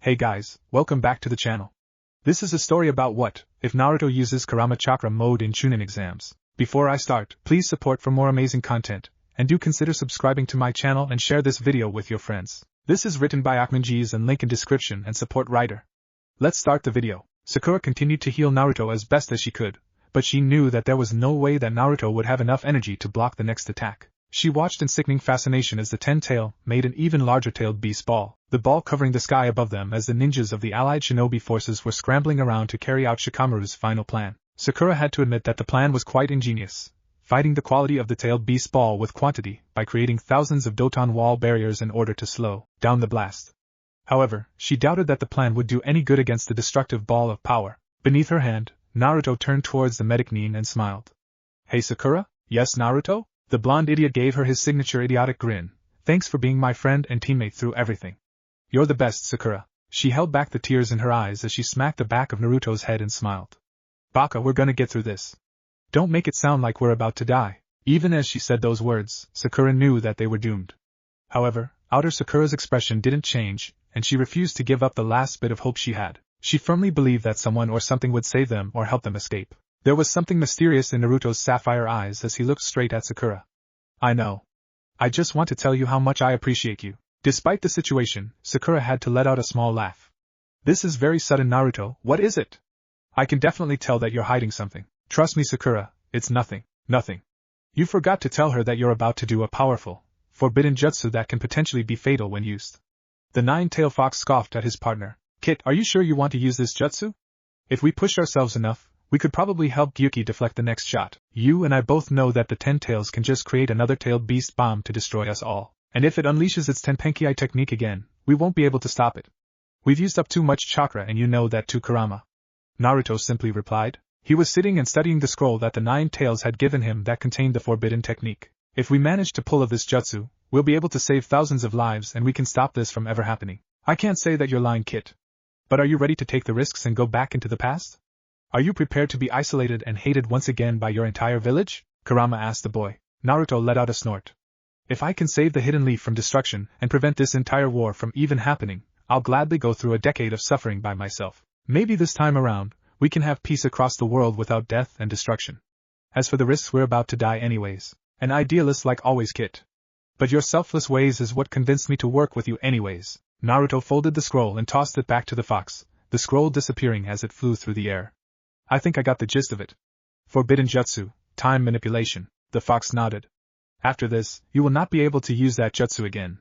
Hey guys, welcome back to the channel. This is a story about what if Naruto uses kurama chakra mode in Chunin exams. Before I start, please support for more amazing content, and do consider subscribing to my channel and share this video with your friends. This is written by okmangeez and link in description and support writer. Let's start the video. Sakura continued to heal Naruto as best as she could, but she knew that there was no way that Naruto would have enough energy to block the next attack. She watched in sickening fascination as the 10-tail made an even larger-tailed beast ball, the ball covering the sky above them as the ninjas of the allied shinobi forces were scrambling around to carry out Shikamaru's final plan. Sakura had to admit that the plan was quite ingenious, fighting the quality of the tailed beast ball with quantity by creating thousands of Doton wall barriers in order to slow down the blast. However, she doubted that the plan would do any good against the destructive ball of power. Beneath her hand, Naruto turned towards the medic Nin and smiled. Hey Sakura? Yes Naruto? The blonde idiot gave her his signature idiotic grin. Thanks for being my friend and teammate through everything. You're the best, Sakura. She held back the tears in her eyes as she smacked the back of Naruto's head and smiled. Baka, we're gonna get through this. Don't make it sound like we're about to die. Even as she said those words, Sakura knew that they were doomed. However, outer Sakura's expression didn't change, and she refused to give up the last bit of hope she had. She firmly believed that someone or something would save them or help them escape. There was something mysterious in Naruto's sapphire eyes as he looked straight at Sakura. I know. I just want to tell you how much I appreciate you. Despite the situation, Sakura had to let out a small laugh. This is very sudden, Naruto. What is it? I can definitely tell that you're hiding something. Trust me, Sakura, it's nothing. Nothing. You forgot to tell her that you're about to do a powerful, forbidden jutsu that can potentially be fatal when used. The nine-tailed fox scoffed at his partner. Kit, are you sure you want to use this jutsu? If we push ourselves enough, we could probably help Gyuki deflect the next shot. You and I both know that the 10 tails can just create another tailed beast bomb to destroy us all. And if it unleashes its Tenpenki technique again, we won't be able to stop it. We've used up too much chakra and you know that too, Kurama. Naruto simply replied. He was sitting and studying the scroll that the 9 tails had given him that contained the forbidden technique. If we manage to pull off this jutsu, we'll be able to save thousands of lives and we can stop this from ever happening. I can't say that you're lying, Kit. But are you ready to take the risks and go back into the past? Are you prepared to be isolated and hated once again by your entire village? Kurama asked the boy. Naruto let out a snort. If I can save the hidden leaf from destruction and prevent this entire war from even happening, I'll gladly go through a decade of suffering by myself. Maybe this time around, we can have peace across the world without death and destruction. As for the risks, we're about to die anyways. An idealist like always, Kit. But your selfless ways is what convinced me to work with you anyways. Naruto folded the scroll and tossed it back to the fox, the scroll disappearing as it flew through the air. I think I got the gist of it. Forbidden jutsu, time manipulation. The fox nodded. After this, you will not be able to use that jutsu again.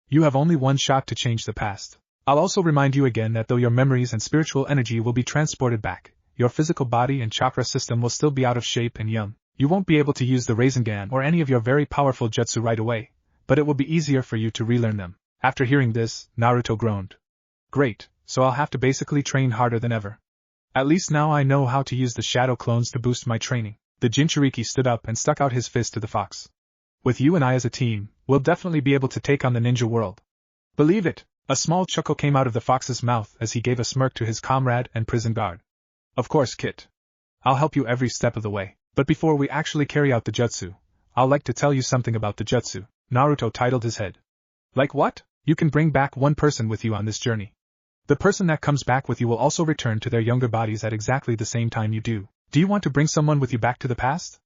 You have only one shot to change the past. I'll also remind you again that though your memories and spiritual energy will be transported back, your physical body and chakra system will still be out of shape and young. You won't be able to use the Rasengan or any of your very powerful jutsu right away, but it will be easier for you to relearn them. After hearing this, Naruto groaned. Great, so I'll have to basically train harder than ever. At least now I know how to use the shadow clones to boost my training. The Jinchuriki stood up and stuck out his fist to the fox. With you and I as a team, we'll definitely be able to take on the ninja world. Believe it! A small chuckle came out of the fox's mouth as he gave a smirk to his comrade and prison guard. Of course, Kit. I'll help you every step of the way. But before we actually carry out the jutsu, I'll like to tell you something about the jutsu. Naruto titled his head. Like what? You can bring back one person with you on this journey. The person that comes back with you will also return to their younger bodies at exactly the same time you do. Do you want to bring someone with you back to the past?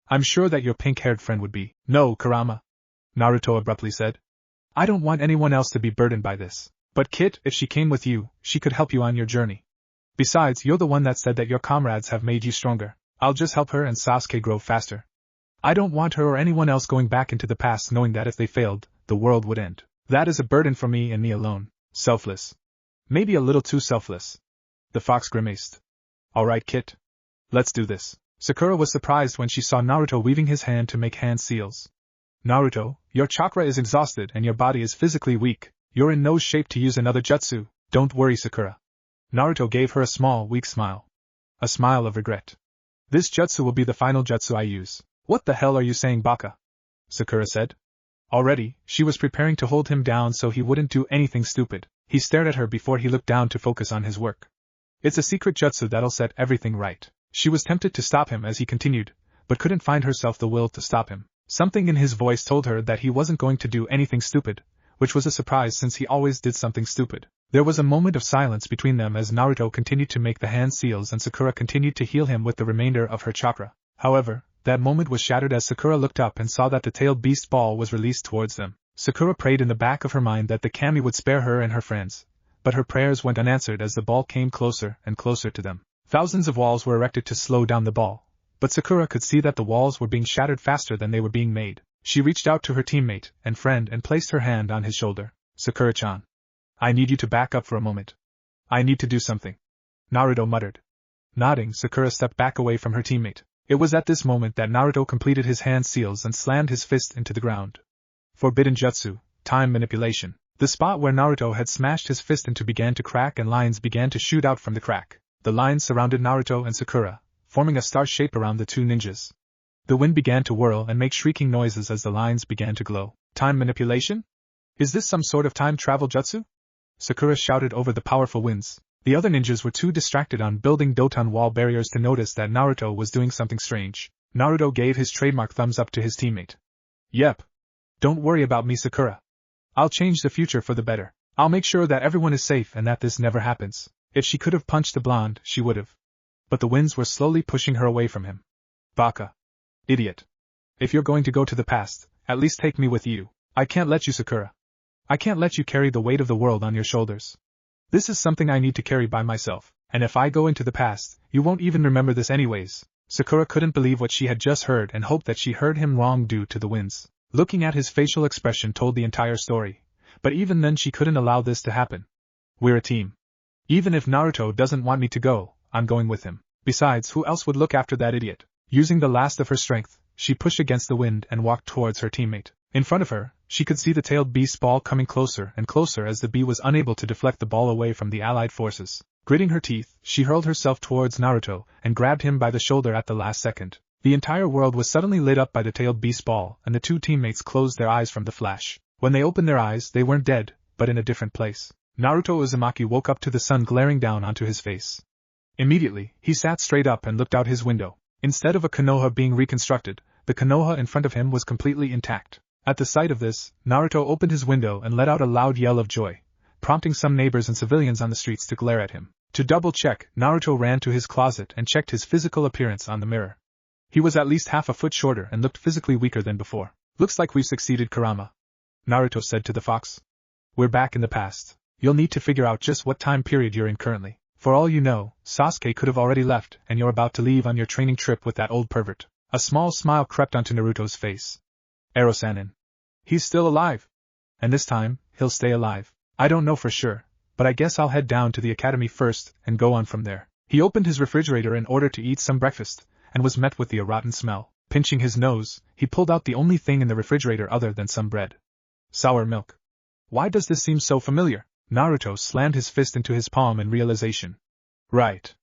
I'm sure that your pink-haired friend would be. No, Kurama. Naruto abruptly said. I don't want anyone else to be burdened by this. But Kit, if she came with you, she could help you on your journey. Besides, you're the one that said that your comrades have made you stronger. I'll just help her and Sasuke grow faster. I don't want her or anyone else going back into the past knowing that if they failed, the world would end. That is a burden for me and me alone. Selfless. Maybe a little too selfless. The fox grimaced. Alright, Kit. Let's do this. Sakura was surprised when she saw Naruto weaving his hand to make hand seals. Naruto, your chakra is exhausted and your body is physically weak. You're in no shape to use another jutsu. Don't worry, Sakura. Naruto gave her a small, weak smile. A smile of regret. This jutsu will be the final jutsu I use. What the hell are you saying, Baka? Sakura said. Already, she was preparing to hold him down so he wouldn't do anything stupid. He stared at her before he looked down to focus on his work. It's a secret jutsu that'll set everything right. She was tempted to stop him as he continued, but couldn't find herself the will to stop him. Something in his voice told her that he wasn't going to do anything stupid, which was a surprise since he always did something stupid. There was a moment of silence between them as Naruto continued to make the hand seals and Sakura continued to heal him with the remainder of her chakra. However, that moment was shattered as Sakura looked up and saw that the tailed beast ball was released towards them. Sakura prayed in the back of her mind that the kami would spare her and her friends, but her prayers went unanswered as the ball came closer and closer to them. Thousands of walls were erected to slow down the ball, but Sakura could see that the walls were being shattered faster than they were being made. She reached out to her teammate and friend and placed her hand on his shoulder. Sakura-chan, I need you to back up for a moment. I need to do something. Naruto muttered. Nodding, Sakura stepped back away from her teammate. It was at this moment that Naruto completed his hand seals and slammed his fist into the ground. Forbidden Jutsu, Time Manipulation. The spot where Naruto had smashed his fist into began to crack and lines began to shoot out from the crack. The lines surrounded Naruto and Sakura, forming a star shape around the two ninjas. The wind began to whirl and make shrieking noises as the lines began to glow. Time manipulation? Is this some sort of time travel jutsu? Sakura shouted over the powerful winds. The other ninjas were too distracted on building Doton wall barriers to notice that Naruto was doing something strange. Naruto gave his trademark thumbs up to his teammate. Yep. Don't worry about me, Sakura. I'll change the future for the better. I'll make sure that everyone is safe and that this never happens. If she could have punched the blonde, she would have. But the winds were slowly pushing her away from him. Baka. Idiot. If you're going to go to the past, at least take me with you. I can't let you, Sakura. I can't let you carry the weight of the world on your shoulders. This is something I need to carry by myself, and if I go into the past, you won't even remember this anyways. Sakura couldn't believe what she had just heard and hoped that she heard him wrong due to the winds. Looking at his facial expression told the entire story, but even then she couldn't allow this to happen. We're a team. Even if Naruto doesn't want me to go, I'm going with him. Besides, who else would look after that idiot? Using the last of her strength, she pushed against the wind and walked towards her teammate. In front of her, she could see the tailed beast ball coming closer and closer as the bee was unable to deflect the ball away from the allied forces. Gritting her teeth, she hurled herself towards Naruto and grabbed him by the shoulder at the last second. The entire world was suddenly lit up by the tailed beast ball, and the two teammates closed their eyes from the flash. When they opened their eyes, they weren't dead, but in a different place. Naruto Uzumaki woke up to the sun glaring down onto his face. Immediately, he sat straight up and looked out his window. Instead of a Konoha being reconstructed, the Konoha in front of him was completely intact. At the sight of this, Naruto opened his window and let out a loud yell of joy, prompting some neighbors and civilians on the streets to glare at him. To double-check, Naruto ran to his closet and checked his physical appearance on the mirror. He was at least half a foot shorter and looked physically weaker than before. Looks like we've succeeded, Kurama. Naruto said to the fox. We're back in the past. You'll need to figure out just what time period you're in currently. For all you know, Sasuke could have already left and you're about to leave on your training trip with that old pervert. A small smile crept onto Naruto's face. Ero-sanin. He's still alive. And this time, he'll stay alive. I don't know for sure, but I guess I'll head down to the academy first and go on from there. He opened his refrigerator in order to eat some breakfast, and was met with the rotten smell. Pinching his nose, he pulled out the only thing in the refrigerator other than some bread. Sour milk. Why does this seem so familiar? Naruto slammed his fist into his palm in realization. Right.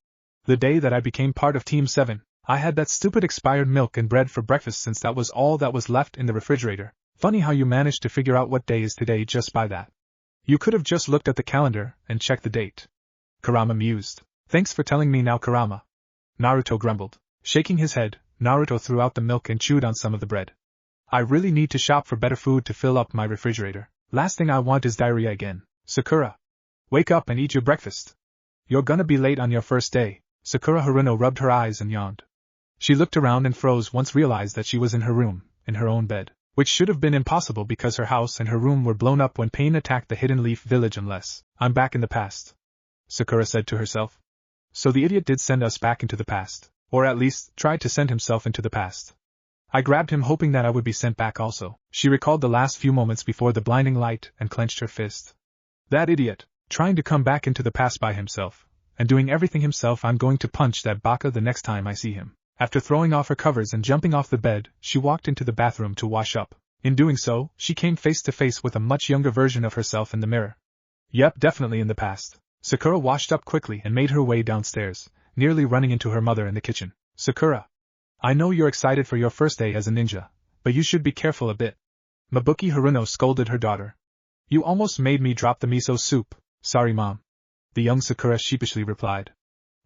The day that I became part of Team 7, I had that stupid expired milk and bread for breakfast since that was all that was left in the refrigerator. Funny how you managed to figure out what day is today just by that. You could have just looked at the calendar and checked the date. Kurama mused. Thanks for telling me now, Kurama. Naruto grumbled. Shaking his head, Naruto threw out the milk and chewed on some of the bread. I really need to shop for better food to fill up my refrigerator. Last thing I want is diarrhea again. Sakura. Wake up and eat your breakfast. You're gonna be late on your first day. Sakura Haruno rubbed her eyes and yawned. She looked around and froze once realized that she was in her room, in her own bed. Which should have been impossible because her house and her room were blown up when Pain attacked the Hidden Leaf village unless I'm back in the past. Sakura said to herself. So the idiot did send us back into the past, or at least tried to send himself into the past. I grabbed him hoping that I would be sent back also. She recalled the last few moments before the blinding light and clenched her fist. That idiot, trying to come back into the past by himself, and doing everything himself. I'm going to punch that baka the next time I see him. After throwing off her covers and jumping off the bed, she walked into the bathroom to wash up. In doing so, she came face to face with a much younger version of herself in the mirror. Yep, definitely in the past. Sakura washed up quickly and made her way downstairs, nearly running into her mother in the kitchen. Sakura. I know you're excited for your first day as a ninja, but you should be careful a bit. Mabuki Haruno scolded her daughter. You almost made me drop the miso soup. Sorry, Mom. The young Sakura sheepishly replied.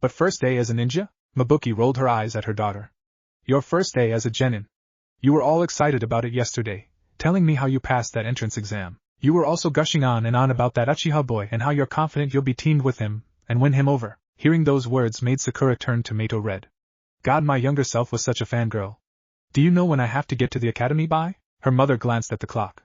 But first day as a ninja? Mabuki rolled her eyes at her daughter. Your first day as a genin. You were all excited about it yesterday, telling me how you passed that entrance exam. You were also gushing on and on about that Uchiha boy and how you're confident you'll be teamed with him and win him over. Hearing those words made Sakura turn tomato red. God, my younger self was such a fangirl. Do you know when I have to get to the academy by? Her mother glanced at the clock.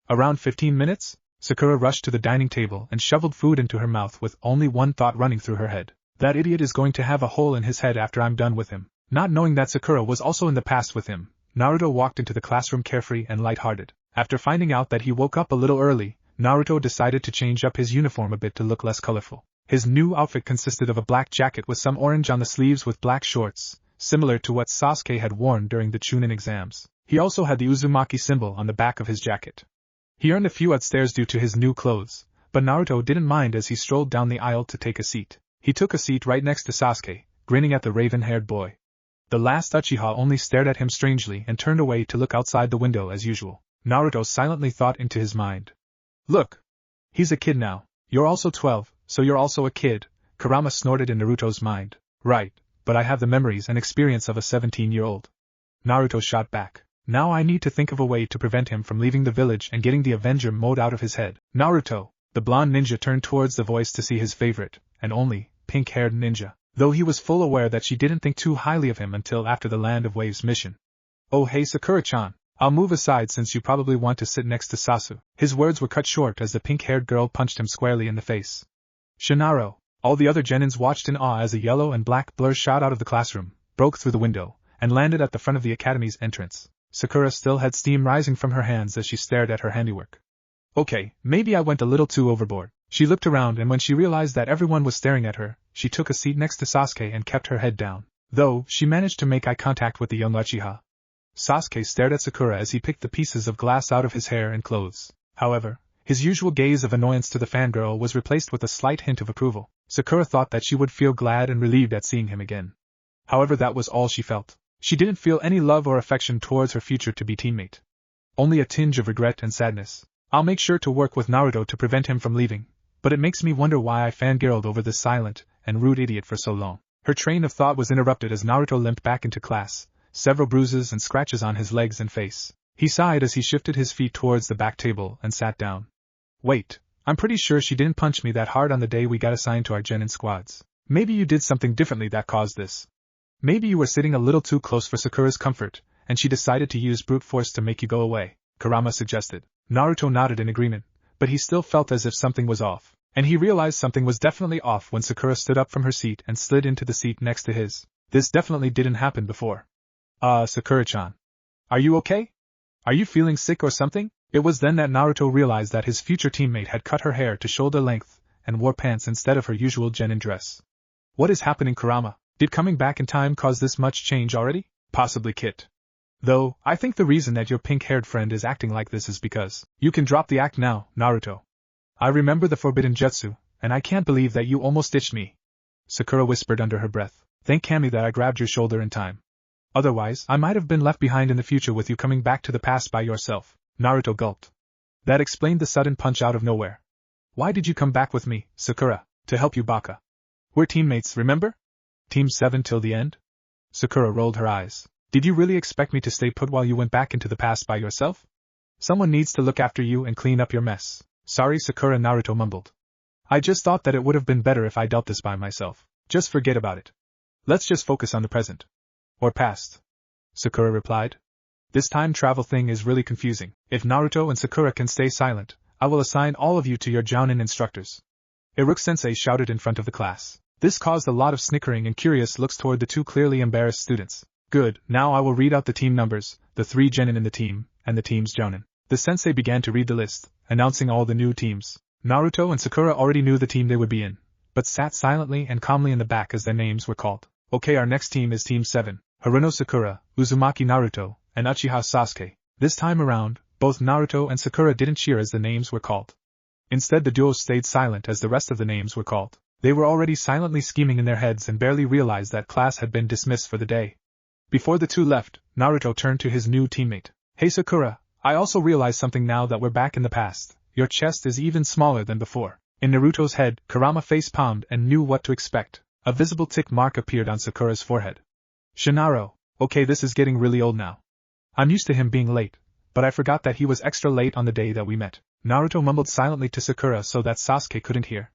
Around 15 minutes? Sakura rushed to the dining table and shoveled food into her mouth with only one thought running through her head. That idiot is going to have a hole in his head after I'm done with him. Not knowing that Sakura was also in the past with him, Naruto walked into the classroom carefree and lighthearted. After finding out that he woke up a little early, Naruto decided to change up his uniform a bit to look less colorful. His new outfit consisted of a black jacket with some orange on the sleeves with black shorts, similar to what Sasuke had worn during the Chunin exams. He also had the Uzumaki symbol on the back of his jacket. He earned a few stares due to his new clothes, but Naruto didn't mind as he strolled down the aisle to take a seat. He took a seat right next to Sasuke, grinning at the raven-haired boy. The last Uchiha only stared at him strangely and turned away to look outside the window as usual. Naruto silently thought into his mind. Look! He's a kid now. You're also 12, so you're also a kid, Kurama snorted in Naruto's mind. Right, but I have the memories and experience of a 17-year-old. Naruto shot back. Now I need to think of a way to prevent him from leaving the village and getting the Avenger mode out of his head. Naruto! The blonde ninja turned towards the voice to see his favorite, and only, pink-haired ninja, though he was full aware that she didn't think too highly of him until after the Land of Waves mission. Oh hey Sakura-chan, I'll move aside since you probably want to sit next to Sasu. His words were cut short as the pink-haired girl punched him squarely in the face. Shinaro! All the other genins watched in awe as a yellow and black blur shot out of the classroom, broke through the window, and landed at the front of the academy's entrance. Sakura still had steam rising from her hands as she stared at her handiwork. Okay, maybe I went a little too overboard. She looked around and when she realized that everyone was staring at her, she took a seat next to Sasuke and kept her head down. Though, she managed to make eye contact with the young Uchiha. Sasuke stared at Sakura as he picked the pieces of glass out of his hair and clothes. However, his usual gaze of annoyance to the fangirl was replaced with a slight hint of approval. Sakura thought that she would feel glad and relieved at seeing him again. However, that was all she felt. She didn't feel any love or affection towards her future to-be teammate. Only a tinge of regret and sadness. I'll make sure to work with Naruto to prevent him from leaving, but it makes me wonder why I fangirled over this silent and rude idiot for so long. Her train of thought was interrupted as Naruto limped back into class, several bruises and scratches on his legs and face. He sighed as he shifted his feet towards the back table and sat down. Wait, I'm pretty sure she didn't punch me that hard on the day we got assigned to our genin squads. Maybe you did something differently that caused this. Maybe you were sitting a little too close for Sakura's comfort, and she decided to use brute force to make you go away, Kurama suggested. Naruto nodded in agreement, but he still felt as if something was off, and he realized something was definitely off when Sakura stood up from her seat and slid into the seat next to his. This definitely didn't happen before. Sakura-chan. Are you okay? Are you feeling sick or something? It was then that Naruto realized that his future teammate had cut her hair to shoulder length and wore pants instead of her usual genin dress. What is happening, Kurama? Did coming back in time cause this much change already? Possibly, Kit. Though, I think the reason that your pink-haired friend is acting like this is because you can drop the act now, Naruto. I remember the forbidden jutsu, and I can't believe that you almost ditched me. Sakura whispered under her breath. Thank Kami that I grabbed your shoulder in time. Otherwise, I might have been left behind in the future with you coming back to the past by yourself. Naruto gulped. That explained the sudden punch out of nowhere. Why did you come back with me, Sakura? To help you, Baka. We're teammates, remember? Team 7 till the end? Sakura rolled her eyes. Did you really expect me to stay put while you went back into the past by yourself? Someone needs to look after you and clean up your mess. Sorry, Sakura, Naruto mumbled. I just thought that it would have been better if I dealt this by myself. Just forget about it. Let's just focus on the present. Or past. Sakura replied. This time travel thing is really confusing. If Naruto and Sakura can stay silent, I will assign all of you to your Jounin instructors. Iruka-sensei shouted in front of the class. This caused a lot of snickering and curious looks toward the two clearly embarrassed students. Good, now I will read out the team numbers, the 3 genin in the team, and the team's Jounin. The sensei began to read the list, announcing all the new teams. Naruto and Sakura already knew the team they would be in, but sat silently and calmly in the back as their names were called. Okay, our next team is Team 7, Haruno Sakura, Uzumaki Naruto, and Uchiha Sasuke. This time around, both Naruto and Sakura didn't cheer as the names were called. Instead, the duo stayed silent as the rest of the names were called. They were already silently scheming in their heads and barely realized that class had been dismissed for the day. Before the two left, Naruto turned to his new teammate. Hey Sakura, I also realize something now that we're back in the past. Your chest is even smaller than before. In Naruto's head, Kurama face-palmed and knew what to expect. A visible tick mark appeared on Sakura's forehead. Shinaro, okay, this is getting really old now. I'm used to him being late, but I forgot that he was extra late on the day that we met. Naruto mumbled silently to Sakura so that Sasuke couldn't hear.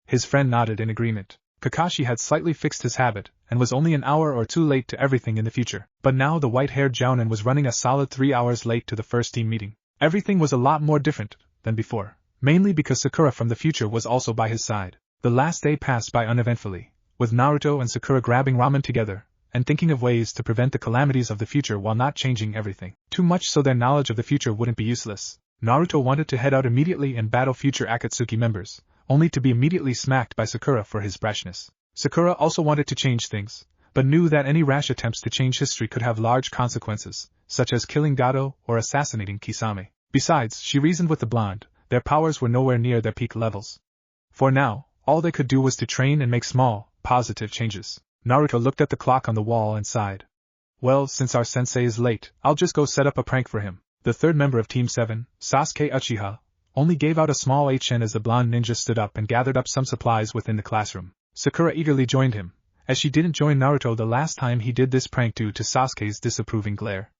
His friend nodded in agreement. Kakashi had slightly fixed his habit, and was only an hour or two late to everything in the future. But now the white-haired jounin was running a solid 3 hours late to the first team meeting. Everything was a lot more different than before, mainly because Sakura from the future was also by his side. The last day passed by uneventfully, with Naruto and Sakura grabbing ramen together, and thinking of ways to prevent the calamities of the future while not changing everything too much so their knowledge of the future wouldn't be useless. Naruto wanted to head out immediately and battle future Akatsuki members, only to be immediately smacked by Sakura for his brashness. Sakura also wanted to change things, but knew that any rash attempts to change history could have large consequences, such as killing Gato or assassinating Kisame. Besides, she reasoned with the blonde, their powers were nowhere near their peak levels. For now, all they could do was to train and make small, positive changes. Naruto looked at the clock on the wall and sighed. Well, since our sensei is late, I'll just go set up a prank for him. The third member of Team 7, Sasuke Uchiha, only gave out a small HN as the blonde ninja stood up and gathered up some supplies within the classroom. Sakura eagerly joined him, as she didn't join Naruto the last time he did this prank due to Sasuke's disapproving glare.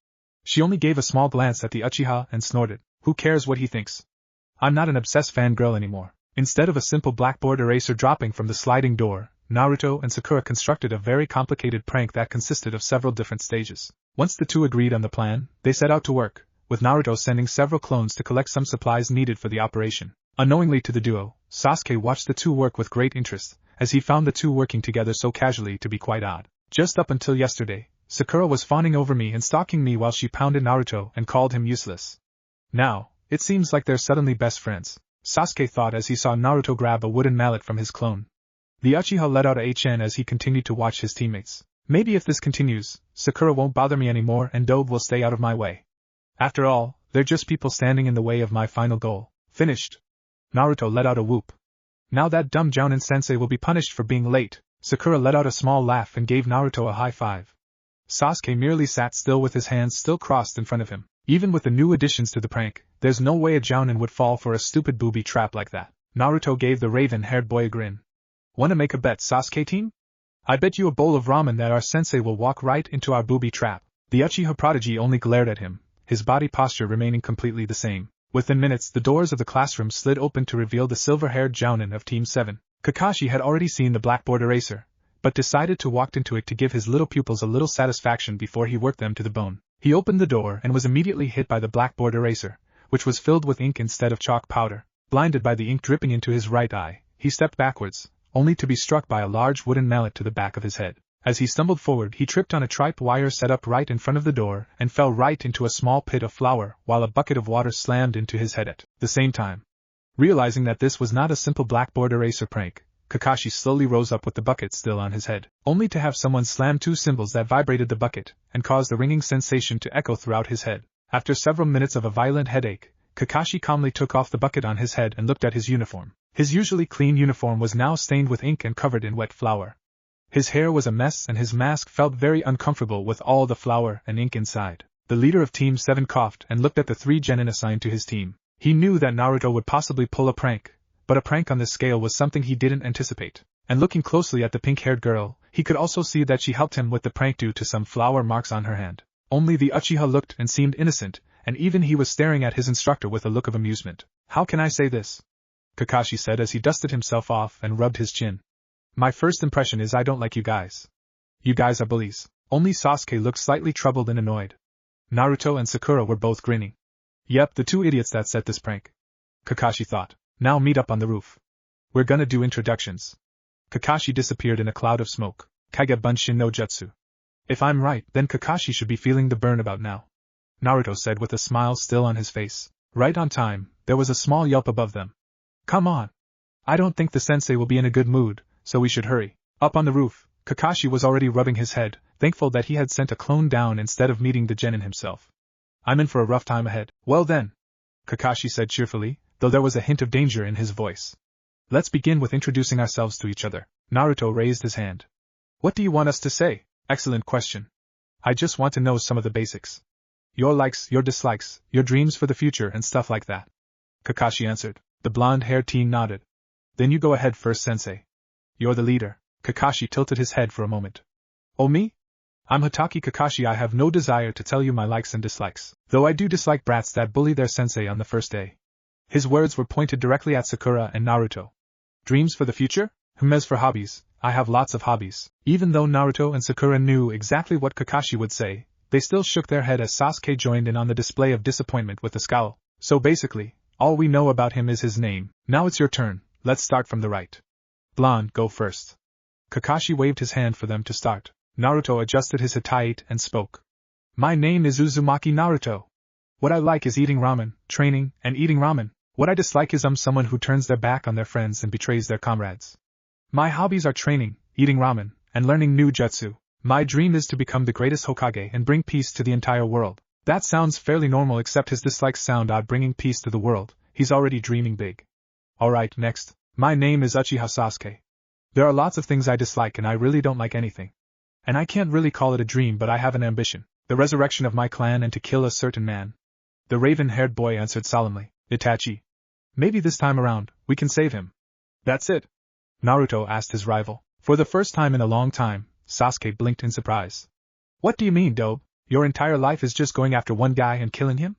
She only gave a small glance at the Uchiha and snorted, "Who cares what he thinks? I'm not an obsessed fangirl anymore." Instead of a simple blackboard eraser dropping from the sliding door, Naruto and Sakura constructed a very complicated prank that consisted of several different stages. Once the two agreed on the plan, they set out to work, with Naruto sending several clones to collect some supplies needed for the operation. Unknowingly to the duo, Sasuke watched the two work with great interest, as he found the two working together so casually to be quite odd. Just up until yesterday, Sakura was fawning over me and stalking me while she pounded Naruto and called him useless. Now, it seems like they're suddenly best friends, Sasuke thought as he saw Naruto grab a wooden mallet from his clone. The Uchiha let out a HN as he continued to watch his teammates. Maybe if this continues, Sakura won't bother me anymore and Dobe will stay out of my way. After all, they're just people standing in the way of my final goal. Finished. Naruto let out a whoop. Now that dumb Jounin sensei will be punished for being late. Sakura let out a small laugh and gave Naruto a high five. Sasuke merely sat still with his hands still crossed in front of him. Even with the new additions to the prank, there's no way a Jounin would fall for a stupid booby trap like that. Naruto gave the raven-haired boy a grin. Wanna make a bet, Sasuke team? I bet you a bowl of ramen that our sensei will walk right into our booby trap. The Uchiha prodigy only glared at him, his body posture remaining completely the same. Within minutes the doors of the classroom slid open to reveal the silver-haired Jounin of Team 7. Kakashi had already seen the blackboard eraser, but decided to walk into it to give his little pupils a little satisfaction before he worked them to the bone. He opened the door and was immediately hit by the blackboard eraser, which was filled with ink instead of chalk powder. Blinded by the ink dripping into his right eye, he stepped backwards, only to be struck by a large wooden mallet to the back of his head. As he stumbled forward, he tripped on a tripe wire set up right in front of the door and fell right into a small pit of flour while a bucket of water slammed into his head at the same time. Realizing that this was not a simple blackboard eraser prank, Kakashi slowly rose up with the bucket still on his head, only to have someone slam two cymbals that vibrated the bucket and caused a ringing sensation to echo throughout his head. After several minutes of a violent headache, Kakashi calmly took off the bucket on his head and looked at his uniform. His usually clean uniform was now stained with ink and covered in wet flour. His hair was a mess and his mask felt very uncomfortable with all the flour and ink inside. The leader of Team 7 coughed and looked at the 3 genin assigned to his team. He knew that Naruto would possibly pull a prank, but a prank on this scale was something he didn't anticipate. And looking closely at the pink-haired girl, he could also see that she helped him with the prank due to some flour marks on her hand. Only the Uchiha looked and seemed innocent, and even he was staring at his instructor with a look of amusement. "How can I say this?" Kakashi said as he dusted himself off and rubbed his chin. "My first impression is I don't like you guys. You guys are bullies." Only Sasuke looked slightly troubled and annoyed. Naruto and Sakura were both grinning. Yep, the two idiots that set this prank. Kakashi thought. Now meet up on the roof. We're gonna do introductions. Kakashi disappeared in a cloud of smoke. Kage Bunshin no Jutsu. If I'm right, then Kakashi should be feeling the burn about now, Naruto said with a smile still on his face. Right on time, there was a small yelp above them. Come on. I don't think the sensei will be in a good mood, so we should hurry. Up on the roof, Kakashi was already rubbing his head, thankful that he had sent a clone down instead of meeting the genin himself. I'm in for a rough time ahead. Well then, Kakashi said cheerfully, though there was a hint of danger in his voice. Let's begin with introducing ourselves to each other. Naruto raised his hand. What do you want us to say? Excellent question. I just want to know some of the basics. Your likes, your dislikes, your dreams for the future and stuff like that. Kakashi answered. The blonde-haired teen nodded. Then you go ahead first, sensei. You're the leader. Kakashi tilted his head for a moment. Oh, me? I'm Hatake Kakashi. I have no desire to tell you my likes and dislikes, though I do dislike brats that bully their sensei on the first day. His words were pointed directly at Sakura and Naruto. Dreams for the future? As for hobbies, I have lots of hobbies. Even though Naruto and Sakura knew exactly what Kakashi would say, they still shook their head as Sasuke joined in on the display of disappointment with a scowl. So basically, all we know about him is his name. Now it's your turn, let's start from the right. Blonde, go first. Kakashi waved his hand for them to start. Naruto adjusted his hatayate and spoke. My name is Uzumaki Naruto. What I like is eating ramen, training, and eating ramen. What I dislike is someone who turns their back on their friends and betrays their comrades. My hobbies are training, eating ramen, and learning new jutsu. My dream is to become the greatest Hokage and bring peace to the entire world. That sounds fairly normal, except his dislikes sound odd. Bringing peace to the world, he's already dreaming big. Alright, next. My name is Uchiha Sasuke. There are lots of things I dislike and I really don't like anything. And I can't really call it a dream, but I have an ambition. The resurrection of my clan and to kill a certain man. The raven-haired boy answered solemnly. Itachi. Maybe this time around, we can save him. That's it? Naruto asked his rival. For the first time in a long time, Sasuke blinked in surprise. What do you mean, Dobe? Your entire life is just going after one guy and killing him?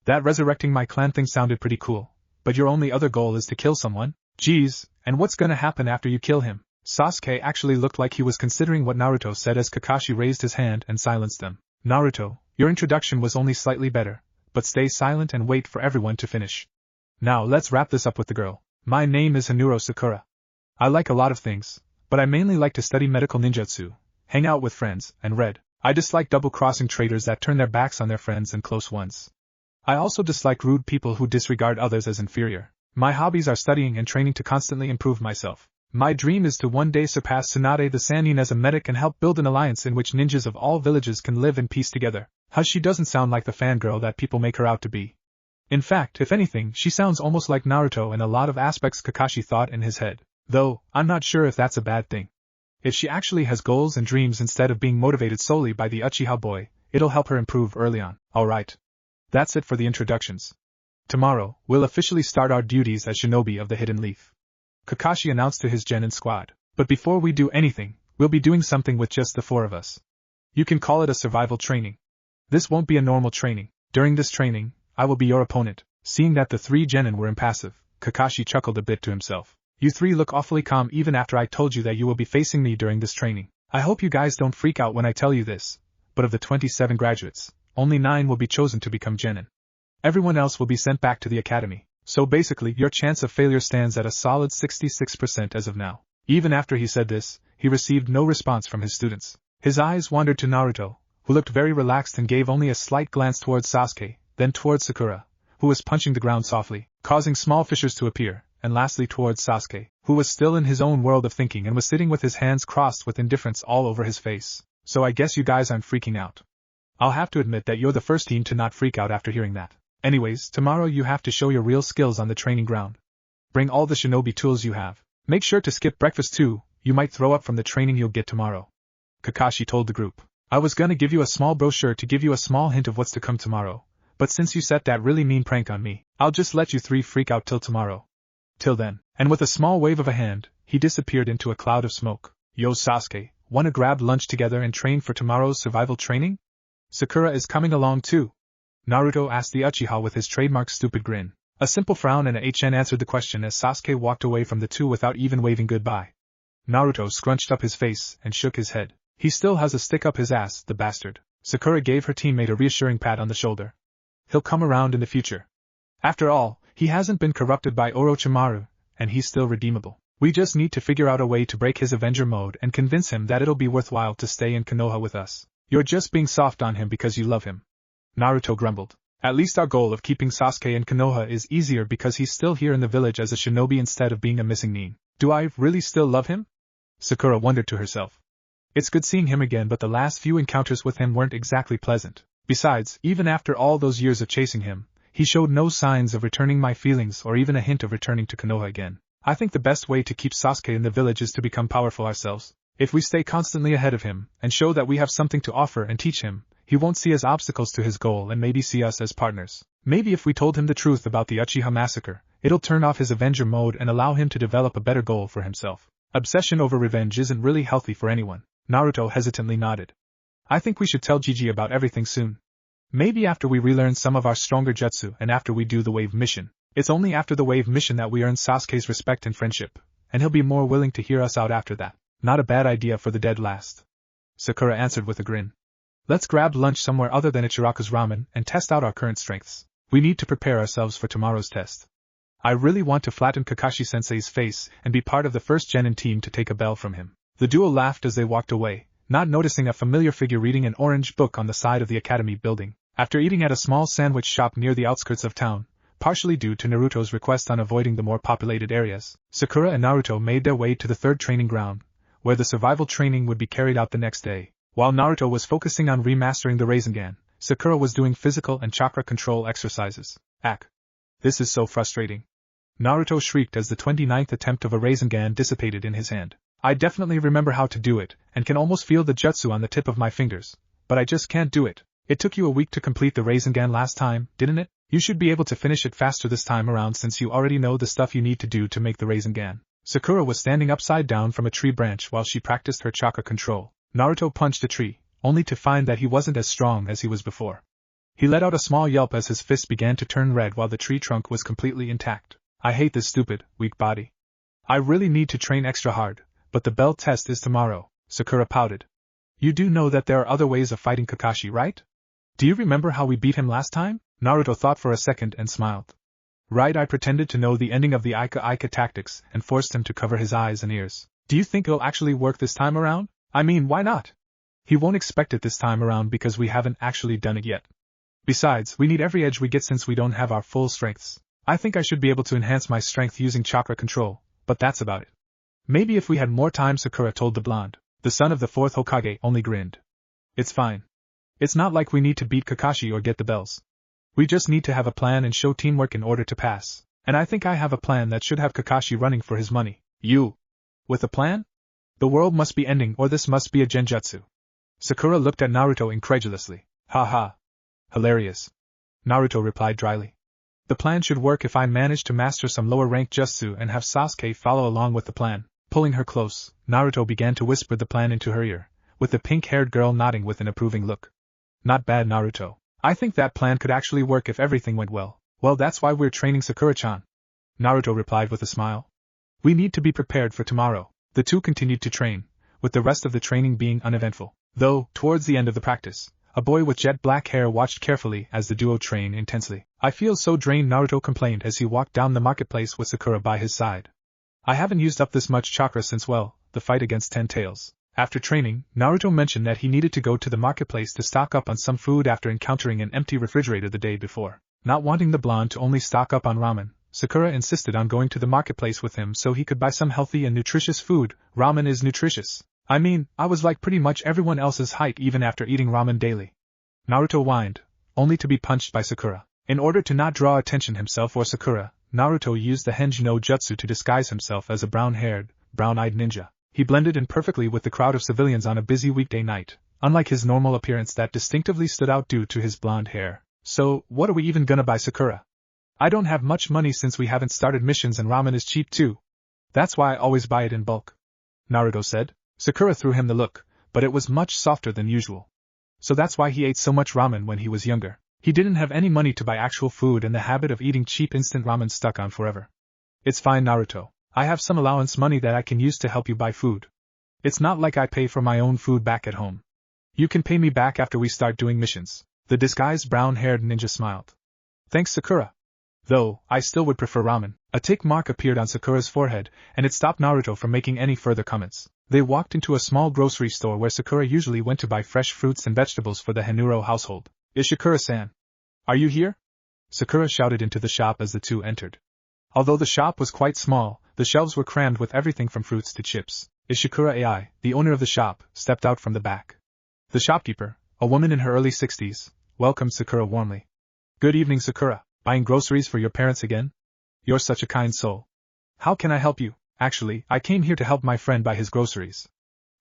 That resurrecting my clan thing sounded pretty cool, but your only other goal is to kill someone? Geez, and what's gonna happen after you kill him? Sasuke actually looked like he was considering what Naruto said as Kakashi raised his hand and silenced them. Naruto, your introduction was only slightly better, but stay silent and wait for everyone to finish. Now let's wrap this up with the girl. My name is Hanuro Sakura. I like a lot of things, but I mainly like to study medical ninjutsu, hang out with friends, and read. I dislike double-crossing traitors that turn their backs on their friends and close ones. I also dislike rude people who disregard others as inferior. My hobbies are studying and training to constantly improve myself. My dream is to one day surpass Tsunade the Sannin as a medic and help build an alliance in which ninjas of all villages can live in peace together. She doesn't sound like the fangirl that people make her out to be. In fact, if anything, she sounds almost like Naruto in a lot of aspects, Kakashi thought in his head. Though, I'm not sure if that's a bad thing. If she actually has goals and dreams instead of being motivated solely by the Uchiha boy, it'll help her improve early on. Alright. That's it for the introductions. Tomorrow, we'll officially start our duties as shinobi of the Hidden Leaf. Kakashi announced to his genin squad. But before we do anything, we'll be doing something with just the four of us. You can call it a survival training. This won't be a normal training. During this training, I will be your opponent. Seeing that the three genin were impassive, Kakashi chuckled a bit to himself. You three look awfully calm even after I told you that you will be facing me during this training. I hope you guys don't freak out when I tell you this, but of the 27 graduates, only 9 will be chosen to become genin. Everyone else will be sent back to the academy. So basically, your chance of failure stands at a solid 66% as of now. Even after he said this, he received no response from his students. His eyes wandered to Naruto, who looked very relaxed and gave only a slight glance towards Sasuke, then towards Sakura, who was punching the ground softly, causing small fissures to appear, and lastly towards Sasuke, who was still in his own world of thinking and was sitting with his hands crossed with indifference all over his face. So I guess you guys aren't freaking out. I'll have to admit that you're the first team to not freak out after hearing that. Anyways, tomorrow you have to show your real skills on the training ground. Bring all the shinobi tools you have. Make sure to skip breakfast too, you might throw up from the training you'll get tomorrow. Kakashi told the group. I was gonna give you a small brochure to give you a small hint of what's to come tomorrow, but since you set that really mean prank on me, I'll just let you three freak out till tomorrow. Till then, and with a small wave of a hand, he disappeared into a cloud of smoke. Yo Sasuke, wanna grab lunch together and train for tomorrow's survival training? Sakura is coming along too. Naruto asked the Uchiha with his trademark stupid grin. A simple frown and a HN answered the question as Sasuke walked away from the two without even waving goodbye. Naruto scrunched up his face and shook his head. He still has a stick up his ass, the bastard. Sakura gave her teammate a reassuring pat on the shoulder. He'll come around in the future. After all, he hasn't been corrupted by Orochimaru, and he's still redeemable. We just need to figure out a way to break his Avenger mode and convince him that it'll be worthwhile to stay in Konoha with us. You're just being soft on him because you love him. Naruto grumbled. At least our goal of keeping Sasuke in Konoha is easier because he's still here in the village as a shinobi instead of being a missing nin. Do I really still love him? Sakura wondered to herself. It's good seeing him again, but the last few encounters with him weren't exactly pleasant. Besides, even after all those years of chasing him, he showed no signs of returning my feelings or even a hint of returning to Konoha again. I think the best way to keep Sasuke in the village is to become powerful ourselves. If we stay constantly ahead of him and show that we have something to offer and teach him, he won't see as obstacles to his goal and maybe see us as partners. Maybe if we told him the truth about the Uchiha massacre, it'll turn off his Avenger mode and allow him to develop a better goal for himself. Obsession over revenge isn't really healthy for anyone. Naruto hesitantly nodded. I think we should tell Gigi about everything soon. Maybe after we relearn some of our stronger jutsu and after we do the wave mission. It's only after the wave mission that we earn Sasuke's respect and friendship, and he'll be more willing to hear us out after that. Not a bad idea for the dead last. Sakura answered with a grin. Let's grab lunch somewhere other than Ichiraku's ramen and test out our current strengths. We need to prepare ourselves for tomorrow's test. I really want to flatten Kakashi-sensei's face and be part of the first genin team to take a bell from him. The duo laughed as they walked away, not noticing a familiar figure reading an orange book on the side of the academy building. After eating at a small sandwich shop near the outskirts of town, partially due to Naruto's request on avoiding the more populated areas, Sakura and Naruto made their way to the third training ground, where the survival training would be carried out the next day. While Naruto was focusing on remastering the Rasengan, Sakura was doing physical and chakra control exercises. Ack. This is so frustrating. Naruto shrieked as the 29th attempt of a Rasengan dissipated in his hand. I definitely remember how to do it, and can almost feel the jutsu on the tip of my fingers, but I just can't do it. It took you a week to complete the Rasengan last time, didn't it? You should be able to finish it faster this time around since you already know the stuff you need to do to make the Rasengan. Sakura was standing upside down from a tree branch while she practiced her chakra control. Naruto punched a tree, only to find that he wasn't as strong as he was before. He let out a small yelp as his fist began to turn red while the tree trunk was completely intact. I hate this stupid, weak body. I really need to train extra hard, but the bell test is tomorrow, Sakura pouted. You do know that there are other ways of fighting Kakashi, right? Do you remember how we beat him last time? Naruto thought for a second and smiled. Right, I pretended to know the ending of the Ika tactics and forced him to cover his eyes and ears. Do you think it'll actually work this time around? I mean, why not? He won't expect it this time around because we haven't actually done it yet. Besides, we need every edge we get since we don't have our full strengths. I think I should be able to enhance my strength using chakra control, but that's about it. Maybe if we had more time, Sakura told the blonde. The son of the fourth Hokage only grinned. It's fine. It's not like we need to beat Kakashi or get the bells. We just need to have a plan and show teamwork in order to pass. And I think I have a plan that should have Kakashi running for his money. You? With a plan? The world must be ending or this must be a genjutsu. Sakura looked at Naruto incredulously. Ha ha. Hilarious. Naruto replied dryly. The plan should work if I manage to master some lower-ranked jutsu and have Sasuke follow along with the plan. Pulling her close, Naruto began to whisper the plan into her ear, with the pink-haired girl nodding with an approving look. Not bad, Naruto. I think that plan could actually work if everything went well. Well, that's why we're training Sakura-chan. Naruto replied with a smile. We need to be prepared for tomorrow. The two continued to train, with the rest of the training being uneventful. Though, towards the end of the practice, a boy with jet black hair watched carefully as the duo trained intensely. I feel so drained, Naruto complained as he walked down the marketplace with Sakura by his side. I haven't used up this much chakra since, well, the fight against 10 Tails. After training, Naruto mentioned that he needed to go to the marketplace to stock up on some food after encountering an empty refrigerator the day before. Not wanting the blonde to only stock up on ramen, Sakura insisted on going to the marketplace with him so he could buy some healthy and nutritious food. Ramen is nutritious. I mean, I was like pretty much everyone else's height even after eating ramen daily. Naruto whined, only to be punched by Sakura. In order to not draw attention himself or Sakura, Naruto used the Henji no Jutsu to disguise himself as a brown-haired, brown-eyed ninja. He blended in perfectly with the crowd of civilians on a busy weekday night, unlike his normal appearance that distinctively stood out due to his blonde hair. So, what are we even gonna buy, Sakura? I don't have much money since we haven't started missions and ramen is cheap too. That's why I always buy it in bulk. Naruto said. Sakura threw him the look, but it was much softer than usual. So that's why he ate so much ramen when he was younger. He didn't have any money to buy actual food and the habit of eating cheap instant ramen stuck on forever. It's fine, Naruto. I have some allowance money that I can use to help you buy food. It's not like I pay for my own food back at home. You can pay me back after we start doing missions. The disguised brown-haired ninja smiled. Thanks, Sakura. Though, I still would prefer ramen. A tick mark appeared on Sakura's forehead, and it stopped Naruto from making any further comments. They walked into a small grocery store where Sakura usually went to buy fresh fruits and vegetables for the Henuro household. Is Sakura-san? Are you here? Sakura shouted into the shop as the two entered. Although the shop was quite small, the shelves were crammed with everything from fruits to chips. Ishikura Ai, the owner of the shop, stepped out from the back. The shopkeeper, a woman in her early 60s, welcomed Sakura warmly. Good evening, Sakura. Buying groceries for your parents again? You're such a kind soul. How can I help you? Actually, I came here to help my friend buy his groceries.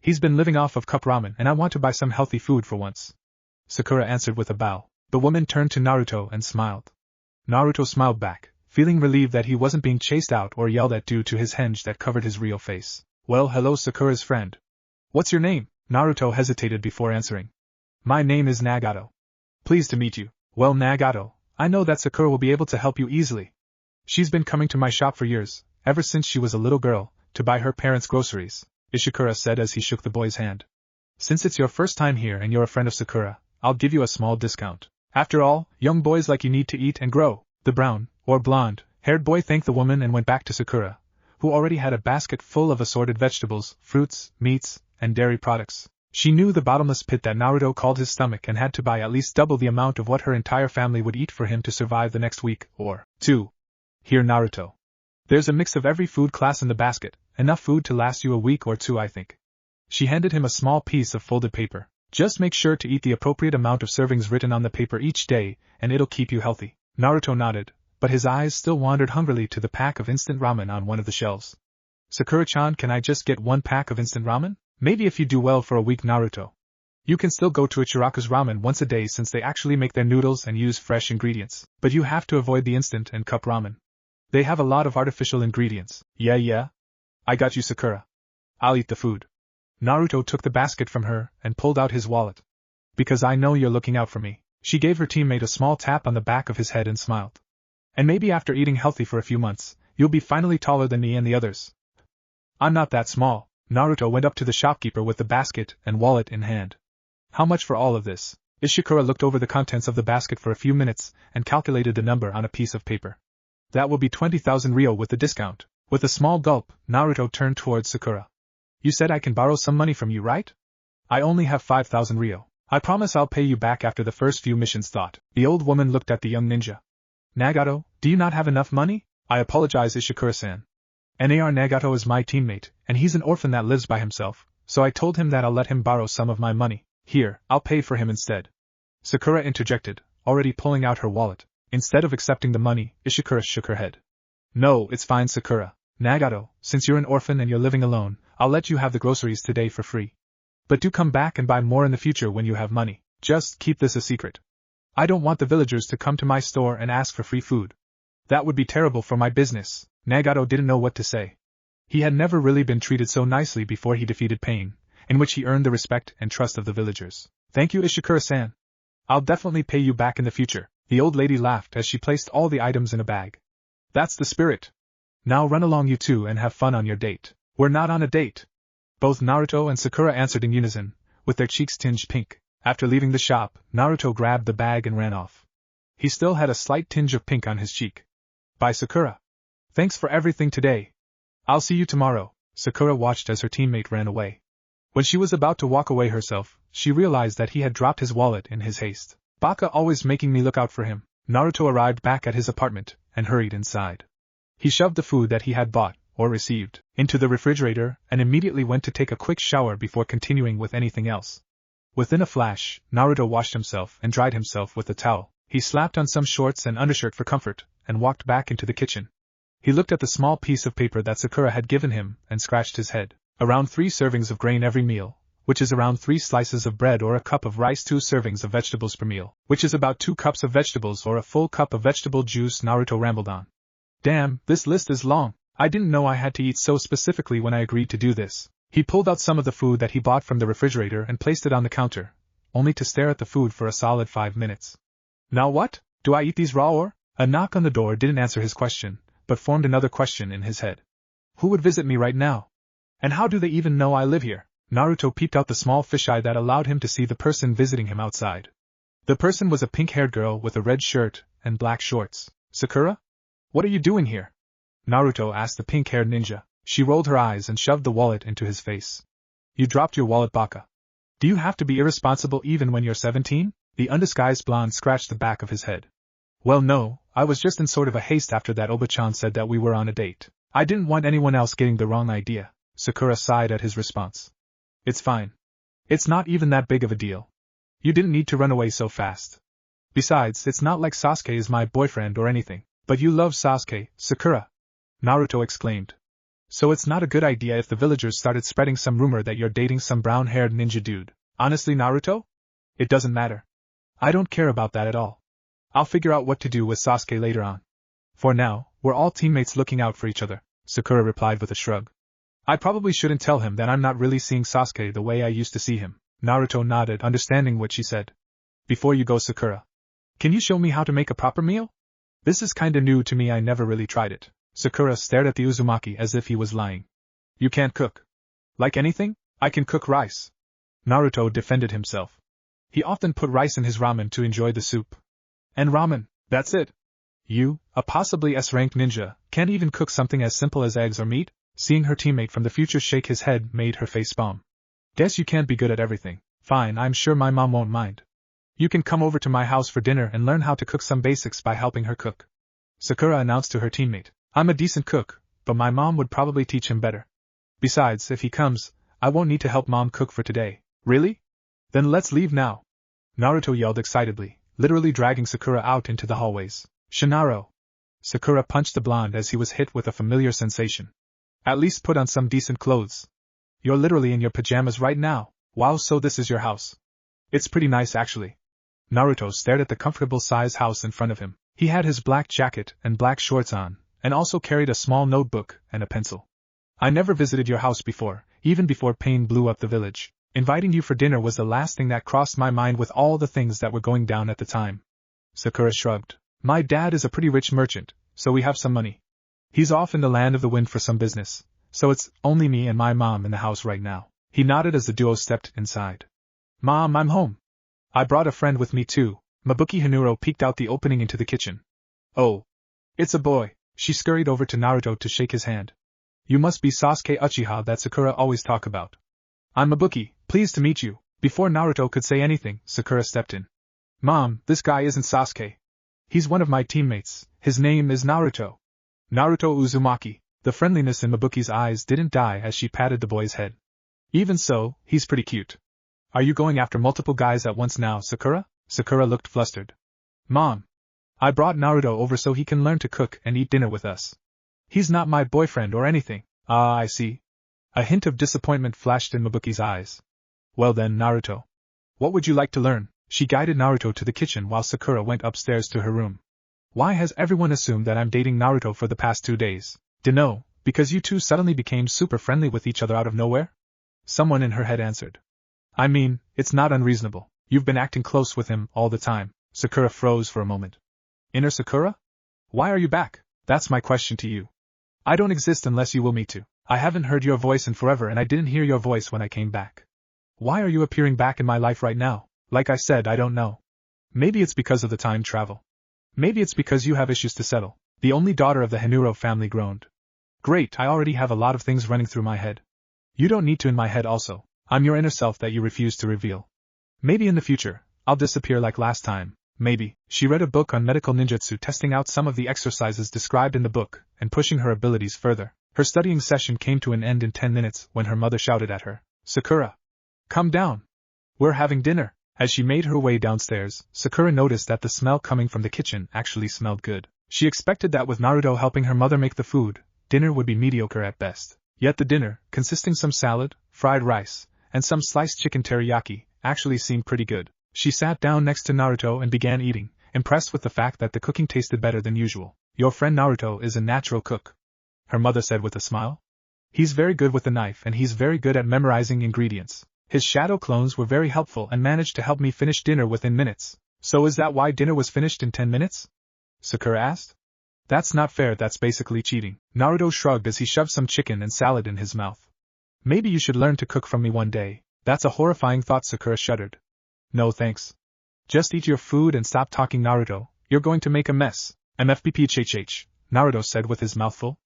He's been living off of cup ramen and I want to buy some healthy food for once. Sakura answered with a bow. The woman turned to Naruto and smiled. Naruto smiled back, feeling relieved that he wasn't being chased out or yelled at due to his henge that covered his real face. Well, hello, Sakura's friend. What's your name? Naruto hesitated before answering. My name is Nagato. Pleased to meet you. Well, Nagato, I know that Sakura will be able to help you easily. She's been coming to my shop for years, ever since she was a little girl, to buy her parents' groceries, Ishikura said as he shook the boy's hand. Since it's your first time here and you're a friend of Sakura, I'll give you a small discount. After all, young boys like you need to eat and grow. The brown, or blonde-haired boy thanked the woman and went back to Sakura, who already had a basket full of assorted vegetables, fruits, meats, and dairy products. She knew the bottomless pit that Naruto called his stomach and had to buy at least double the amount of what her entire family would eat for him to survive the next week, or two. Here, Naruto. There's a mix of every food class in the basket, enough food to last you a week or two, I think. She handed him a small piece of folded paper. Just make sure to eat the appropriate amount of servings written on the paper each day, and it'll keep you healthy. Naruto nodded, but his eyes still wandered hungrily to the pack of instant ramen on one of the shelves. Sakura-chan, can I just get one pack of instant ramen? Maybe if you do well for a week, Naruto. You can still go to Ichiraku's ramen once a day since they actually make their noodles and use fresh ingredients, but you have to avoid the instant and cup ramen. They have a lot of artificial ingredients. Yeah. I got you, Sakura. I'll eat the food. Naruto took the basket from her and pulled out his wallet. Because I know you're looking out for me. She gave her teammate a small tap on the back of his head and smiled. And maybe after eating healthy for a few months, you'll be finally taller than me and the others. I'm not that small. Naruto went up to the shopkeeper with the basket and wallet in hand. How much for all of this? Ishikura looked over the contents of the basket for a few minutes and calculated the number on a piece of paper. That will be 20,000 ryo with the discount. With a small gulp, Naruto turned towards Sakura. You said I can borrow some money from you, right? I only have 5,000 ryo. I promise I'll pay you back after the first few missions. Thought. The old woman looked at the young ninja. Nagato, do you not have enough money? I apologize, Ishikura-san. Nar Nagato is my teammate, and he's an orphan that lives by himself, so I told him that I'll let him borrow some of my money. Here, I'll pay for him instead. Sakura interjected, already pulling out her wallet. Instead of accepting the money, Ishikura shook her head. No, it's fine, Sakura. Nagato, since you're an orphan and you're living alone, I'll let you have the groceries today for free. But do come back and buy more in the future when you have money. Just keep this a secret. I don't want the villagers to come to my store and ask for free food. That would be terrible for my business. Nagato didn't know what to say. He had never really been treated so nicely before he defeated Pain, in which he earned the respect and trust of the villagers. Thank you, Ishikura-san. I'll definitely pay you back in the future. The old lady laughed as she placed all the items in a bag. That's the spirit. Now run along, you two, and have fun on your date. We're not on a date. Both Naruto and Sakura answered in unison, with their cheeks tinged pink. After leaving the shop, Naruto grabbed the bag and ran off. He still had a slight tinge of pink on his cheek. Bye, Sakura. Thanks for everything today. I'll see you tomorrow. Sakura watched as her teammate ran away. When she was about to walk away herself, she realized that he had dropped his wallet in his haste. Baka always making me look out for him. Naruto arrived back at his apartment and hurried inside. He shoved the food that he had bought, or received, into the refrigerator and immediately went to take a quick shower before continuing with anything else. Within a flash, Naruto washed himself and dried himself with a towel. He slapped on some shorts and undershirt for comfort, and walked back into the kitchen. He looked at the small piece of paper that Sakura had given him and scratched his head. Around 3 servings of grain every meal, which is around 3 slices of bread or a cup of rice, 2 servings of vegetables per meal, which is about 2 cups of vegetables or a full cup of vegetable juice. Naruto rambled on. Damn, this list is long. I didn't know I had to eat so specifically when I agreed to do this. He pulled out some of the food that he bought from the refrigerator and placed it on the counter, only to stare at the food for a solid 5 minutes. Now what? Do I eat these raw or? A knock on the door didn't answer his question, but formed another question in his head. Who would visit me right now? And how do they even know I live here? Naruto peeped out the small fisheye that allowed him to see the person visiting him outside. The person was a pink-haired girl with a red shirt and black shorts. Sakura? What are you doing here? Naruto asked the pink-haired ninja. She rolled her eyes and shoved the wallet into his face. You dropped your wallet, Baka. Do you have to be irresponsible even when you're 17? The undisguised blonde scratched the back of his head. Well, no, I was just in sort of a haste after that Oba-chan said that we were on a date. I didn't want anyone else getting the wrong idea. Sakura sighed at his response. It's fine. It's not even that big of a deal. You didn't need to run away so fast. Besides, it's not like Sasuke is my boyfriend or anything. But you love Sasuke, Sakura, Naruto exclaimed. So it's not a good idea if the villagers started spreading some rumor that you're dating some brown-haired ninja dude. Honestly, Naruto? It doesn't matter. I don't care about that at all. I'll figure out what to do with Sasuke later on. For now, we're all teammates looking out for each other, Sakura replied with a shrug. I probably shouldn't tell him that I'm not really seeing Sasuke the way I used to see him. Naruto nodded, understanding what she said. Before you go, Sakura, can you show me how to make a proper meal? This is kinda new to me, I never really tried it. Sakura stared at the Uzumaki as if he was lying. You can't cook? Like anything? I can cook rice. Naruto defended himself. He often put rice in his ramen to enjoy the soup. And ramen, that's it. You, a possibly S-rank ninja, can't even cook something as simple as eggs or meat? Seeing her teammate from the future shake his head made her face palm. Guess you can't be good at everything. Fine, I'm sure my mom won't mind. You can come over to my house for dinner and learn how to cook some basics by helping her cook. Sakura announced to her teammate. I'm a decent cook, but my mom would probably teach him better. Besides, if he comes, I won't need to help mom cook for today. Really? Then let's leave now. Naruto yelled excitedly, literally dragging Sakura out into the hallways. Shinaro. Sakura punched the blonde as he was hit with a familiar sensation. At least put on some decent clothes. You're literally in your pajamas right now. Wow, so this is your house. It's pretty nice actually. Naruto stared at the comfortable size house in front of him. He had his black jacket and black shorts on, and also carried a small notebook and a pencil. I never visited your house before, even before Pain blew up the village. Inviting you for dinner was the last thing that crossed my mind with all the things that were going down at the time. Sakura shrugged. My dad is a pretty rich merchant, so we have some money. He's off in the land of the wind for some business, so it's only me and my mom in the house right now. He nodded as the duo stepped inside. Mom, I'm home. I brought a friend with me too. Mabuki Hanuro peeked out the opening into the kitchen. Oh. It's a boy. She scurried over to Naruto to shake his hand. You must be Sasuke Uchiha that Sakura always talk about. I'm Mabuki, pleased to meet you. Before Naruto could say anything, Sakura stepped in. Mom, this guy isn't Sasuke. He's one of my teammates. His name is Naruto. Naruto Uzumaki. The friendliness in Mabuki's eyes didn't die as she patted the boy's head. Even so, he's pretty cute. Are you going after multiple guys at once now, Sakura? Sakura looked flustered. Mom. I brought Naruto over so he can learn to cook and eat dinner with us. He's not my boyfriend or anything. Ah, I see. A hint of disappointment flashed in Mabuki's eyes. Well then, Naruto. What would you like to learn? She guided Naruto to the kitchen while Sakura went upstairs to her room. Why has everyone assumed that I'm dating Naruto for the past 2 days? Dunno, because you two suddenly became super friendly with each other out of nowhere? Someone in her head answered. I mean, it's not unreasonable. You've been acting close with him all the time. Sakura froze for a moment. Inner Sakura? Why are you back? That's my question to you. I don't exist unless you will me to. I haven't heard your voice in forever and I didn't hear your voice when I came back. Why are you appearing back in my life right now? Like I said, I don't know. Maybe it's because of the time travel. Maybe it's because you have issues to settle. The only daughter of the Hanuro family groaned. Great, I already have a lot of things running through my head. You don't need to in my head also. I'm your inner self that you refuse to reveal. Maybe in the future, I'll disappear like last time. Maybe. She read a book on medical ninjutsu, testing out some of the exercises described in the book and pushing her abilities further. Her studying session came to an end in 10 minutes when her mother shouted at her. Sakura. Come down. We're having dinner. As she made her way downstairs, Sakura noticed that the smell coming from the kitchen actually smelled good. She expected that with Naruto helping her mother make the food, dinner would be mediocre at best. Yet the dinner, consisting some salad, fried rice, and some sliced chicken teriyaki, actually seemed pretty good. She sat down next to Naruto and began eating, impressed with the fact that the cooking tasted better than usual. Your friend Naruto is a natural cook, her mother said with a smile. He's very good with the knife and he's very good at memorizing ingredients. His shadow clones were very helpful and managed to help me finish dinner within minutes. So is that why dinner was finished in 10 minutes? Sakura asked. That's not fair, that's basically cheating. Naruto shrugged as he shoved some chicken and salad in his mouth. Maybe you should learn to cook from me one day. That's a horrifying thought, Sakura shuddered. No thanks. Just eat your food and stop talking, Naruto. You're going to make a mess. MFPPHH, Naruto said with his mouth full.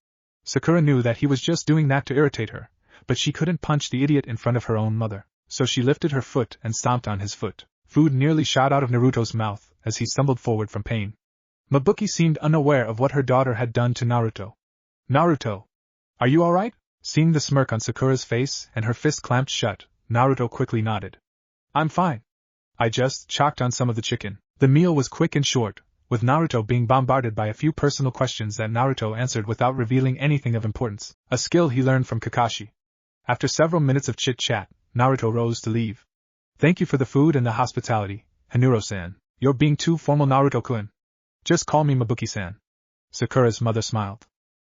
Sakura knew that he was just doing that to irritate her, but she couldn't punch the idiot in front of her own mother, so she lifted her foot and stomped on his foot. Food nearly shot out of Naruto's mouth as he stumbled forward from pain. Mabuki seemed unaware of what her daughter had done to Naruto. Naruto! Are you alright? Seeing the smirk on Sakura's face and her fist clamped shut, Naruto quickly nodded. I'm fine. I just chocked on some of the chicken. The meal was quick and short, with Naruto being bombarded by a few personal questions that Naruto answered without revealing anything of importance, a skill he learned from Kakashi. After several minutes of chit-chat, Naruto rose to leave. Thank you for the food and the hospitality, Hanuro-san. You're being too formal, Naruto-kun. Just call me Mabuki-san. Sakura's mother smiled.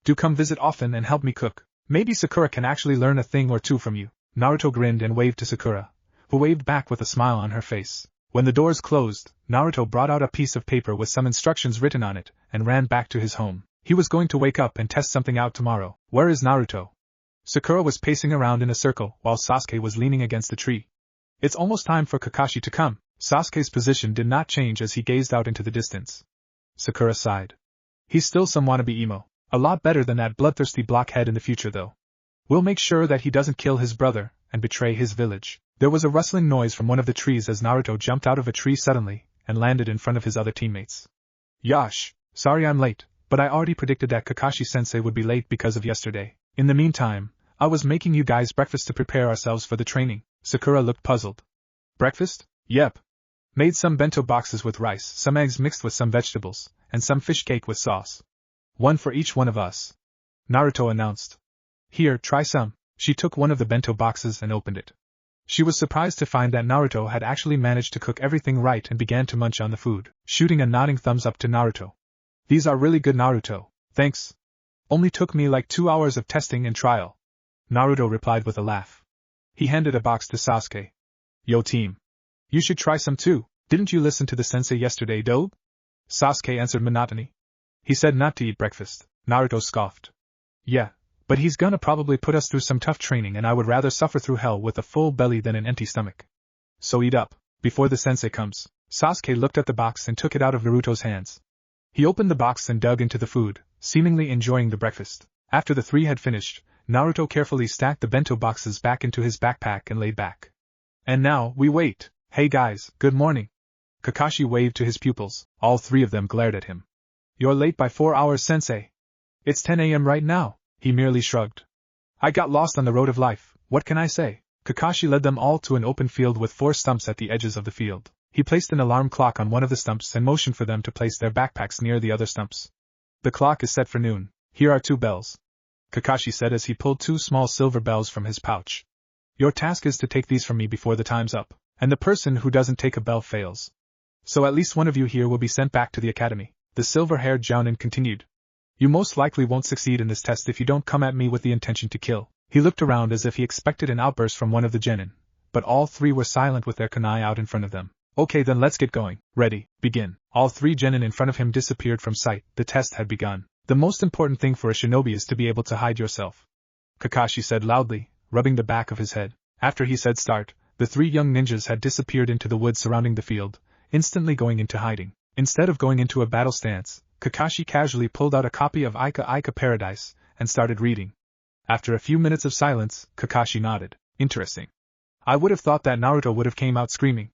Do come visit often and help me cook. Maybe Sakura can actually learn a thing or two from you. Naruto grinned and waved to Sakura, who waved back with a smile on her face. When the doors closed, Naruto brought out a piece of paper with some instructions written on it, and ran back to his home. He was going to wake up and test something out tomorrow. Where is Naruto? Sakura was pacing around in a circle, while Sasuke was leaning against a tree. It's almost time for Kakashi to come. Sasuke's position did not change as he gazed out into the distance. Sakura sighed. He's still some wannabe emo. A lot better than that bloodthirsty blockhead in the future though. We'll make sure that he doesn't kill his brother, and betray his village. There was a rustling noise from one of the trees as Naruto jumped out of a tree suddenly, and landed in front of his other teammates. Yash, sorry I'm late, but I already predicted that Kakashi-sensei would be late because of yesterday. In the meantime, I was making you guys breakfast to prepare ourselves for the training. Sakura looked puzzled. Breakfast? Yep. Made some bento boxes with rice, some eggs mixed with some vegetables, and some fish cake with sauce. One for each one of us. Naruto announced. Here, try some. She took one of the bento boxes and opened it. She was surprised to find that Naruto had actually managed to cook everything right and began to munch on the food, shooting a nodding thumbs up to Naruto. These are really good, Naruto. Thanks. Only took me like 2 hours of testing and trial. Naruto replied with a laugh. He handed a box to Sasuke. Yo team. You should try some too. Didn't you listen to the sensei yesterday, dope? Sasuke answered monotony. He said not to eat breakfast. Naruto scoffed. Yeah, but he's gonna probably put us through some tough training and I would rather suffer through hell with a full belly than an empty stomach. So eat up, before the sensei comes. Sasuke looked at the box and took it out of Naruto's hands. He opened the box and dug into the food, seemingly enjoying the breakfast. After the three had finished, Naruto carefully stacked the bento boxes back into his backpack and laid back. And now, we wait. Hey guys, good morning. Kakashi waved to his pupils. All three of them glared at him. You're late by 4 hours, sensei. It's 10 a.m. right now. He merely shrugged. I got lost on the road of life, what can I say? Kakashi led them all to an open field with 4 stumps at the edges of the field. He placed an alarm clock on one of the stumps and motioned for them to place their backpacks near the other stumps. The clock is set for noon. Here are 2 bells. Kakashi said as he pulled 2 small silver bells from his pouch. Your task is to take these from me before the time's up, and the person who doesn't take a bell fails. So at least one of you here will be sent back to the academy. The silver-haired Jounin continued. You most likely won't succeed in this test if you don't come at me with the intention to kill. He looked around as if he expected an outburst from one of the genin, but all 3 were silent with their kunai out in front of them. Okay, then let's get going. Ready, begin. All 3 genin in front of him disappeared from sight. The test had begun. The most important thing for a shinobi is to be able to hide yourself, Kakashi said loudly, rubbing the back of his head. After he said start, the 3 young ninjas had disappeared into the woods surrounding the field, instantly going into hiding. Instead of going into a battle stance, Kakashi casually pulled out a copy of Ika Ika Paradise and started reading. After a few minutes of silence, Kakashi nodded. Interesting. I would have thought that Naruto would have came out screaming.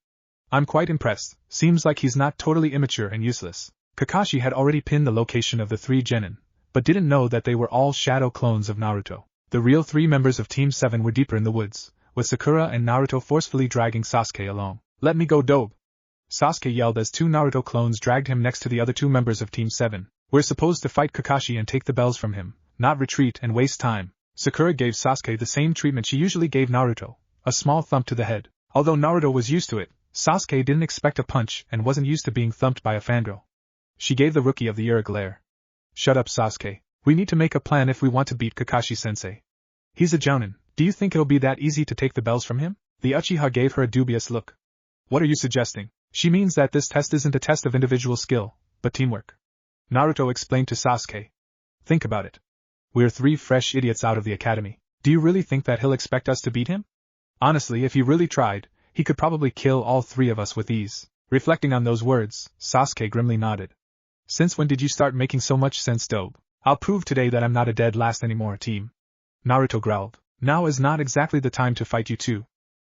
I'm quite impressed. Seems like he's not totally immature and useless. Kakashi had already pinned the location of the 3 genin, but didn't know that they were all shadow clones of Naruto. The real 3 members of Team 7 were deeper in the woods, with Sakura and Naruto forcefully dragging Sasuke along. Let me go, dope! Sasuke yelled as 2 Naruto clones dragged him next to the other 2 members of Team 7. We're supposed to fight Kakashi and take the bells from him, not retreat and waste time. Sakura gave Sasuke the same treatment she usually gave Naruto, a small thump to the head. Although Naruto was used to it, Sasuke didn't expect a punch and wasn't used to being thumped by a fangirl. She gave the rookie of the year a glare. Shut up, Sasuke. We need to make a plan if we want to beat Kakashi-sensei. He's a jounin. Do you think it'll be that easy to take the bells from him? The Uchiha gave her a dubious look. What are you suggesting? She means that this test isn't a test of individual skill, but teamwork. Naruto explained to Sasuke. Think about it. We're 3 fresh idiots out of the academy. Do you really think that he'll expect us to beat him? Honestly, if he really tried, he could probably kill all 3 of us with ease. Reflecting on those words, Sasuke grimly nodded. Since when did you start making so much sense, dope? I'll prove today that I'm not a dead last anymore, team. Naruto growled. Now is not exactly the time to fight you two.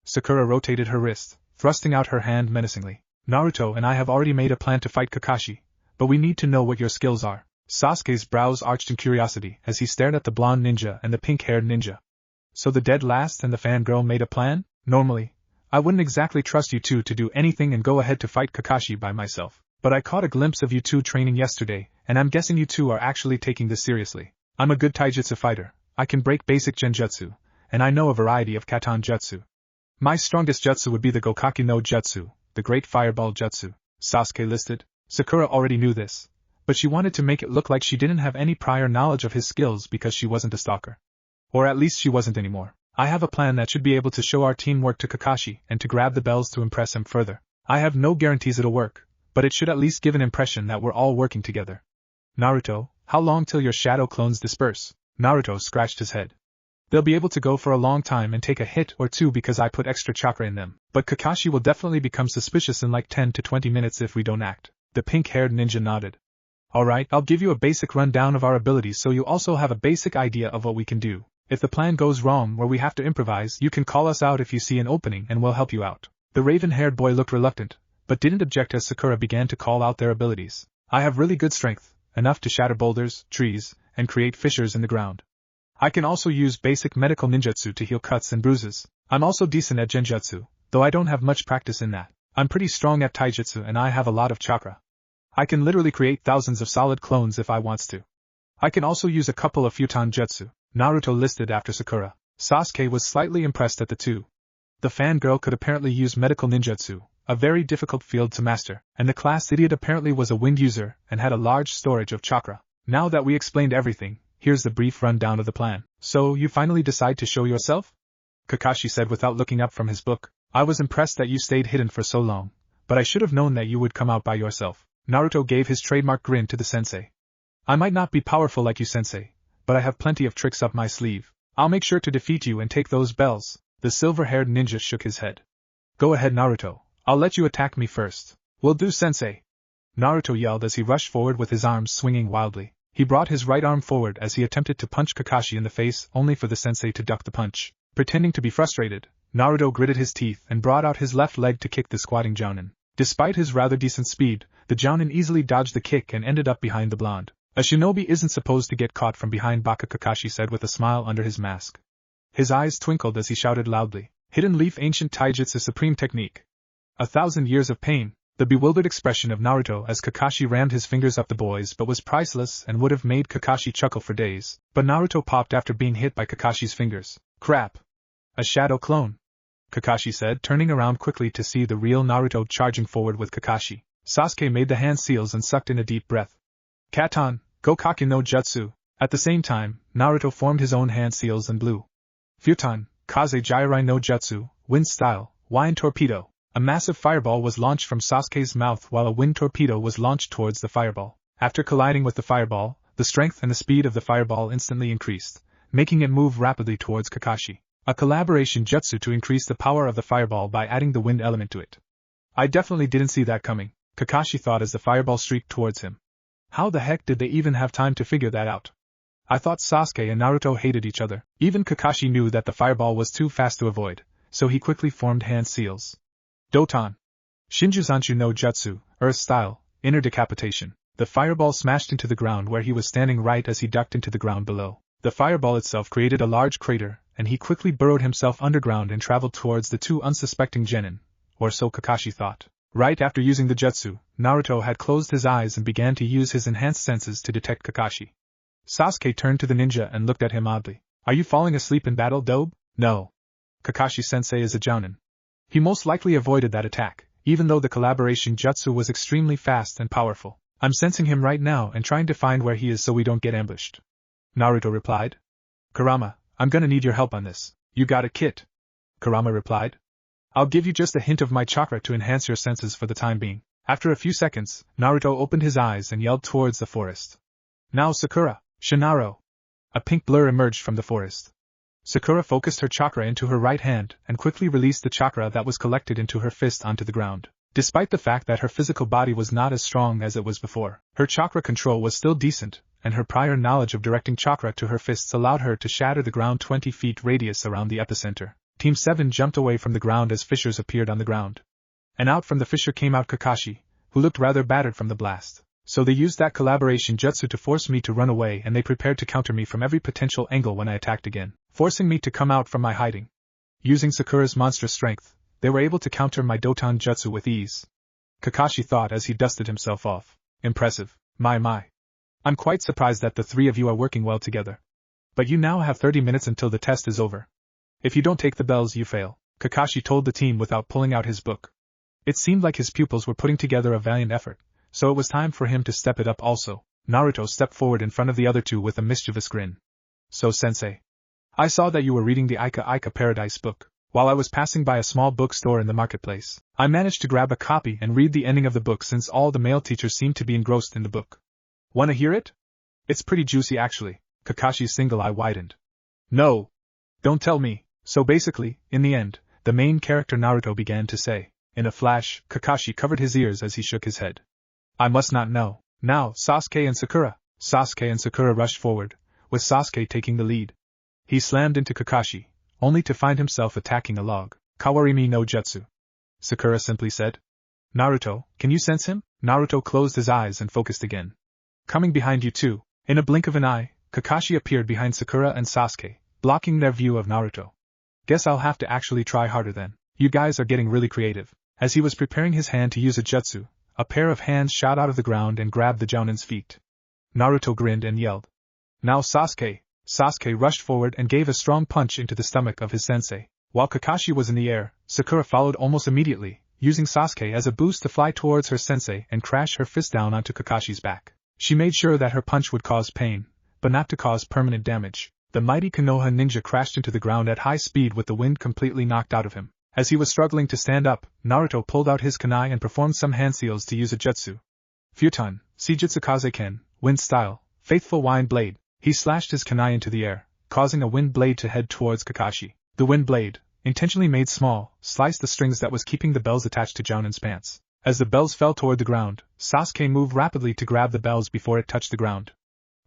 Sakura rotated her wrist, thrusting out her hand menacingly. Naruto and I have already made a plan to fight Kakashi, but we need to know what your skills are. Sasuke's brows arched in curiosity as he stared at the blonde ninja and the pink-haired ninja. So the dead last and the fangirl made a plan? Normally, I wouldn't exactly trust you two to do anything and go ahead to fight Kakashi by myself. But I caught a glimpse of you two training yesterday, and I'm guessing you two are actually taking this seriously. I'm a good taijutsu fighter, I can break basic genjutsu, and I know a variety of katan jutsu. My strongest jutsu would be the Gokaki no Jutsu, the Great Fireball Jutsu, Sasuke listed. Sakura already knew this, but she wanted to make it look like she didn't have any prior knowledge of his skills because she wasn't a stalker. Or at least she wasn't anymore. I have a plan that should be able to show our teamwork to Kakashi and to grab the bells to impress him further. I have no guarantees it'll work, but it should at least give an impression that we're all working together. Naruto, how long till your shadow clones disperse? Naruto scratched his head. They'll be able to go for a long time and take a hit or two because I put extra chakra in them, but Kakashi will definitely become suspicious in like 10 to 20 minutes if we don't act. The pink-haired ninja nodded. Alright, I'll give you a basic rundown of our abilities so you also have a basic idea of what we can do. If the plan goes wrong or we have to improvise, you can call us out if you see an opening and we'll help you out. The raven-haired boy looked reluctant, but didn't object as Sakura began to call out their abilities. I have really good strength, enough to shatter boulders, trees, and create fissures in the ground. I can also use basic medical ninjutsu to heal cuts and bruises. I'm also decent at genjutsu, though I don't have much practice in that. I'm pretty strong at taijutsu and I have a lot of chakra. I can literally create thousands of solid clones if I wants to. I can also use a couple of futon jutsu, Naruto listed after Sakura. Sasuke was slightly impressed at the two. The fangirl could apparently use medical ninjutsu, a very difficult field to master, and the class idiot apparently was a wind user and had a large storage of chakra. Now that we explained everything, here's the brief rundown of the plan. So, you finally decide to show yourself? Kakashi said without looking up from his book. I was impressed that you stayed hidden for so long, but I should have known that you would come out by yourself. Naruto gave his trademark grin to the sensei. I might not be powerful like you, sensei, but I have plenty of tricks up my sleeve. I'll make sure to defeat you and take those bells. The silver-haired ninja shook his head. Go ahead, Naruto. I'll let you attack me first. Will do, sensei. Naruto yelled as he rushed forward with his arms swinging wildly. He brought his right arm forward as he attempted to punch Kakashi in the face, only for the sensei to duck the punch. Pretending to be frustrated, Naruto gritted his teeth and brought out his left leg to kick the squatting Jounin. Despite his rather decent speed, the Jounin easily dodged the kick and ended up behind the blonde. A shinobi isn't supposed to get caught from behind, Baka, Kakashi said with a smile under his mask. His eyes twinkled as he shouted loudly. Hidden Leaf Ancient Taijutsu Supreme Technique. 1,000 years of pain. The bewildered expression of Naruto as Kakashi rammed his fingers up the boy's butt was priceless and would have made Kakashi chuckle for days, but Naruto popped after being hit by Kakashi's fingers. Crap! A shadow clone, Kakashi said, turning around quickly to see the real Naruto charging forward with Kakashi. Sasuke made the hand seals and sucked in a deep breath. Katan, Gokaki no Jutsu. At the same time, Naruto formed his own hand seals and blew. Futon, Kaze Jirai no Jutsu, Wind Style, Wind Torpedo. A massive fireball was launched from Sasuke's mouth while a wind torpedo was launched towards the fireball. After colliding with the fireball, the strength and the speed of the fireball instantly increased, making it move rapidly towards Kakashi. A collaboration jutsu to increase the power of the fireball by adding the wind element to it. I definitely didn't see that coming, Kakashi thought as the fireball streaked towards him. How the heck did they even have time to figure that out? I thought Sasuke and Naruto hated each other. Even Kakashi knew that the fireball was too fast to avoid, so he quickly formed hand seals. Doton. Shinjuzanshu no Jutsu, Earth Style, Inner Decapitation. The fireball smashed into the ground where he was standing right as he ducked into the ground below. The fireball itself created a large crater, and he quickly burrowed himself underground and traveled towards the two unsuspecting genin, or so Kakashi thought. Right after using the jutsu, Naruto had closed his eyes and began to use his enhanced senses to detect Kakashi. Sasuke turned to the ninja and looked at him oddly. Are you falling asleep in battle, Dobe? No. Kakashi-sensei is a jounin. He most likely avoided that attack, even though the collaboration jutsu was extremely fast and powerful. I'm sensing him right now and trying to find where he is so we don't get ambushed. Naruto replied. Kurama, I'm gonna need your help on this. You got it, Kit? Kurama replied. I'll give you just a hint of my chakra to enhance your senses for the time being. After a few seconds, Naruto opened his eyes and yelled towards the forest. Now Sakura, Shinaro. A pink blur emerged from the forest. Sakura focused her chakra into her right hand and quickly released the chakra that was collected into her fist onto the ground. Despite the fact that her physical body was not as strong as it was before, her chakra control was still decent, and her prior knowledge of directing chakra to her fists allowed her to shatter the ground 20 feet radius around the epicenter. Team 7 jumped away from the ground as fissures appeared on the ground. And out from the fissure came out Kakashi, who looked rather battered from the blast. So they used that collaboration jutsu to force me to run away, and they prepared to counter me from every potential angle when I attacked again, forcing me to come out from my hiding. Using Sakura's monstrous strength, they were able to counter my Doton jutsu with ease. Kakashi thought as he dusted himself off. Impressive, my. I'm quite surprised that the three of you are working well together. But you now have 30 minutes until the test is over. If you don't take the bells, you fail, Kakashi told the team without pulling out his book. It seemed like his pupils were putting together a valiant effort, so it was time for him to step it up also. Naruto stepped forward in front of the other two with a mischievous grin. So, sensei, I saw that you were reading the Ika Ika Paradise book. While I was passing by a small bookstore in the marketplace, I managed to grab a copy and read the ending of the book since all the male teachers seemed to be engrossed in the book. Wanna hear it? It's pretty juicy actually. Kakashi's single eye widened. No! Don't tell me. So basically, in the end, the main character Naruto began to say. In a flash, Kakashi covered his ears as he shook his head. I must not know. Now, Sasuke and Sakura. Sasuke and Sakura rushed forward, with Sasuke taking the lead. He slammed into Kakashi, only to find himself attacking a log. Kawarimi no jutsu. Sakura simply said. Naruto, can you sense him? Naruto closed his eyes and focused again. Coming behind you too. In a blink of an eye, Kakashi appeared behind Sakura and Sasuke, blocking their view of Naruto. Guess I'll have to actually try harder then. You guys are getting really creative. As he was preparing his hand to use a jutsu, a pair of hands shot out of the ground and grabbed the Jounin's feet. Naruto grinned and yelled. Now Sasuke! Sasuke rushed forward and gave a strong punch into the stomach of his sensei. While Kakashi was in the air, Sakura followed almost immediately, using Sasuke as a boost to fly towards her sensei and crash her fist down onto Kakashi's back. She made sure that her punch would cause pain, but not to cause permanent damage. The mighty Konoha ninja crashed into the ground at high speed with the wind completely knocked out of him. As he was struggling to stand up, Naruto pulled out his kunai and performed some hand seals to use a jutsu. Futon, Seijutsu Kazeken, wind style, faithful wind blade. He slashed his kunai into the air, causing a wind blade to head towards Kakashi. The wind blade, intentionally made small, sliced the strings that was keeping the bells attached to Jounin's pants. As the bells fell toward the ground, Sasuke moved rapidly to grab the bells before it touched the ground.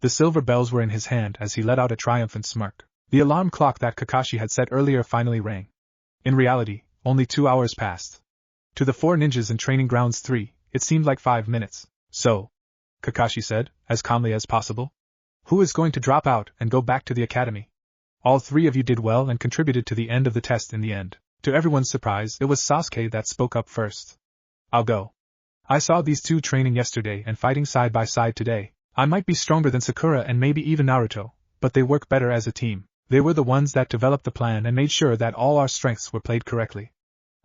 The silver bells were in his hand as he let out a triumphant smirk. The alarm clock that Kakashi had set earlier finally rang. In reality, only 2 hours passed. To the 4 ninjas in Training Grounds 3, it seemed like 5 minutes. So, Kakashi said, as calmly as possible. Who is going to drop out and go back to the academy? All 3 of you did well and contributed to the end of the test in the end. To everyone's surprise, it was Sasuke that spoke up first. I'll go. I saw these 2 training yesterday and fighting side by side today. I might be stronger than Sakura and maybe even Naruto, but they work better as a team. They were the ones that developed the plan and made sure that all our strengths were played correctly.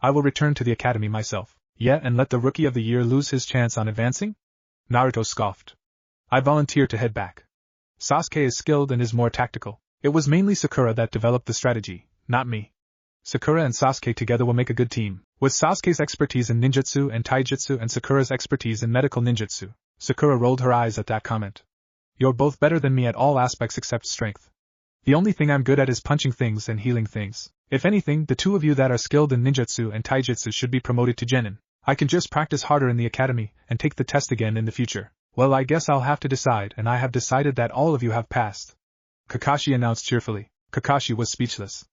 I will return to the academy myself. Yeah, and let the rookie of the year lose his chance on advancing? Naruto scoffed. I volunteer to head back. Sasuke is skilled and is more tactical. It was mainly Sakura that developed the strategy, not me. Sakura and Sasuke together will make a good team. With Sasuke's expertise in ninjutsu and taijutsu and Sakura's expertise in medical ninjutsu, Sakura rolled her eyes at that comment. You're both better than me at all aspects except strength. The only thing I'm good at is punching things and healing things. If anything, the 2 of you that are skilled in ninjutsu and taijutsu should be promoted to genin. I can just practice harder in the academy and take the test again in the future. Well, I guess I'll have to decide, and I have decided that all of you have passed. Kakashi announced cheerfully. Kakashi was speechless.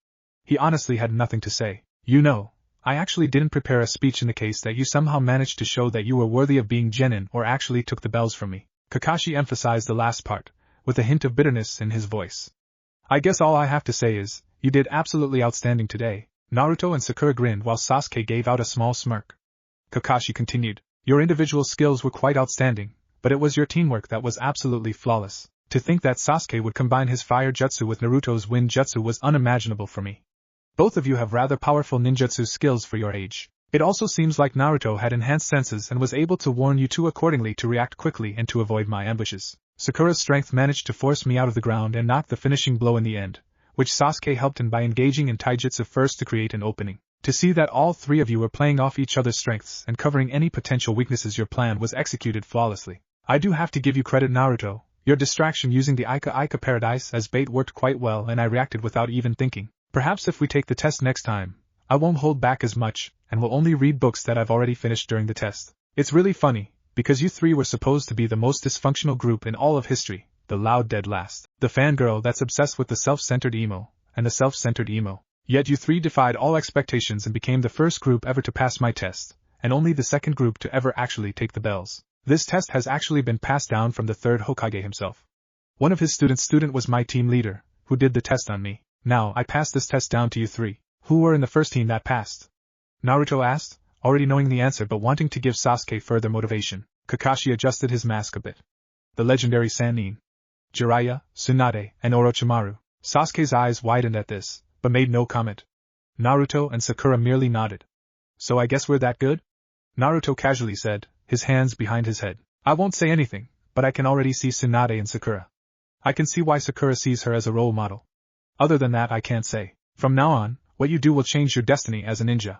He honestly had nothing to say. You know, I actually didn't prepare a speech in the case that you somehow managed to show that you were worthy of being genin or actually took the bells from me. Kakashi emphasized the last part, with a hint of bitterness in his voice. I guess all I have to say is, you did absolutely outstanding today. Naruto and Sakura grinned while Sasuke gave out a small smirk. Kakashi continued. Your individual skills were quite outstanding, but it was your teamwork that was absolutely flawless. To think that Sasuke would combine his fire jutsu with Naruto's wind jutsu was unimaginable for me. Both of you have rather powerful ninjutsu skills for your age. It also seems like Naruto had enhanced senses and was able to warn you two accordingly to react quickly and to avoid my ambushes. Sakura's strength managed to force me out of the ground and knock the finishing blow in the end, which Sasuke helped in by engaging in taijutsu first to create an opening. To see that all 3 of you were playing off each other's strengths and covering any potential weaknesses, your plan was executed flawlessly. I do have to give you credit, Naruto. Your distraction using the Ika Paradise as bait worked quite well and I reacted without even thinking. Perhaps if we take the test next time, I won't hold back as much and will only read books that I've already finished during the test. It's really funny, because you 3 were supposed to be the most dysfunctional group in all of history, the loud dead last, the fangirl that's obsessed with the self-centered emo, and the self-centered emo. Yet you 3 defied all expectations and became the first group ever to pass my test, and only the second group to ever actually take the bells. This test has actually been passed down from the 3rd Hokage himself. One of his student was my team leader, who did the test on me. Now I pass this test down to you 3. Who were in the first team that passed? Naruto asked, already knowing the answer but wanting to give Sasuke further motivation. Kakashi adjusted his mask a bit. The legendary Sannin, Jiraiya, Tsunade, and Orochimaru. Sasuke's eyes widened at this, but made no comment. Naruto and Sakura merely nodded. So I guess we're that good? Naruto casually said, his hands behind his head. I won't say anything, but I can already see Tsunade and Sakura. I can see why Sakura sees her as a role model. Other than that I can't say. From now on, what you do will change your destiny as a ninja.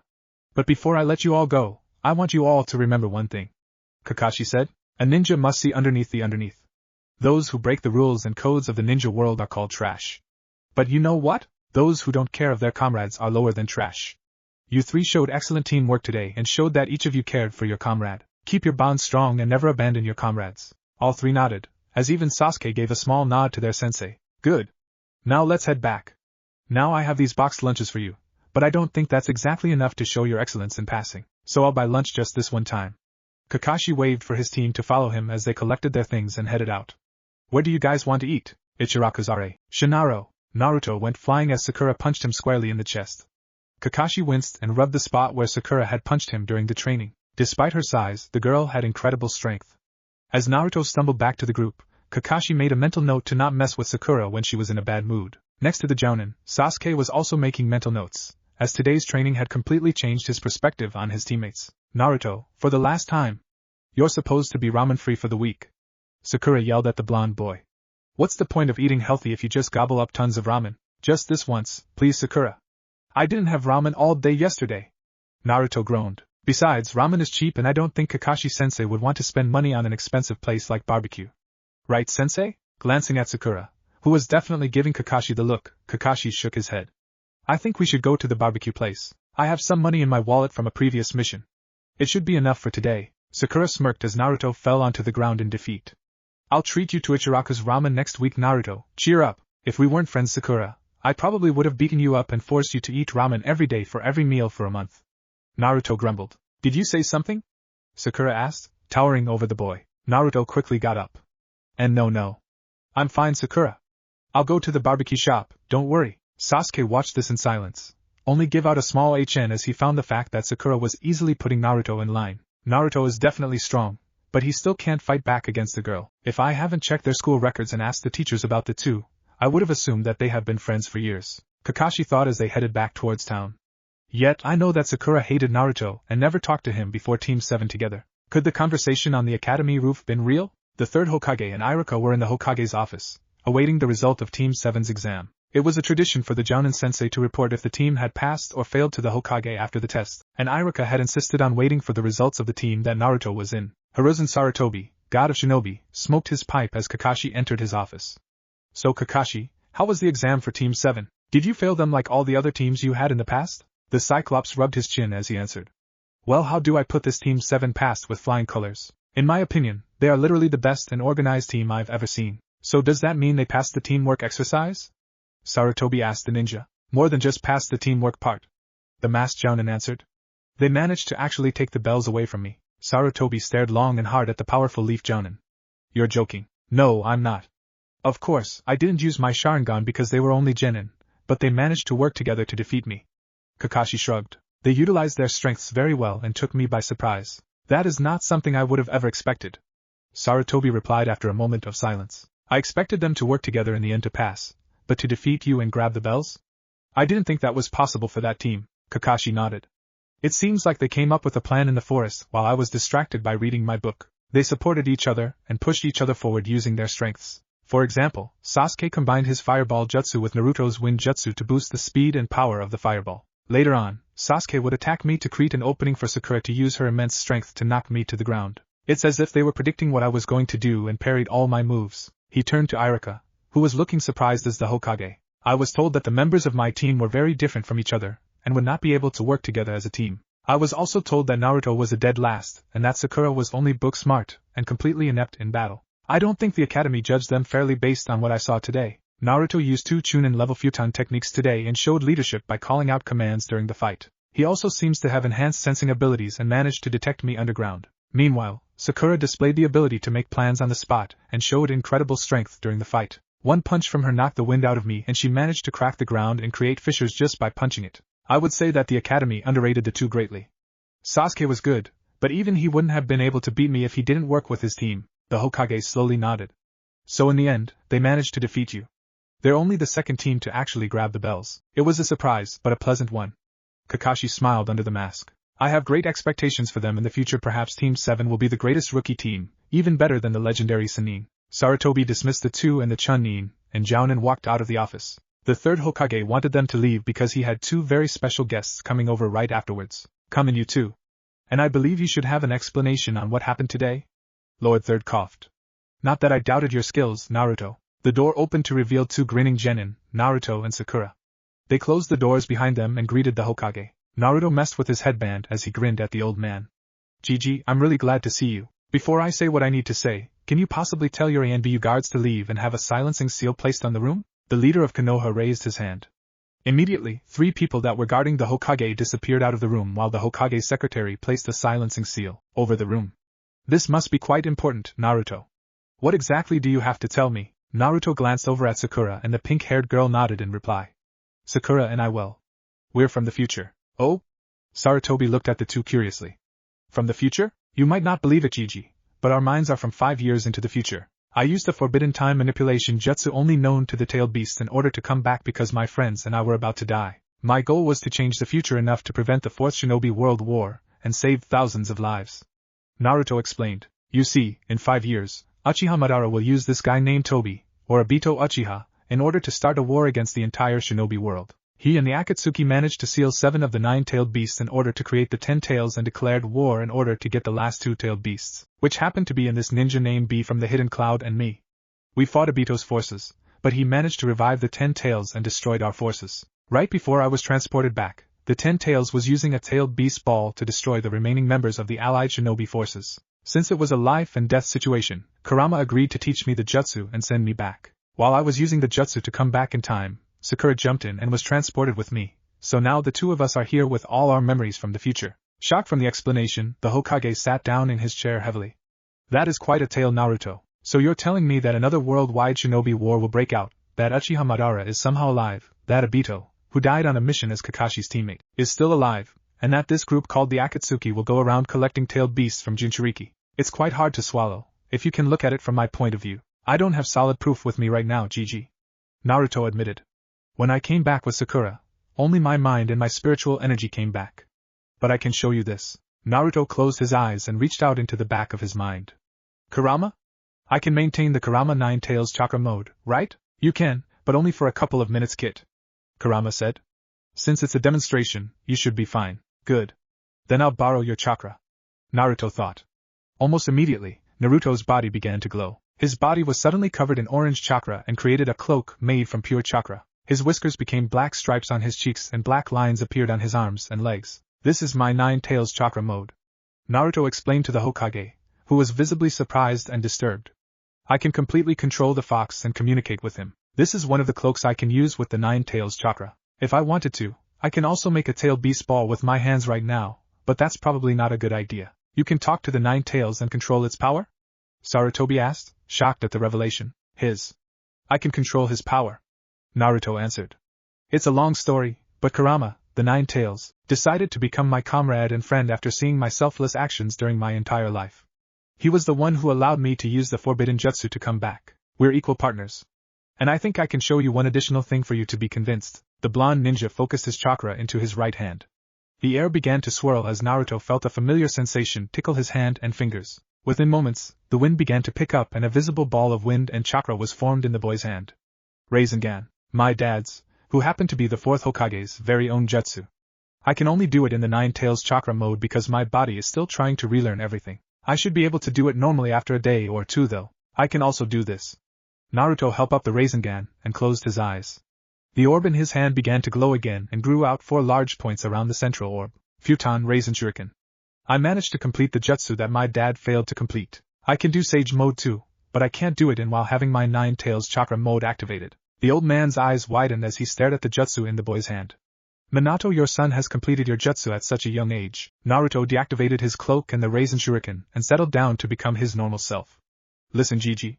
But before I let you all go, I want you all to remember one thing. Kakashi said, a ninja must see underneath the underneath. Those who break the rules and codes of the ninja world are called trash. But you know what? Those who don't care of their comrades are lower than trash. You three showed excellent teamwork today and showed that each of you cared for your comrade. Keep your bond strong and never abandon your comrades. All three nodded, as even Sasuke gave a small nod to their sensei. Good. Now let's head back. Now I have these boxed lunches for you, but I don't think that's exactly enough to show your excellence in passing, so I'll buy lunch just this one time. Kakashi waved for his team to follow him as they collected their things and headed out. Where do you guys want to eat? Ichirakuzare, Shinaro, Naruto went flying as Sakura punched him squarely in the chest. Kakashi winced and rubbed the spot where Sakura had punched him during the training. Despite her size, the girl had incredible strength. As Naruto stumbled back to the group, Kakashi made a mental note to not mess with Sakura when she was in a bad mood. Next to the Jounin, Sasuke was also making mental notes, as today's training had completely changed his perspective on his teammates. Naruto, for the last time. You're supposed to be ramen-free for the week. Sakura yelled at the blonde boy. What's the point of eating healthy if you just gobble up tons of ramen? Just this once, please Sakura. I didn't have ramen all day yesterday. Naruto groaned. Besides, ramen is cheap and I don't think Kakashi-sensei would want to spend money on an expensive place like barbecue. Right, sensei? Glancing at Sakura, who was definitely giving Kakashi the look, Kakashi shook his head. I think we should go to the barbecue place. I have some money in my wallet from a previous mission. It should be enough for today. Sakura smirked as Naruto fell onto the ground in defeat. I'll treat you to Ichiraku's ramen next week, Naruto. Cheer up. If we weren't friends, Sakura, I probably would have beaten you up and forced you to eat ramen every day for every meal for a month. Naruto grumbled. Did you say something? Sakura asked, towering over the boy. Naruto quickly got up. And no. I'm fine, Sakura. I'll go to the barbecue shop, don't worry. Sasuke watched this in silence, only give out a small HN as he found the fact that Sakura was easily putting Naruto in line. Naruto is definitely strong, but he still can't fight back against the girl. If I haven't checked their school records and asked the teachers about the two, I would have assumed that they have been friends for years, Kakashi thought as they headed back towards town. Yet I know that Sakura hated Naruto and never talked to him before Team 7 together. Could the conversation on the academy roof been real? The third Hokage and Iruka were in the Hokage's office, awaiting the result of Team 7's exam. It was a tradition for the Jounin sensei to report if the team had passed or failed to the Hokage after the test, and Iruka had insisted on waiting for the results of the team that Naruto was in. Hiruzen Sarutobi, god of shinobi, smoked his pipe as Kakashi entered his office. So Kakashi, how was the exam for Team 7? Did you fail them like all the other teams you had in the past? The Cyclops rubbed his chin as he answered. Well, how do I put this Team 7 passed with flying colors? In my opinion, they are literally the best and organized team I've ever seen. So does that mean they passed the teamwork exercise? Sarutobi asked the ninja. More than just passed the teamwork part. The masked Jounin answered. They managed to actually take the bells away from me. Sarutobi stared long and hard at the powerful Leaf Jounin. You're joking. No, I'm not. Of course, I didn't use my Sharingan because they were only genin, but they managed to work together to defeat me. Kakashi shrugged. They utilized their strengths very well and took me by surprise. That is not something I would have ever expected. Sarutobi replied after a moment of silence. I expected them to work together in the end to pass, but to defeat you and grab the bells? I didn't think that was possible for that team, Kakashi nodded. It seems like they came up with a plan in the forest while I was distracted by reading my book. They supported each other and pushed each other forward using their strengths. For example, Sasuke combined his fireball jutsu with Naruto's wind jutsu to boost the speed and power of the fireball. Later on, Sasuke would attack me to create an opening for Sakura to use her immense strength to knock me to the ground. It's as if they were predicting what I was going to do and parried all my moves. He turned to Iruka, who was looking surprised as the Hokage. I was told that the members of my team were very different from each other, and would not be able to work together as a team. I was also told that Naruto was a dead last, and that Sakura was only book smart, and completely inept in battle. I don't think the academy judged them fairly based on what I saw today. Naruto used 2 Chunin level futon techniques today and showed leadership by calling out commands during the fight. He also seems to have enhanced sensing abilities and managed to detect me underground. Meanwhile, Sakura displayed the ability to make plans on the spot and showed incredible strength during the fight. One punch from her knocked the wind out of me and she managed to crack the ground and create fissures just by punching it. I would say that the academy underrated the two greatly. Sasuke was good, but even he wouldn't have been able to beat me if he didn't work with his team. The Hokage slowly nodded. So in the end, they managed to defeat you. They're only the second team to actually grab the bells. It was a surprise, but a pleasant one. Kakashi smiled under the mask. I have great expectations for them in the future. Perhaps Team 7 will be the greatest rookie team, even better than the legendary Sannin. Sarutobi dismissed the 2 and the Chunin, and Jounin walked out of the office. The third Hokage wanted them to leave because he had 2 very special guests coming over right afterwards. Come in, you two. And I believe you should have an explanation on what happened today? Lord Third coughed. Not that I doubted your skills, Naruto. The door opened to reveal 2 grinning genin, Naruto and Sakura. They closed the doors behind them and greeted the Hokage. Naruto messed with his headband as he grinned at the old man. Gigi, I'm really glad to see you. Before I say what I need to say, can you possibly tell your ANBU guards to leave and have a silencing seal placed on the room? The leader of Konoha raised his hand. Immediately, 3 people that were guarding the Hokage disappeared out of the room while the Hokage's secretary placed a silencing seal over the room. This must be quite important, Naruto. What exactly do you have to tell me? Naruto glanced over at Sakura and the pink-haired girl nodded in reply. Sakura and I we're from the future. Oh? Sarutobi looked at the 2 curiously. From the future? You might not believe it, Gigi, but our minds are from 5 years into the future. I used the forbidden time manipulation jutsu only known to the tailed beasts in order to come back because my friends and I were about to die. My goal was to change the future enough to prevent the 4th Shinobi World War and save thousands of lives. Naruto explained. You see, in 5 years, Uchiha Madara will use this guy named Tobi, or Obito Uchiha, in order to start a war against the entire Shinobi world. He and the Akatsuki managed to seal 7 of the 9-tailed beasts in order to create the 10 tails and declared war in order to get the last 2-tailed beasts, which happened to be in this ninja named B from the Hidden Cloud and me. We fought Obito's forces, but he managed to revive the 10 tails and destroyed our forces. Right before I was transported back, the 10 tails was using a tailed beast ball to destroy the remaining members of the allied Shinobi forces. Since it was a life and death situation, Kurama agreed to teach me the jutsu and send me back. While I was using the jutsu to come back in time, Sakura jumped in and was transported with me, so now the 2 of us are here with all our memories from the future. Shocked from the explanation, the Hokage sat down in his chair heavily. That is quite a tale, Naruto. So you're telling me that another worldwide shinobi war will break out, that Uchiha Madara is somehow alive, that Obito, who died on a mission as Kakashi's teammate, is still alive, and that this group called the Akatsuki will go around collecting tailed beasts from Jinchuriki. It's quite hard to swallow, if you can look at it from my point of view. I don't have solid proof with me right now, Gigi. Naruto admitted. When I came back with Sakura, only my mind and my spiritual energy came back. But I can show you this. Naruto closed his eyes and reached out into the back of his mind. Kurama? I can maintain the Kurama 9 Tails chakra mode, right? You can, but only for a couple of minutes, Kit. Kurama said. Since it's a demonstration, you should be fine. Good. Then I'll borrow your chakra. Naruto thought. Almost immediately, Naruto's body began to glow. His body was suddenly covered in orange chakra and created a cloak made from pure chakra. His whiskers became black stripes on his cheeks and black lines appeared on his arms and legs. This is my 9 Tails chakra mode. Naruto explained to the Hokage, who was visibly surprised and disturbed. I can completely control the fox and communicate with him. This is one of the cloaks I can use with the 9 Tails chakra. If I wanted to, I can also make a tail beast ball with my hands right now, but that's probably not a good idea. You can talk to the 9 Tails and control its power? Sarutobi asked, shocked at the revelation. I can control his power. Naruto answered. It's a long story, but Kurama, the 9 Tails, decided to become my comrade and friend after seeing my selfless actions during my entire life. He was the one who allowed me to use the forbidden jutsu to come back. We're equal partners. And I think I can show you one additional thing for you to be convinced. The blonde ninja focused his chakra into his right hand. The air began to swirl as Naruto felt a familiar sensation tickle his hand and fingers. Within moments, the wind began to pick up and a visible ball of wind and chakra was formed in the boy's hand. Rasengan. My dad's, who happened to be the 4th Hokage's very own jutsu. I can only do it in the 9 Tails chakra mode because my body is still trying to relearn everything. I should be able to do it normally after a day or 2 though. I can also do this. Naruto held up the Rasengan and closed his eyes. The orb in his hand began to glow again and grew out 4 large points around the central orb. Futon Rasen Shuriken. I managed to complete the jutsu that my dad failed to complete. I can do Sage mode too, but I can't do it while having my 9 Tails chakra mode activated. The old man's eyes widened as he stared at the jutsu in the boy's hand. Minato, your son has completed your jutsu at such a young age. Naruto deactivated his cloak and the Rasen Shuriken and settled down to become his normal self. Listen, Gigi.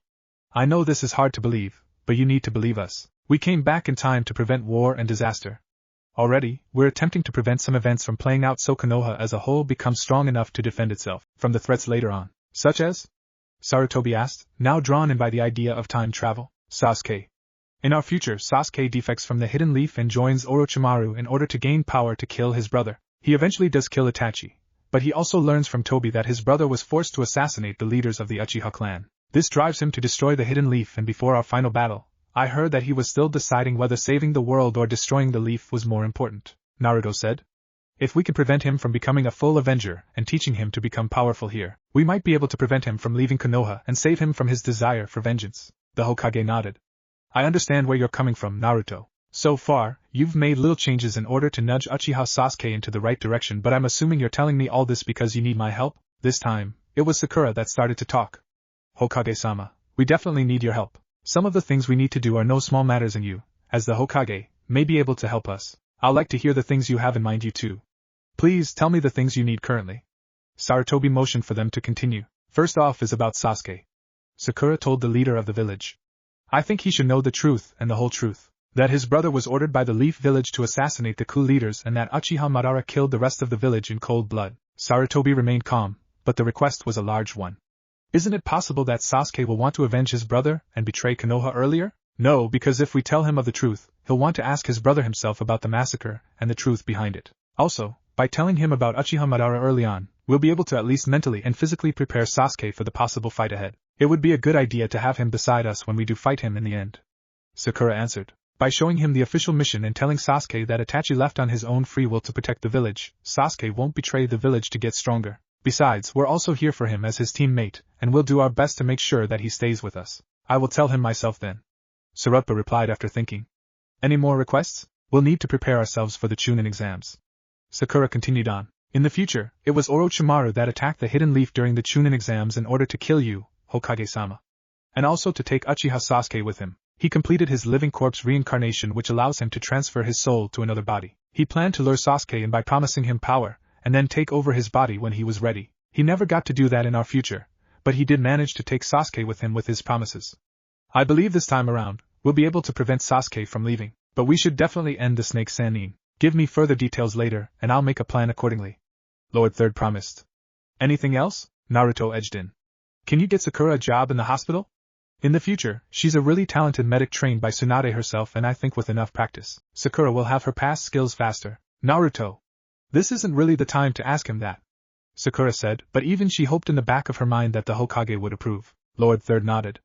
I know this is hard to believe, but you need to believe us. We came back in time to prevent war and disaster. Already, we're attempting to prevent some events from playing out so Konoha as a whole becomes strong enough to defend itself from the threats later on. Such as? Sarutobi asked, now drawn in by the idea of time travel. Sasuke. In our future, Sasuke defects from the Hidden Leaf and joins Orochimaru in order to gain power to kill his brother. He eventually does kill Itachi, but he also learns from Tobi that his brother was forced to assassinate the leaders of the Uchiha clan. This drives him to destroy the Hidden Leaf, and before our final battle, I heard that he was still deciding whether saving the world or destroying the leaf was more important, Naruto said. If we could prevent him from becoming a full Avenger and teaching him to become powerful here, we might be able to prevent him from leaving Konoha and save him from his desire for vengeance. The Hokage nodded. I understand where you're coming from, Naruto. So far, you've made little changes in order to nudge Uchiha Sasuke into the right direction, but I'm assuming you're telling me all this because you need my help? This time, it was Sakura that started to talk. Hokage-sama, we definitely need your help. Some of the things we need to do are no small matters, and you, as the Hokage, may be able to help us. I'd like to hear the things you have in mind, you too. Please tell me the things you need currently. Sarutobi motioned for them to continue. First off is about Sasuke. Sakura told the leader of the village. I think he should know the truth and the whole truth. That his brother was ordered by the Leaf Village to assassinate the coup leaders and that Uchiha Madara killed the rest of the village in cold blood. Sarutobi remained calm, but the request was a large one. Isn't it possible that Sasuke will want to avenge his brother and betray Konoha earlier? No, because if we tell him of the truth, he'll want to ask his brother himself about the massacre and the truth behind it. Also, by telling him about Uchiha Madara early on, we'll be able to at least mentally and physically prepare Sasuke for the possible fight ahead. It would be a good idea to have him beside us when we do fight him in the end. Sakura answered. By showing him the official mission and telling Sasuke that Itachi left on his own free will to protect the village, Sasuke won't betray the village to get stronger. Besides, we're also here for him as his teammate, and we'll do our best to make sure that he stays with us. I will tell him myself then. Sarupa replied after thinking. Any more requests? We'll need to prepare ourselves for the Chunin exams. Sakura continued on. In the future, it was Orochimaru that attacked the Hidden Leaf during the Chunin exams in order to kill you, Hokage-sama. And also to take Uchiha Sasuke with him. He completed his living corpse reincarnation, which allows him to transfer his soul to another body. He planned to lure Sasuke in by promising him power, and then take over his body when he was ready. He never got to do that in our future, but he did manage to take Sasuke with him with his promises. I believe this time around, we'll be able to prevent Sasuke from leaving, but we should definitely end the Snake Sannin. Give me further details later, and I'll make a plan accordingly. Lord Third promised. Anything else? Naruto edged in. Can you get Sakura a job in the hospital? In the future, she's a really talented medic trained by Tsunade herself, and I think with enough practice, Sakura will have her past skills faster. Naruto. This isn't really the time to ask him that, Sakura said, but even she hoped in the back of her mind that the Hokage would approve. Lord Third nodded.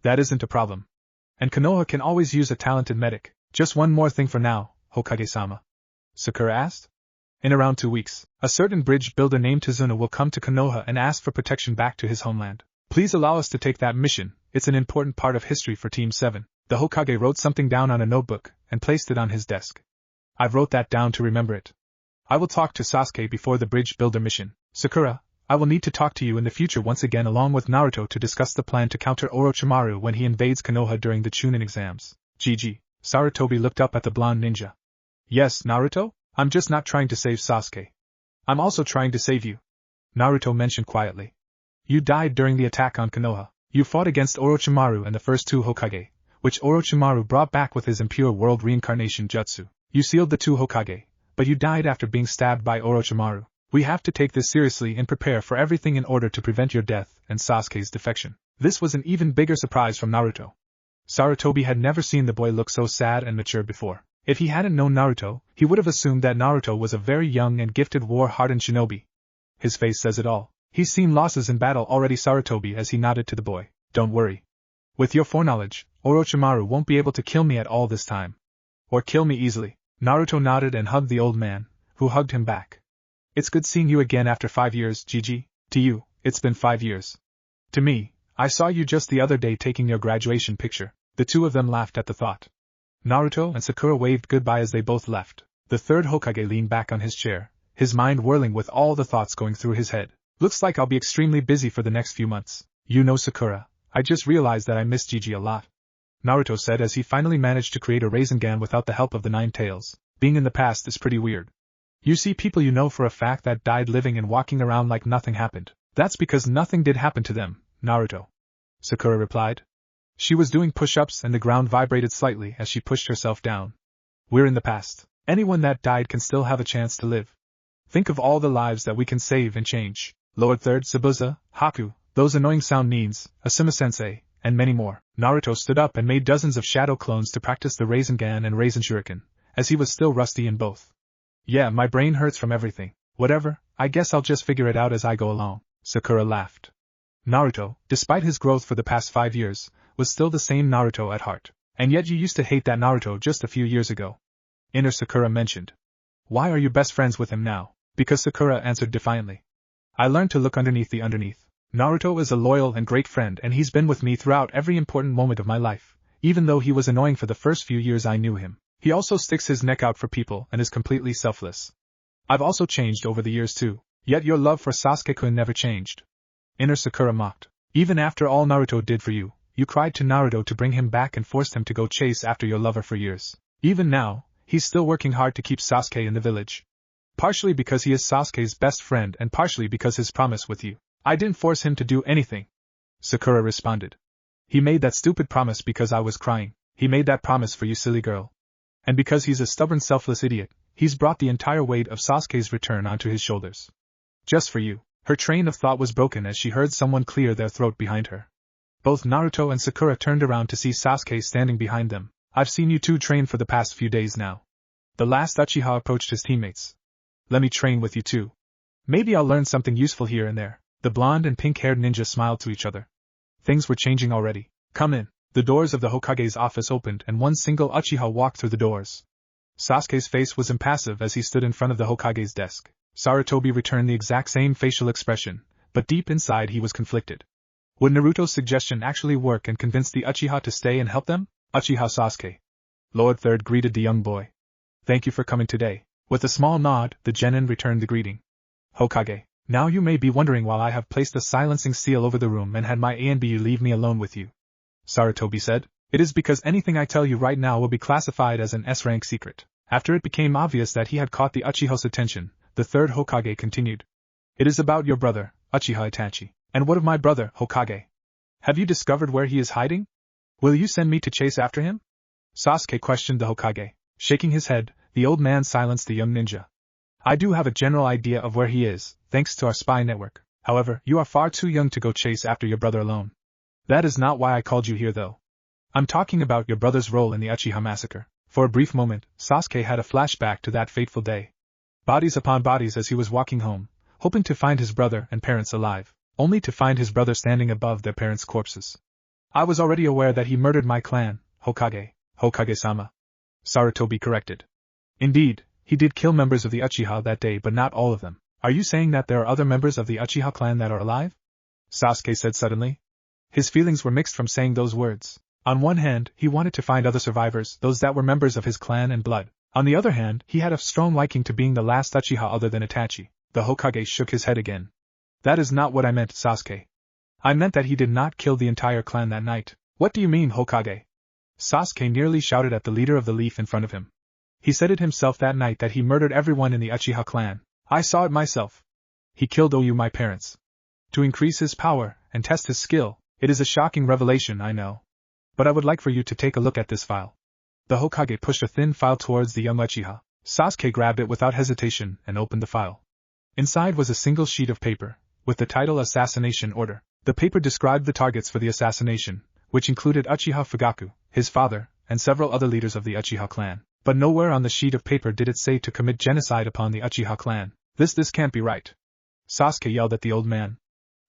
That isn't a problem. And Konoha can always use a talented medic. Just one more thing for now, Hokage-sama. Sakura asked. In around 2 weeks, a certain bridge builder named Tazuna will come to Konoha and ask for protection back to his homeland. Please allow us to take that mission, it's an important part of history for Team 7. The Hokage wrote something down on a notebook and placed it on his desk. I've wrote that down to remember it. I will talk to Sasuke before the bridge builder mission. Sakura, I will need to talk to you in the future once again along with Naruto to discuss the plan to counter Orochimaru when he invades Konoha during the Chunin exams. GG. Sarutobi looked up at the blonde ninja. Yes, Naruto? I'm just not trying to save Sasuke. I'm also trying to save you. Naruto mentioned quietly. You died during the attack on Konoha. You fought against Orochimaru and the first 2 Hokage, which Orochimaru brought back with his impure world reincarnation jutsu. You sealed the 2 Hokage, but you died after being stabbed by Orochimaru. We have to take this seriously and prepare for everything in order to prevent your death and Sasuke's defection. This was an even bigger surprise from Naruto. Sarutobi had never seen the boy look so sad and mature before. If he hadn't known Naruto, he would have assumed that Naruto was a very young and gifted war-hardened shinobi. His face says it all. He's seen losses in battle already, Sarutobi, as he nodded to the boy. Don't worry. With your foreknowledge, Orochimaru won't be able to kill me at all this time. Or kill me easily. Naruto nodded and hugged the old man, who hugged him back. It's good seeing you again after 5 years, GG. To you, it's been 5 years. To me, I saw you just the other day taking your graduation picture. The two of them laughed at the thought. Naruto and Sakura waved goodbye as they both left. The third Hokage leaned back on his chair, his mind whirling with all the thoughts going through his head. Looks like I'll be extremely busy for the next few months. You know, Sakura, I just realized that I miss Gigi a lot, Naruto said as he finally managed to create a Rasengan without the help of the 9 tails. Being in the past is pretty weird. You see people you know for a fact that died living and walking around like nothing happened. That's because nothing did happen to them, Naruto. Sakura replied. She was doing push-ups and the ground vibrated slightly as she pushed herself down. We're in the past. Anyone that died can still have a chance to live. Think of all the lives that we can save and change. Lord Third, Zabuza, Haku, those annoying sound neens, Asuma-sensei, and many more. Naruto stood up and made dozens of shadow clones to practice the Rasengan and Rasen Shuriken, as he was still rusty in both. Yeah, my brain hurts from everything. Whatever, I guess I'll just figure it out as I go along. Sakura laughed. Naruto, despite his growth for the past 5 years, was still the same Naruto at heart. And yet you used to hate that Naruto just a few years ago. Inner Sakura mentioned. Why are you best friends with him now? Because Sakura answered defiantly. I learned to look underneath the underneath. Naruto is a loyal and great friend, and he's been with me throughout every important moment of my life. Even though he was annoying for the first few years I knew him, he also sticks his neck out for people and is completely selfless. I've also changed over the years too, yet your love for Sasuke-kun never changed. Inner Sakura mocked. Even after all Naruto did for you, you cried to Naruto to bring him back and forced him to go chase after your lover for years. Even now, he's still working hard to keep Sasuke in the village. Partially because he is Sasuke's best friend and partially because his promise with you. I didn't force him to do anything. Sakura responded. He made that stupid promise because I was crying. He made that promise for you, silly girl. And because he's a stubborn, selfless idiot, he's brought the entire weight of Sasuke's return onto his shoulders. Just for you. Her train of thought was broken as she heard someone clear their throat behind her. Both Naruto and Sakura turned around to see Sasuke standing behind them. I've seen you two train for the past few days now. The last Uchiha approached his teammates. Let me train with you too. Maybe I'll learn something useful here and there. The blonde and pink-haired ninja smiled to each other. Things were changing already. Come in. The doors of the Hokage's office opened and one single Uchiha walked through the doors. Sasuke's face was impassive as he stood in front of the Hokage's desk. Sarutobi returned the exact same facial expression, but deep inside he was conflicted. Would Naruto's suggestion actually work and convince the Uchiha to stay and help them? Uchiha Sasuke. Lord Third greeted the young boy. Thank you for coming today. With a small nod, the genin returned the greeting. Hokage, now you may be wondering why I have placed a silencing seal over the room and had my A and B leave me alone with you. Sarutobi said. It is because anything I tell you right now will be classified as an S-rank secret. After it became obvious that he had caught the Uchiha's attention, the third Hokage continued. It is about your brother, Uchiha Itachi. And what of my brother, Hokage? Have you discovered where he is hiding? Will you send me to chase after him? Sasuke questioned the Hokage. Shaking his head, the old man silenced the young ninja. I do have a general idea of where he is, thanks to our spy network. However, you are far too young to go chase after your brother alone. That is not why I called you here though. I'm talking about your brother's role in the Uchiha massacre. For a brief moment, Sasuke had a flashback to that fateful day. Bodies upon bodies as he was walking home, hoping to find his brother and parents alive, only to find his brother standing above their parents' corpses. I was already aware that he murdered my clan, Hokage, Hokage-sama. Sarutobi corrected. Indeed, he did kill members of the Uchiha that day but not all of them. Are you saying that there are other members of the Uchiha clan that are alive? Sasuke said suddenly. His feelings were mixed from saying those words. On one hand, he wanted to find other survivors, those that were members of his clan and blood. On the other hand, he had a strong liking to being the last Uchiha other than Itachi. The Hokage shook his head again. That is not what I meant, Sasuke. I meant that he did not kill the entire clan that night. What do you mean, Hokage? Sasuke nearly shouted at the leader of the leaf in front of him. He said it himself that night that he murdered everyone in the Uchiha clan. I saw it myself. He killed Oyu, my parents. To increase his power and test his skill. It is a shocking revelation, I know. But I would like for you to take a look at this file. The Hokage pushed a thin file towards the young Uchiha. Sasuke grabbed it without hesitation and opened the file. Inside was a single sheet of paper, with the title Assassination Order. The paper described the targets for the assassination, which included Uchiha Fugaku, his father, and several other leaders of the Uchiha clan. But nowhere on the sheet of paper did it say to commit genocide upon the Uchiha clan. This can't be right. Sasuke yelled at the old man.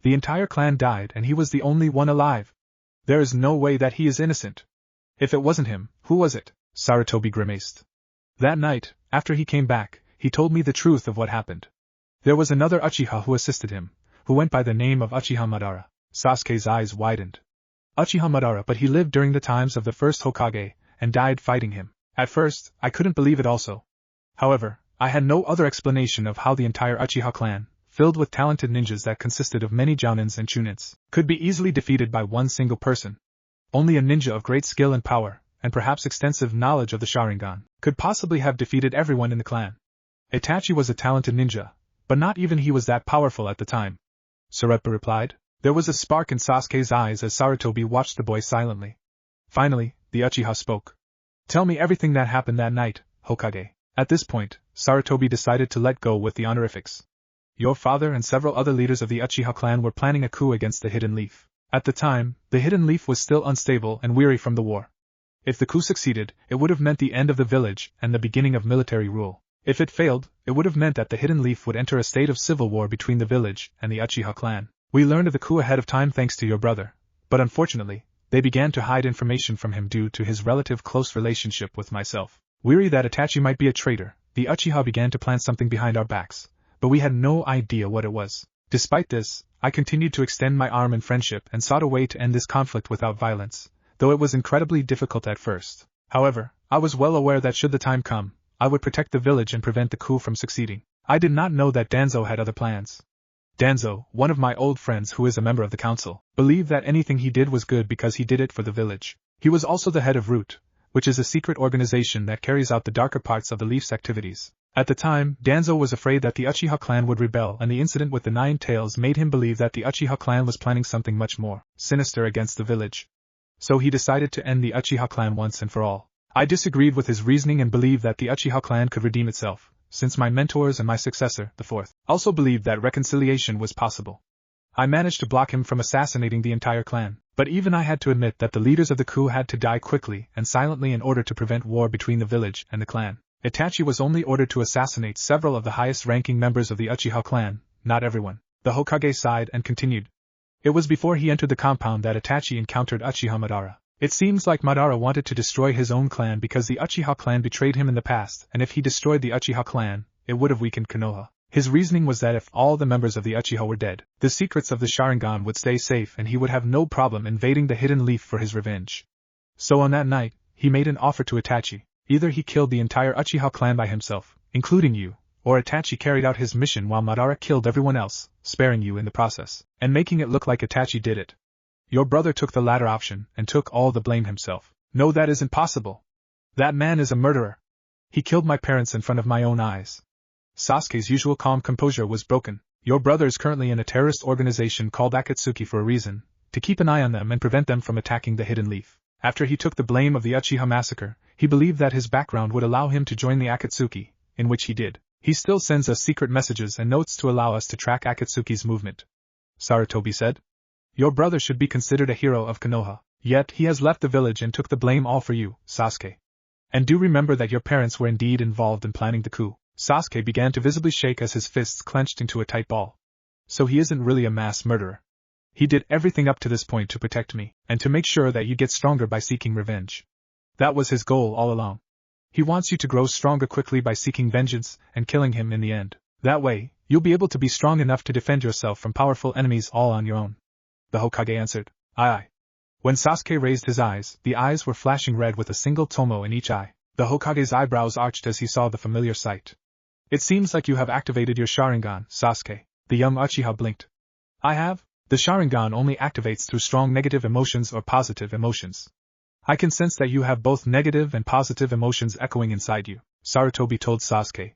The entire clan died and he was the only one alive. There is no way that he is innocent. If it wasn't him, who was it? Sarutobi grimaced. That night, after he came back, he told me the truth of what happened. There was another Uchiha who assisted him, who went by the name of Uchiha Madara. Sasuke's eyes widened. Uchiha Madara, but he lived during the times of the first Hokage, and died fighting him. At first, I couldn't believe it also. However, I had no other explanation of how the entire Uchiha clan, filled with talented ninjas that consisted of many Jounins and Chunins, could be easily defeated by one single person. Only a ninja of great skill and power, and perhaps extensive knowledge of the Sharingan, could possibly have defeated everyone in the clan. Itachi was a talented ninja, but not even he was that powerful at the time. Sarutobi replied. There was a spark in Sasuke's eyes as Sarutobi watched the boy silently. Finally, the Uchiha spoke. Tell me everything that happened that night, Hokage. At this point, Sarutobi decided to let go with the honorifics. Your father and several other leaders of the Uchiha clan were planning a coup against the Hidden Leaf. At the time, the Hidden Leaf was still unstable and weary from the war. If the coup succeeded, it would have meant the end of the village and the beginning of military rule. If it failed, it would have meant that the Hidden Leaf would enter a state of civil war between the village and the Uchiha clan. We learned of the coup ahead of time thanks to your brother, but unfortunately, They began to hide information from him due to his relative close relationship with myself. Weary that Itachi might be a traitor, the Uchiha began to plan something behind our backs, but we had no idea what it was. Despite this, I continued to extend my arm in friendship and sought a way to end this conflict without violence, though it was incredibly difficult at first. However, I was well aware that should the time come, I would protect the village and prevent the coup from succeeding. I did not know that Danzo had other plans. Danzo, one of my old friends who is a member of the council, believed that anything he did was good because he did it for the village. He was also the head of Root, which is a secret organization that carries out the darker parts of the Leaf's activities. At the time, Danzo was afraid that the Uchiha clan would rebel, and the incident with the 9 tails made him believe that the Uchiha clan was planning something much more sinister against the village. So he decided to end the Uchiha clan once and for all. I disagreed with his reasoning and believed that the Uchiha clan could redeem itself, since my mentors and my successor, the 4th, also believed that reconciliation was possible. I managed to block him from assassinating the entire clan, but even I had to admit that the leaders of the coup had to die quickly and silently in order to prevent war between the village and the clan. Itachi was only ordered to assassinate several of the highest-ranking members of the Uchiha clan, not everyone. The Hokage sighed and continued. It was before he entered the compound that Itachi encountered Uchiha Madara. It seems like Madara wanted to destroy his own clan because the Uchiha clan betrayed him in the past, and if he destroyed the Uchiha clan, it would have weakened Konoha. His reasoning was that if all the members of the Uchiha were dead, the secrets of the Sharingan would stay safe and he would have no problem invading the Hidden Leaf for his revenge. So on that night, he made an offer to Itachi. Either he killed the entire Uchiha clan by himself, including you, or Itachi carried out his mission while Madara killed everyone else, sparing you in the process, and making it look like Itachi did it. Your brother took the latter option and took all the blame himself. No, that isn't possible. That man is a murderer. He killed my parents in front of my own eyes. Sasuke's usual calm composure was broken. Your brother is currently in a terrorist organization called Akatsuki for a reason, to keep an eye on them and prevent them from attacking the Hidden Leaf. After he took the blame of the Uchiha massacre, he believed that his background would allow him to join the Akatsuki, in which he did. He still sends us secret messages and notes to allow us to track Akatsuki's movement. Sarutobi said. Your brother should be considered a hero of Konoha, yet he has left the village and took the blame all for you, Sasuke. And do remember that your parents were indeed involved in planning the coup. Sasuke began to visibly shake as his fists clenched into a tight ball. So he isn't really a mass murderer. He did everything up to this point to protect me, and to make sure that you get stronger by seeking revenge. That was his goal all along. He wants you to grow stronger quickly by seeking vengeance and killing him in the end. That way, you'll be able to be strong enough to defend yourself from powerful enemies all on your own. The Hokage answered. Aye. When Sasuke raised his eyes, the eyes were flashing red with a single tomo in each eye. The Hokage's eyebrows arched as he saw the familiar sight. It seems like you have activated your Sharingan, Sasuke. The young Uchiha blinked. I have? The Sharingan only activates through strong negative emotions or positive emotions. I can sense that you have both negative and positive emotions echoing inside you, Sarutobi told Sasuke.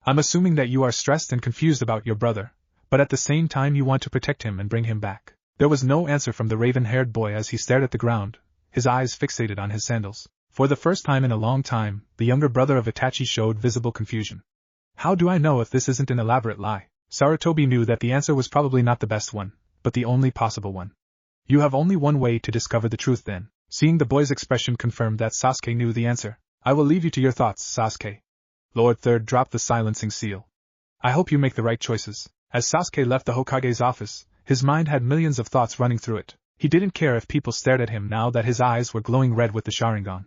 I'm assuming that you are stressed and confused about your brother, but at the same time you want to protect him and bring him back. There was no answer from the raven-haired boy as he stared at the ground, his eyes fixated on his sandals. For the first time in a long time, the younger brother of Itachi showed visible confusion. How do I know if this isn't an elaborate lie? Sarutobi knew that the answer was probably not the best one, but the only possible one. You have only one way to discover the truth then. Seeing the boy's expression confirmed that Sasuke knew the answer. I will leave you to your thoughts, Sasuke. Lord Third dropped the silencing seal. I hope you make the right choices. As Sasuke left the Hokage's office, his mind had millions of thoughts running through it. He didn't care if people stared at him now that his eyes were glowing red with the Sharingan.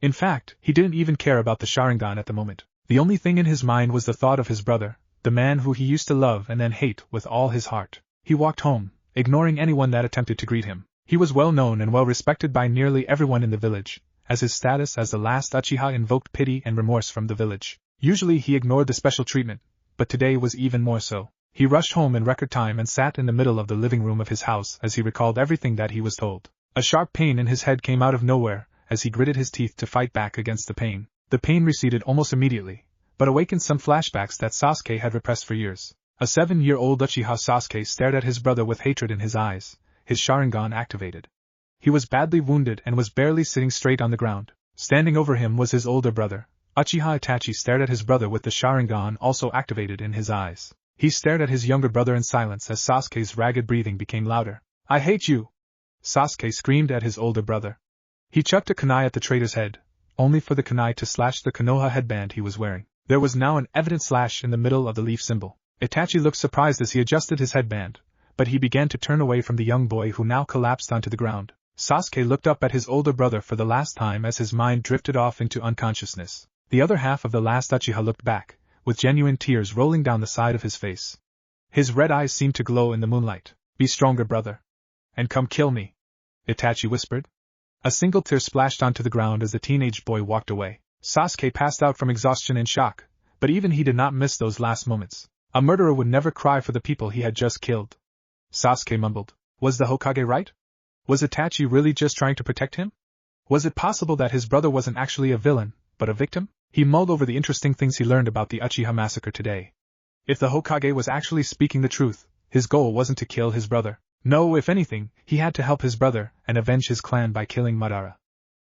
In fact, he didn't even care about the Sharingan at the moment. The only thing in his mind was the thought of his brother, the man who he used to love and then hate with all his heart. He walked home, ignoring anyone that attempted to greet him. He was well known and well respected by nearly everyone in the village, as his status as the last Uchiha invoked pity and remorse from the village. Usually he ignored the special treatment, but today was even more so. He rushed home in record time and sat in the middle of the living room of his house as he recalled everything that he was told. A sharp pain in his head came out of nowhere, as he gritted his teeth to fight back against the pain. The pain receded almost immediately, but awakened some flashbacks that Sasuke had repressed for years. A 7-year-old Uchiha Sasuke stared at his brother with hatred in his eyes, his Sharingan activated. He was badly wounded and was barely sitting straight on the ground. Standing over him was his older brother. Uchiha Itachi stared at his brother with the Sharingan also activated in his eyes. He stared at his younger brother in silence as Sasuke's ragged breathing became louder. I hate you! Sasuke screamed at his older brother. He chucked a kunai at the traitor's head, only for the kunai to slash the Konoha headband he was wearing. There was now an evident slash in the middle of the leaf symbol. Itachi looked surprised as he adjusted his headband, but he began to turn away from the young boy who now collapsed onto the ground. Sasuke looked up at his older brother for the last time as his mind drifted off into unconsciousness. The other half of the last Uchiha looked back, with genuine tears rolling down the side of his face. His red eyes seemed to glow in the moonlight. Be stronger, brother. And come kill me, Itachi whispered. A single tear splashed onto the ground as the teenage boy walked away. Sasuke passed out from exhaustion and shock, but even he did not miss those last moments. A murderer would never cry for the people he had just killed. Sasuke mumbled. Was the Hokage right? Was Itachi really just trying to protect him? Was it possible that his brother wasn't actually a villain, but a victim? He mulled over the interesting things he learned about the Uchiha massacre today. If the Hokage was actually speaking the truth, his goal wasn't to kill his brother. No, if anything, he had to help his brother and avenge his clan by killing Madara.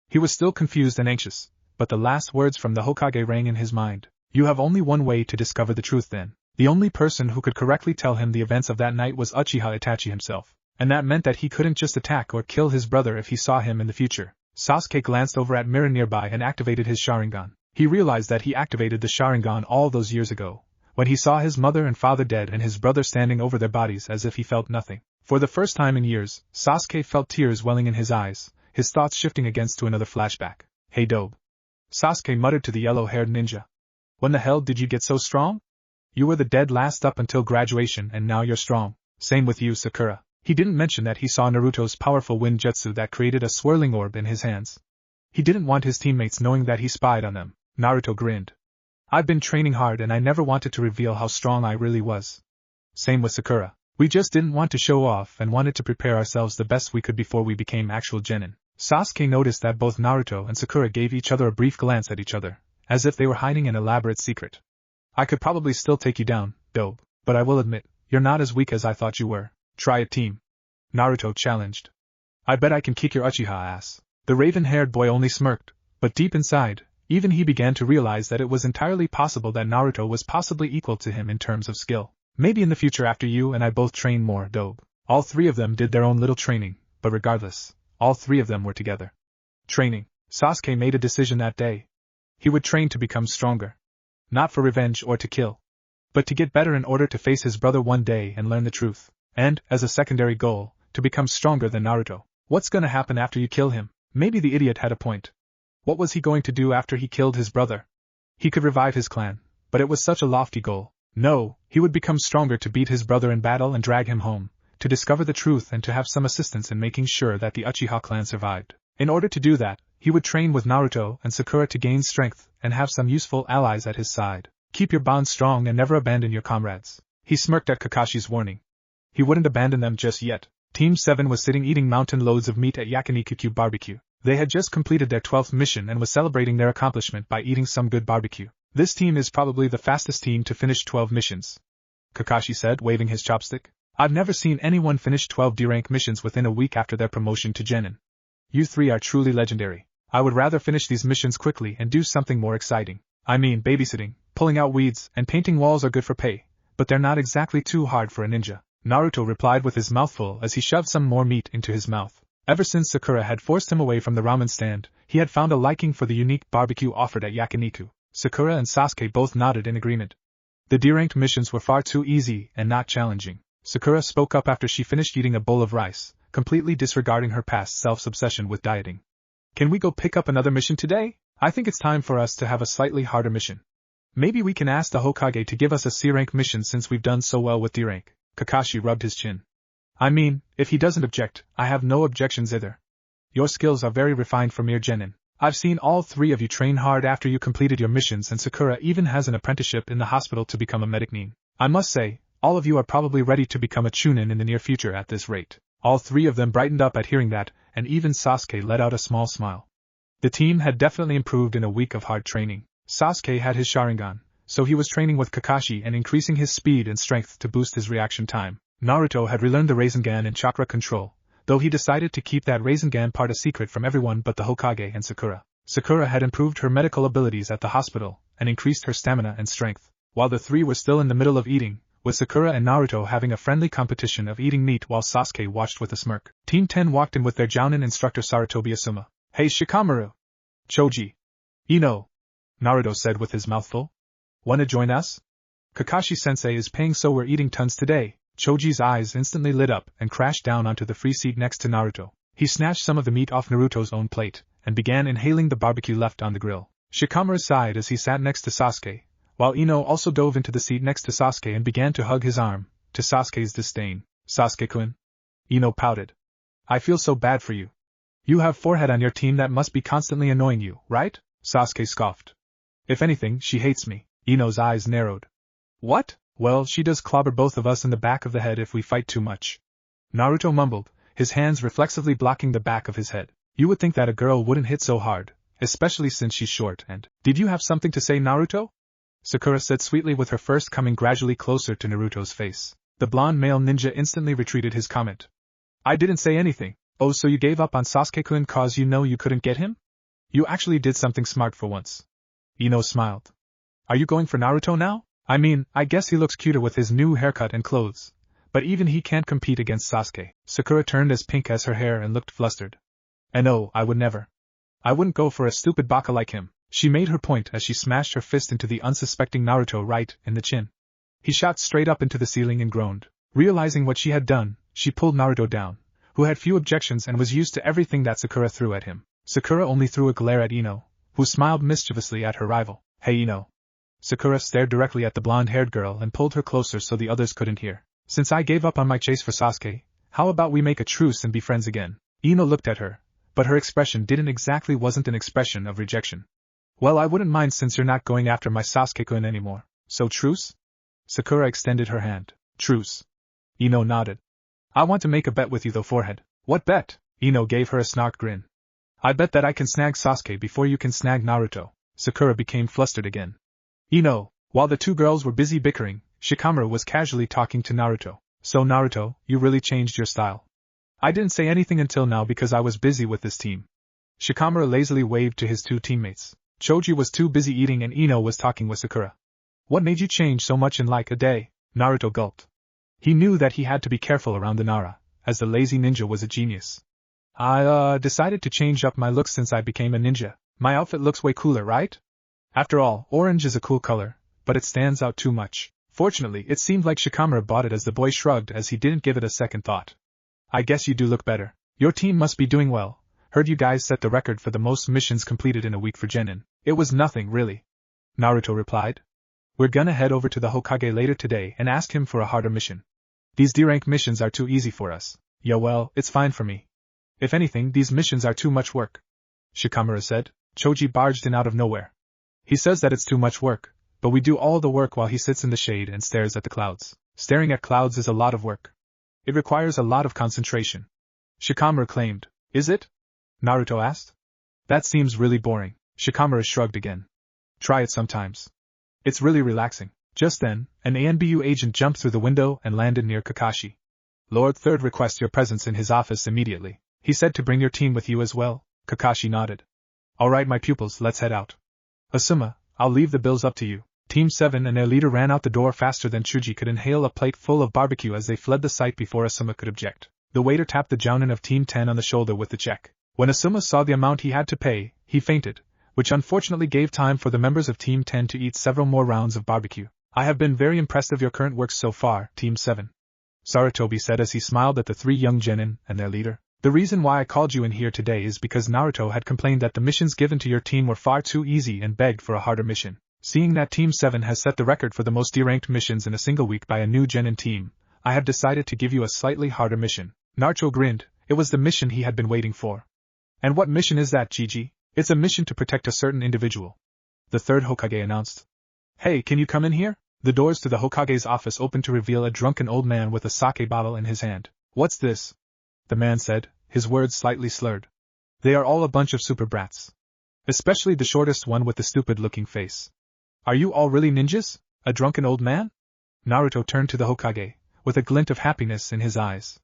He was still confused and anxious, but the last words from the Hokage rang in his mind. You have only one way to discover the truth then. The only person who could correctly tell him the events of that night was Uchiha Itachi himself, and that meant that he couldn't just attack or kill his brother if he saw him in the future. Sasuke glanced over at mirror nearby and activated his Sharingan. He realized that he activated the Sharingan all those years ago, when he saw his mother and father dead and his brother standing over their bodies as if he felt nothing. For the first time in years, Sasuke felt tears welling in his eyes, his thoughts shifting against to another flashback. Hey dope. Sasuke muttered to the yellow-haired ninja. When the hell did you get so strong? You were the dead last up until graduation and now you're strong. Same with you, Sakura. He didn't mention that he saw Naruto's powerful wind jutsu that created a swirling orb in his hands. He didn't want his teammates knowing that he spied on them. Naruto grinned. I've been training hard and I never wanted to reveal how strong I really was. Same with Sakura. We just didn't want to show off and wanted to prepare ourselves the best we could before we became actual genin. Sasuke noticed that both Naruto and Sakura gave each other a brief glance at each other, as if they were hiding an elaborate secret. I could probably still take you down, dope, but I will admit, you're not as weak as I thought you were. Try it, team. Naruto challenged. I bet I can kick your Uchiha ass. The raven-haired boy only smirked, but deep inside, even he began to realize that it was entirely possible that Naruto was possibly equal to him in terms of skill. Maybe in the future after you and I both train more, dope. All three of them did their own little training, but regardless, all three of them were together. Training. Sasuke made a decision that day. He would train to become stronger. Not for revenge or to kill, but to get better in order to face his brother one day and learn the truth. And, as a secondary goal, to become stronger than Naruto. What's gonna happen after you kill him? Maybe the idiot had a point. What was he going to do after he killed his brother? He could revive his clan, but it was such a lofty goal. No, he would become stronger to beat his brother in battle and drag him home, to discover the truth and to have some assistance in making sure that the Uchiha clan survived. In order to do that, he would train with Naruto and Sakura to gain strength and have some useful allies at his side. Keep your bond strong and never abandon your comrades. He smirked at Kakashi's warning. He wouldn't abandon them just yet. Team 7 was sitting eating mountain loads of meat at Yakiniku Barbecue. They had just completed their 12th mission and was celebrating their accomplishment by eating some good barbecue. This team is probably the fastest team to finish 12 missions, Kakashi said, waving his chopstick. I've never seen anyone finish 12 D-rank missions within a week after their promotion to genin. You three are truly legendary. I would rather finish these missions quickly and do something more exciting. I mean, babysitting, pulling out weeds, and painting walls are good for pay, but they're not exactly too hard for a ninja. Naruto replied with his mouth full as he shoved some more meat into his mouth. Ever since Sakura had forced him away from the ramen stand, he had found a liking for the unique barbecue offered at Yakiniku. Sakura and Sasuke both nodded in agreement. The D-ranked missions were far too easy and not challenging. Sakura spoke up after she finished eating a bowl of rice, completely disregarding her past self-obsession with dieting. Can we go pick up another mission today? I think it's time for us to have a slightly harder mission. Maybe we can ask the Hokage to give us a C-rank mission since we've done so well with D-rank. Kakashi rubbed his chin. I mean, if he doesn't object, I have no objections either. Your skills are very refined for mere genin. I've seen all three of you train hard after you completed your missions, and Sakura even has an apprenticeship in the hospital to become a medic nin. I must say, all of you are probably ready to become a Chunin in the near future at this rate. All three of them brightened up at hearing that, and even Sasuke let out a small smile. The team had definitely improved in a week of hard training. Sasuke had his Sharingan, so he was training with Kakashi and increasing his speed and strength to boost his reaction time. Naruto had relearned the Rasengan and chakra control, though he decided to keep that Rasengan part a secret from everyone but the Hokage and Sakura. Sakura had improved her medical abilities at the hospital and increased her stamina and strength. While the three were still in the middle of eating, with Sakura and Naruto having a friendly competition of eating meat while Sasuke watched with a smirk, Team 10 walked in with their Jounin instructor Sarutobi Asuma. Hey Shikamaru! Choji! Ino! Naruto said with his mouth full. Wanna join us? Kakashi-sensei is paying, so we're eating tons today. Choji's eyes instantly lit up and crashed down onto the free seat next to Naruto. He snatched some of the meat off Naruto's own plate, and began inhaling the barbecue left on the grill. Shikamaru sighed as he sat next to Sasuke, while Ino also dove into the seat next to Sasuke and began to hug his arm, to Sasuke's disdain. Sasuke-kun? Ino pouted. I feel so bad for you. You have forehead on your team that must be constantly annoying you, right? Sasuke scoffed. If anything, she hates me. Ino's eyes narrowed. What? Well, she does clobber both of us in the back of the head if we fight too much. Naruto mumbled, his hands reflexively blocking the back of his head. You would think that a girl wouldn't hit so hard, especially since she's short and… Did you have something to say, Naruto? Sakura said sweetly, with her first coming gradually closer to Naruto's face. The blonde male ninja instantly retreated his comment. I didn't say anything. Oh, so you gave up on Sasuke-kun cause you know you couldn't get him? You actually did something smart for once. Ino smiled. Are you going for Naruto now? I mean, I guess he looks cuter with his new haircut and clothes. But even he can't compete against Sasuke. Sakura turned as pink as her hair and looked flustered. And no, I would never. I wouldn't go for a stupid baka like him. She made her point as she smashed her fist into the unsuspecting Naruto right in the chin. He shot straight up into the ceiling and groaned. Realizing what she had done, she pulled Naruto down, who had few objections and was used to everything that Sakura threw at him. Sakura only threw a glare at Ino, who smiled mischievously at her rival. Hey Ino. Sakura stared directly at the blonde-haired girl and pulled her closer so the others couldn't hear. Since I gave up on my chase for Sasuke, how about we make a truce and be friends again? Ino looked at her, but her expression wasn't an expression of rejection. Well, I wouldn't mind since you're not going after my Sasuke-kun anymore. So truce? Sakura extended her hand. Truce. Ino nodded. I want to make a bet with you though, forehead. What bet? Ino gave her a snark grin. I bet that I can snag Sasuke before you can snag Naruto. Sakura became flustered again. Ino, while the two girls were busy bickering, Shikamaru was casually talking to Naruto. So Naruto, you really changed your style. I didn't say anything until now because I was busy with this team. Shikamaru lazily waved to his two teammates. Choji was too busy eating and Ino was talking with Sakura. What made you change so much in like a day? Naruto gulped. He knew that he had to be careful around the Nara, as the lazy ninja was a genius. I decided to change up my look since I became a ninja. My outfit looks way cooler, right? After all, orange is a cool color, but it stands out too much. Fortunately, it seemed like Shikamaru bought it as the boy shrugged as he didn't give it a second thought. I guess you do look better. Your team must be doing well. Heard you guys set the record for the most missions completed in a week for Genin. It was nothing, really. Naruto replied. We're gonna head over to the Hokage later today and ask him for a harder mission. These D-rank missions are too easy for us. Yeah, well, it's fine for me. If anything, these missions are too much work. Shikamaru said. Choji barged in out of nowhere. He says that it's too much work, but we do all the work while he sits in the shade and stares at the clouds. Staring at clouds is a lot of work. It requires a lot of concentration. Shikamaru claimed. Is it? Naruto asked. That seems really boring. Shikamaru shrugged again. Try it sometimes. It's really relaxing. Just then, an ANBU agent jumped through the window and landed near Kakashi. Lord Third requests your presence in his office immediately. He said to bring your team with you as well. Kakashi nodded. All right, my pupils, let's head out. Asuma, I'll leave the bills up to you. Team 7 and their leader ran out the door faster than Chuji could inhale a plate full of barbecue as they fled the site before Asuma could object. The waiter tapped the jounin of Team 10 on the shoulder with the check. When Asuma saw the amount he had to pay, he fainted, which unfortunately gave time for the members of Team 10 to eat several more rounds of barbecue. I have been very impressed of your current work so far, Team 7. Sarutobi said as he smiled at the three young genin and their leader. The reason why I called you in here today is because Naruto had complained that the missions given to your team were far too easy and begged for a harder mission. Seeing that Team 7 has set the record for the most D-ranked missions in a single week by a new genin team, I have decided to give you a slightly harder mission. Naruto grinned. It was the mission he had been waiting for. And what mission is that, Gigi? It's a mission to protect a certain individual. The third Hokage announced. Hey, can you come in here? The doors to the Hokage's office opened to reveal a drunken old man with a sake bottle in his hand. What's this? The man said, his words slightly slurred. They are all a bunch of super brats. Especially the shortest one with the stupid-looking face. Are you all really ninjas? A drunken old man? Naruto turned to the Hokage, with a glint of happiness in his eyes.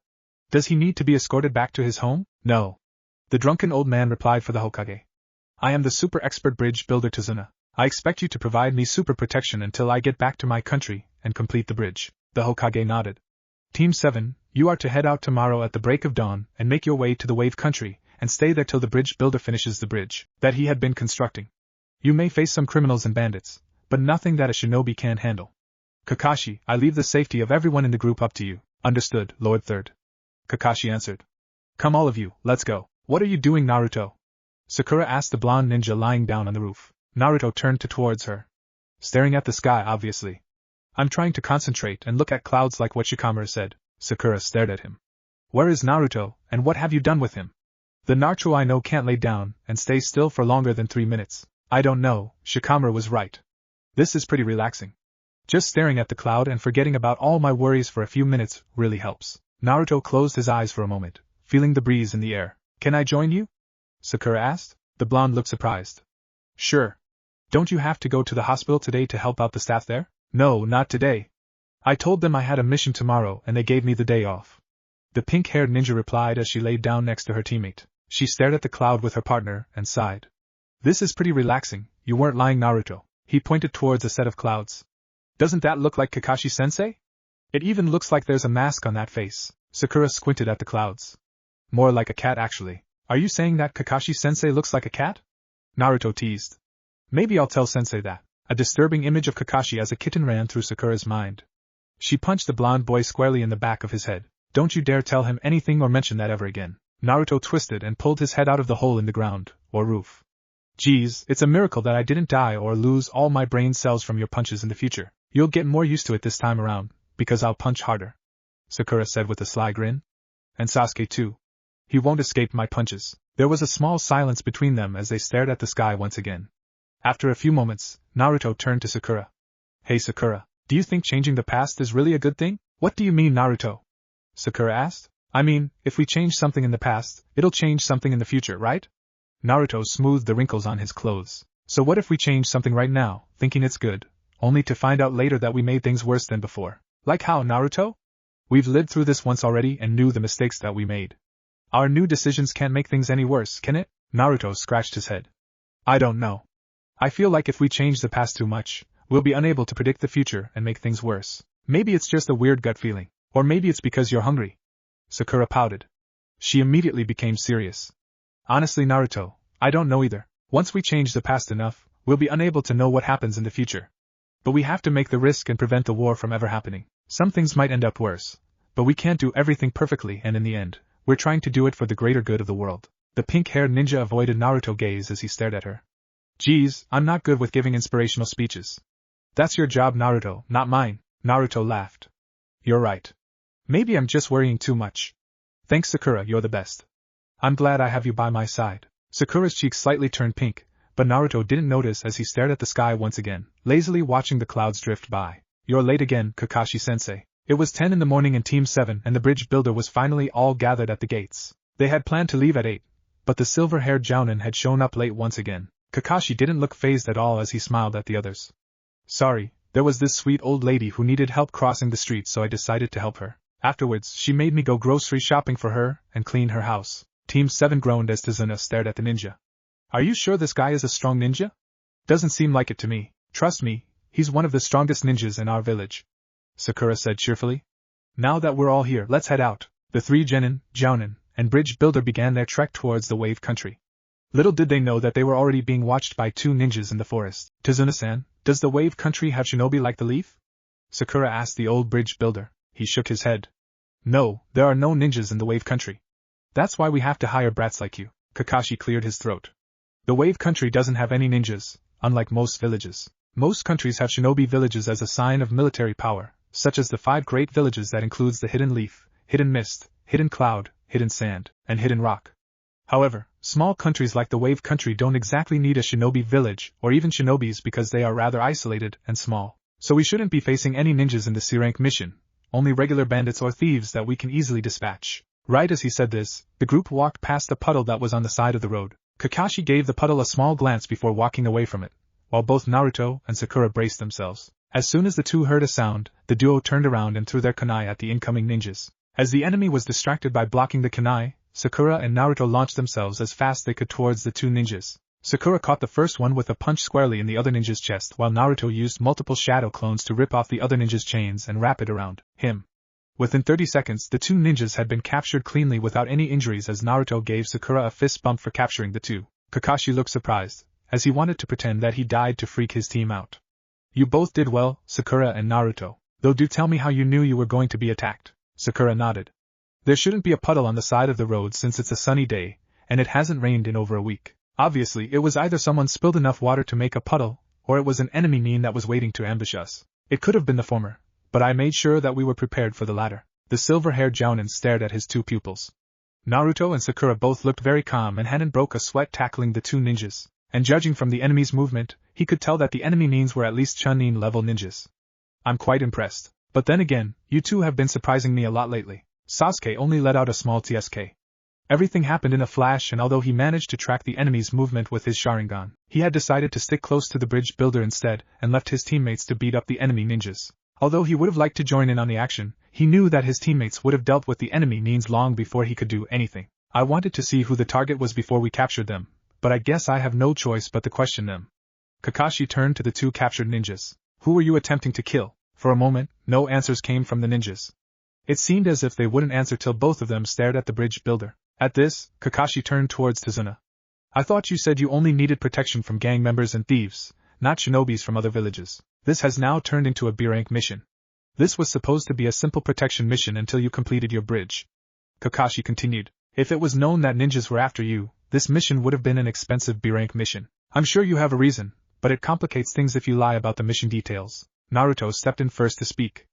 Does he need to be escorted back to his home? No. The drunken old man replied for the Hokage. I am the super expert bridge builder Tazuna. I expect you to provide me super protection until I get back to my country and complete the bridge. The Hokage nodded. Team 7, you are to head out tomorrow at the break of dawn and make your way to the Wave Country and stay there till the bridge builder finishes the bridge that he had been constructing. You may face some criminals and bandits, but nothing that a shinobi can't handle. Kakashi, I leave the safety of everyone in the group up to you. Understood, Lord Third. Kakashi answered. Come all of you, let's go. What are you doing, Naruto? Sakura asked the blonde ninja lying down on the roof. Naruto turned towards her. Staring at the sky, obviously. I'm trying to concentrate and look at clouds like what Shikamaru said. Sakura stared at him. Where is Naruto, and what have you done with him? The Naruto I know can't lay down and stay still for longer than 3 minutes. I don't know, Shikamaru was right. This is pretty relaxing. Just staring at the cloud and forgetting about all my worries for a few minutes really helps. Naruto closed his eyes for a moment, feeling the breeze in the air. Can I join you? Sakura asked. The blonde looked surprised. Sure. Don't you have to go to the hospital today to help out the staff there? No, not today. I told them I had a mission tomorrow and they gave me the day off. The pink-haired ninja replied as she laid down next to her teammate. She stared at the cloud with her partner and sighed. This is pretty relaxing, you weren't lying, Naruto. He pointed towards a set of clouds. Doesn't that look like Kakashi-sensei? It even looks like there's a mask on that face. Sakura squinted at the clouds. More like a cat, actually. Are you saying that Kakashi-sensei looks like a cat? Naruto teased. Maybe I'll tell sensei that. A disturbing image of Kakashi as a kitten ran through Sakura's mind. She punched the blonde boy squarely in the back of his head. Don't you dare tell him anything or mention that ever again. Naruto twisted and pulled his head out of the hole in the ground, or roof. Geez, it's a miracle that I didn't die or lose all my brain cells from your punches in the future. You'll get more used to it this time around, because I'll punch harder. Sakura said with a sly grin. And Sasuke too. He won't escape my punches. There was a small silence between them as they stared at the sky once again. After a few moments, Naruto turned to Sakura. Hey Sakura, do you think changing the past is really a good thing? What do you mean, Naruto? Sakura asked. I mean, if we change something in the past, it'll change something in the future, right? Naruto smoothed the wrinkles on his clothes. So what if we change something right now, thinking it's good, only to find out later that we made things worse than before? Like how, Naruto? We've lived through this once already and knew the mistakes that we made. Our new decisions can't make things any worse, can it? Naruto scratched his head. I don't know. I feel like if we change the past too much, we'll be unable to predict the future and make things worse. Maybe it's just a weird gut feeling. Or maybe it's because you're hungry. Sakura pouted. She immediately became serious. Honestly, Naruto, I don't know either. Once we change the past enough, we'll be unable to know what happens in the future. But we have to make the risk and prevent the war from ever happening. Some things might end up worse, but we can't do everything perfectly, and in the end, we're trying to do it for the greater good of the world. The pink-haired ninja avoided Naruto's gaze as he stared at her. Geez, I'm not good with giving inspirational speeches. That's your job, Naruto, not mine. Naruto laughed. You're right. Maybe I'm just worrying too much. Thanks, Sakura, you're the best. I'm glad I have you by my side. Sakura's cheeks slightly turned pink, but Naruto didn't notice as he stared at the sky once again, lazily watching the clouds drift by. You're late again, Kakashi-sensei. It was 10 in the morning in Team 7 and the bridge builder was finally all gathered at the gates. They had planned to leave at 8, but the silver-haired Jounin had shown up late once again. Kakashi didn't look fazed at all as he smiled at the others. Sorry, there was this sweet old lady who needed help crossing the street, so I decided to help her. Afterwards, she made me go grocery shopping for her and clean her house. Team 7 groaned as Tazuna stared at the ninja. Are you sure this guy is a strong ninja? Doesn't seem like it to me. Trust me, he's one of the strongest ninjas in our village. Sakura said cheerfully. Now that we're all here, let's head out. The three genin, Jounin, and bridge builder began their trek towards the wave country. Little did they know that they were already being watched by 2 ninjas in the forest. Tazuna-san, does the wave country have shinobi like the leaf? Sakura asked the old bridge builder. He shook his head. No, there are no ninjas in the wave country. That's why we have to hire brats like you. Kakashi cleared his throat. The wave country doesn't have any ninjas, unlike most villages. Most countries have shinobi villages as a sign of military power, such as the 5 great villages that includes the Hidden Leaf, Hidden Mist, Hidden Cloud, Hidden Sand, and Hidden Rock. However, small countries like the wave country don't exactly need a shinobi village or even shinobis because they are rather isolated and small. So we shouldn't be facing any ninjas in the C-rank mission, only regular bandits or thieves that we can easily dispatch. Right as he said this, the group walked past the puddle that was on the side of the road. Kakashi gave the puddle a small glance before walking away from it, while both Naruto and Sakura braced themselves. As soon as the two heard a sound, the duo turned around and threw their kunai at the incoming ninjas. As the enemy was distracted by blocking the kunai, Sakura and Naruto launched themselves as fast as they could towards the 2 ninjas. Sakura caught the first one with a punch squarely in the other ninja's chest, while Naruto used multiple shadow clones to rip off the other ninja's chains and wrap it around him. Within 30 seconds, the 2 ninjas had been captured cleanly without any injuries as Naruto gave Sakura a fist bump for capturing the 2. Kakashi looked surprised, as he wanted to pretend that he died to freak his team out. You both did well, Sakura and Naruto. Though do tell me how you knew you were going to be attacked. Sakura nodded. There shouldn't be a puddle on the side of the road since it's a sunny day, and it hasn't rained in over a week. Obviously, it was either someone spilled enough water to make a puddle, or it was an enemy mine that was waiting to ambush us. It could have been the former, but I made sure that we were prepared for the latter. The silver-haired Jounin stared at his two pupils. Naruto and Sakura both looked very calm and hadn't broke a sweat tackling the two ninjas, and judging from the enemy's movement, he could tell that the enemy nines were at least Chunin level ninjas. I'm quite impressed. But then again, you two have been surprising me a lot lately. Sasuke only let out a small tsk. Everything happened in a flash, and although he managed to track the enemy's movement with his Sharingan, he had decided to stick close to the bridge builder instead and left his teammates to beat up the enemy ninjas. Although he would have liked to join in on the action, he knew that his teammates would have dealt with the enemy nines long before he could do anything. I wanted to see who the target was before we captured them, but I guess I have no choice but to question them. Kakashi turned to the two captured ninjas. Who were you attempting to kill? For a moment, no answers came from the ninjas. It seemed as if they wouldn't answer till both of them stared at the bridge builder. At this, Kakashi turned towards Tazuna. I thought you said you only needed protection from gang members and thieves, not shinobis from other villages. This has now turned into a B-rank mission. This was supposed to be a simple protection mission until you completed your bridge. Kakashi continued. If it was known that ninjas were after you, this mission would have been an expensive B-rank mission. I'm sure you have a reason, but it complicates things if you lie about the mission details. Naruto stepped in first to speak.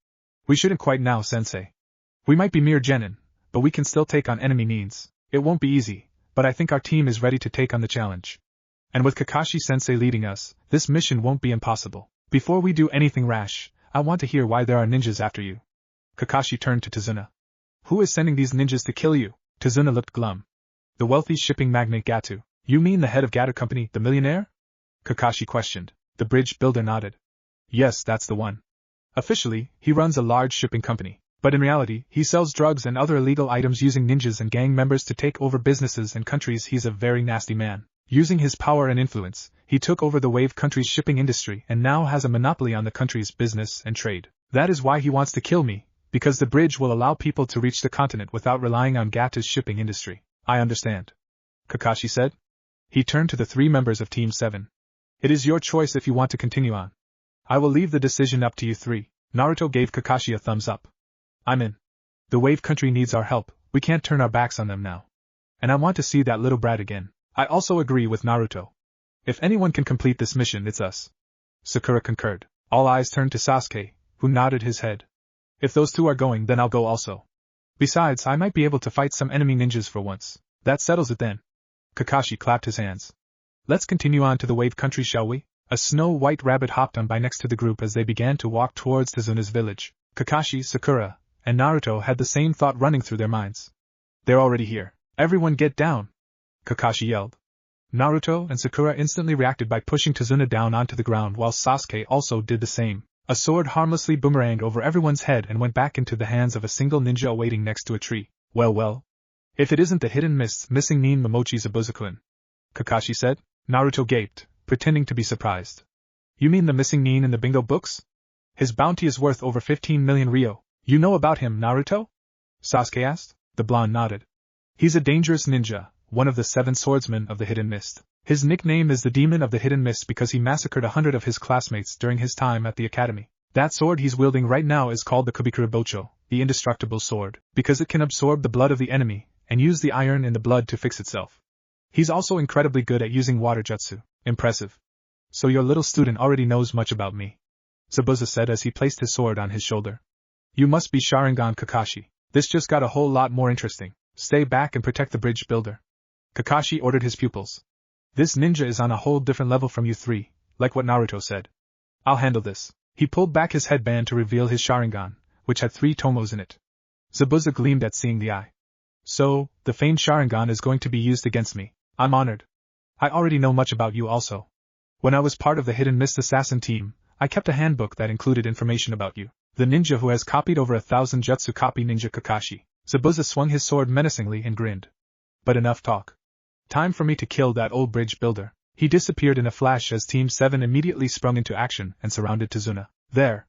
We shouldn't quite now, sensei. We might be mere genin, but we can still take on enemy nines. It won't be easy, but I think our team is ready to take on the challenge. And with Kakashi-sensei leading us, this mission won't be impossible. Before we do anything rash, I want to hear why there are ninjas after you. Kakashi turned to Tazuna. Who is sending these ninjas to kill you? Tazuna looked glum. The wealthy shipping magnate Gatu. You mean the head of Gaara Company, the millionaire? Kakashi questioned. The bridge builder nodded. Yes, that's the one. Officially, he runs a large shipping company. But in reality, he sells drugs and other illegal items using ninjas and gang members to take over businesses and countries. He's a very nasty man. Using his power and influence, he took over the Wave country's shipping industry and now has a monopoly on the country's business and trade. That is why he wants to kill me, because the bridge will allow people to reach the continent without relying on Gata's shipping industry. I understand. Kakashi said. He turned to the three members of Team 7. It is your choice if you want to continue on. I will leave the decision up to you three. Naruto gave Kakashi a thumbs up. I'm in. The Wave country needs our help, we can't turn our backs on them now. And I want to see that little brat again. I also agree with Naruto. If anyone can complete this mission, it's us. Sakura concurred. All eyes turned to Sasuke, who nodded his head. If those two are going, then I'll go also. Besides, I might be able to fight some enemy ninjas for once. That settles it then. Kakashi clapped his hands. Let's continue on to the Wave country, shall we? A snow-white rabbit hopped on by next to the group as they began to walk towards Tazuna's village. Kakashi, Sakura, and Naruto had the same thought running through their minds. They're already here. Everyone get down! Kakashi yelled. Naruto and Sakura instantly reacted by pushing Tazuna down onto the ground while Sasuke also did the same. A sword harmlessly boomeranged over everyone's head and went back into the hands of a single ninja awaiting next to a tree. Well. If it isn't the hidden mist's missing nin Momochi Zabuza-kun, Kakashi said. Naruto gaped, pretending to be surprised. You mean the missing nin in the bingo books? His bounty is worth over 15 million ryo. You know about him, Naruto? Sasuke asked. The blonde nodded. He's a dangerous ninja, one of the 7 swordsmen of the Hidden Mist. His nickname is the Demon of the Hidden Mist because he massacred 100 of his classmates during his time at the academy. That sword he's wielding right now is called the Kubikura Bocho, the indestructible sword, because it can absorb the blood of the enemy and use the iron in the blood to fix itself. He's also incredibly good at using water jutsu. Impressive. So your little student already knows much about me, Zabuza said as he placed his sword on his shoulder. You must be Sharingan Kakashi. This just got a whole lot more interesting. Stay back and protect the bridge builder. Kakashi ordered his pupils. This ninja is on a whole different level from you three, like what Naruto said. I'll handle this. He pulled back his headband to reveal his Sharingan, which had 3 tomos in it. Zabuza gleamed at seeing the eye. So, the famed Sharingan is going to be used against me. I'm honored. I already know much about you also. When I was part of the Hidden Mist Assassin team, I kept a handbook that included information about you. The ninja who has copied over 1,000 jutsu copy ninja Kakashi. Zabuza swung his sword menacingly and grinned. But enough talk. Time for me to kill that old bridge builder. He disappeared in a flash as Team 7 immediately sprung into action and surrounded Tazuna. There.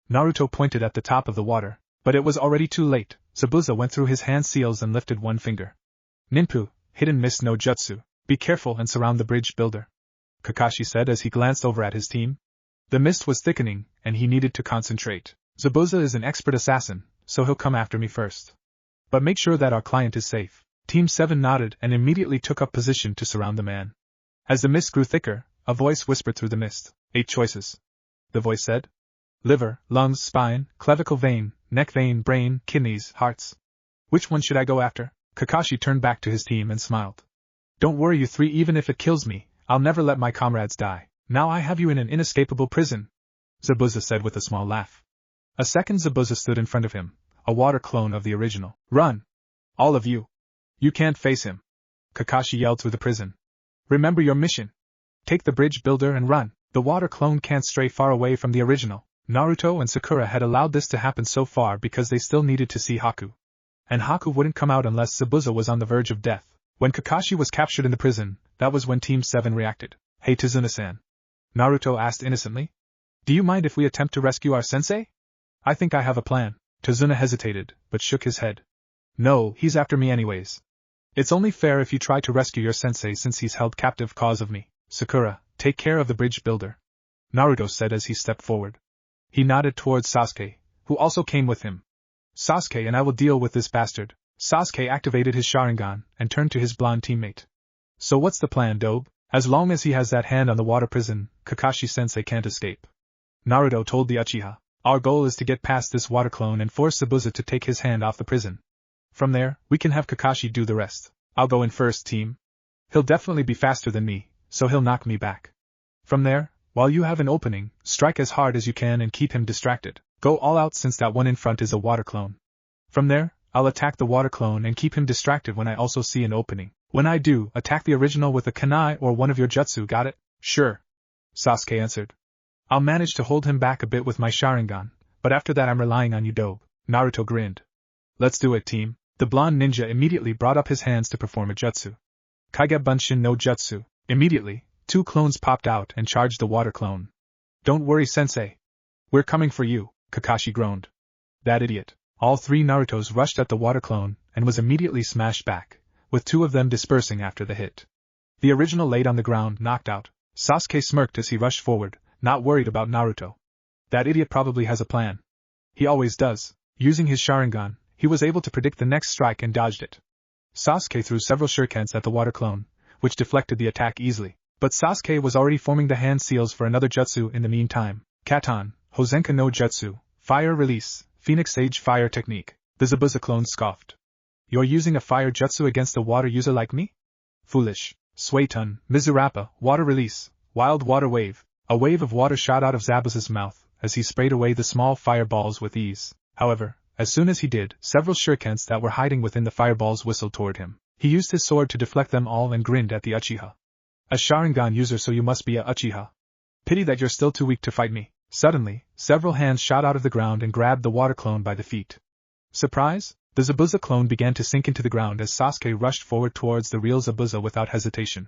Naruto pointed at the top of the water, but it was already too late. Zabuza went through his hand seals and lifted one finger. Ninpu, Hidden Mist no Jutsu, be careful and surround the bridge builder, Kakashi said as he glanced over at his team. The mist was thickening, and he needed to concentrate. Zabuza is an expert assassin, so he'll come after me first. But make sure that our client is safe. Team 7 nodded and immediately took up position to surround the man. As the mist grew thicker, a voice whispered through the mist. 8 choices. The voice said. Liver, lungs, spine, clavicle vein, neck vein, brain, kidneys, hearts. Which one should I go after? Kakashi turned back to his team and smiled. Don't worry you 3, even if it kills me, I'll never let my comrades die. Now I have you in an inescapable prison, Zabuza said with a small laugh. A second Zabuza stood in front of him, a water clone of the original. Run! All of you! You can't face him! Kakashi yelled through the prison. Remember your mission! Take the bridge builder and run! The water clone can't stray far away from the original. Naruto and Sakura had allowed this to happen so far because they still needed to see Haku. And Haku wouldn't come out unless Zabuza was on the verge of death. When Kakashi was captured in the prison, that was when Team 7 reacted. Hey Tazuna-san. Naruto asked innocently. Do you mind if we attempt to rescue our sensei? I think I have a plan. Tazuna hesitated, but shook his head. No, he's after me anyways. It's only fair if you try to rescue your sensei since he's held captive cause of me. Sakura, take care of the bridge builder. Naruto said as he stepped forward. He nodded towards Sasuke, who also came with him. Sasuke and I will deal with this bastard. Sasuke activated his Sharingan and turned to his blonde teammate. So what's the plan, Dobe? As long as he has that hand on the water prison, Kakashi-sensei can't escape. Naruto told the Uchiha. Our goal is to get past this water clone and force Zabuza to take his hand off the prison. From there, we can have Kakashi do the rest. I'll go in first, team. He'll definitely be faster than me, so he'll knock me back. From there, while you have an opening, strike as hard as you can and keep him distracted. Go all out since that one in front is a water clone. From there, I'll attack the water clone and keep him distracted when I also see an opening. When I do, attack the original with a kunai or one of your jutsu, got it? Sure. Sasuke answered. I'll manage to hold him back a bit with my Sharingan, but after that I'm relying on you, Dobe. Naruto grinned. Let's do it, team. The blonde ninja immediately brought up his hands to perform a jutsu. Kage Bunshin no Jutsu. Immediately, 2 clones popped out and charged the water clone. Don't worry, sensei. We're coming for you, Kakashi groaned. That idiot. All 3 Narutos rushed at the water clone and was immediately smashed back, with 2 of them dispersing after the hit. The original laid on the ground, knocked out. Sasuke smirked as he rushed forward, not worried about Naruto. That idiot probably has a plan. He always does. Using his Sharingan, he was able to predict the next strike and dodged it. Sasuke threw several shurikens at the water clone, which deflected the attack easily. But Sasuke was already forming the hand seals for another jutsu in the meantime. Katan, Hozenka no Jutsu, Fire Release, Phoenix Sage Fire Technique. The Zabuza clone scoffed. You're using a fire jutsu against a water user like me? Foolish. Suetun, Mizurappa, Water Release, Wild Water Wave. A wave of water shot out of Zabuza's mouth as he sprayed away the small fireballs with ease. However, as soon as he did, several shurikens that were hiding within the fireballs whistled toward him. He used his sword to deflect them all and grinned at the Uchiha. A Sharingan user, so you must be a Uchiha. Pity that you're still too weak to fight me. Suddenly, several hands shot out of the ground and grabbed the water clone by the feet. Surprise? The Zabuza clone began to sink into the ground as Sasuke rushed forward towards the real Zabuza without hesitation.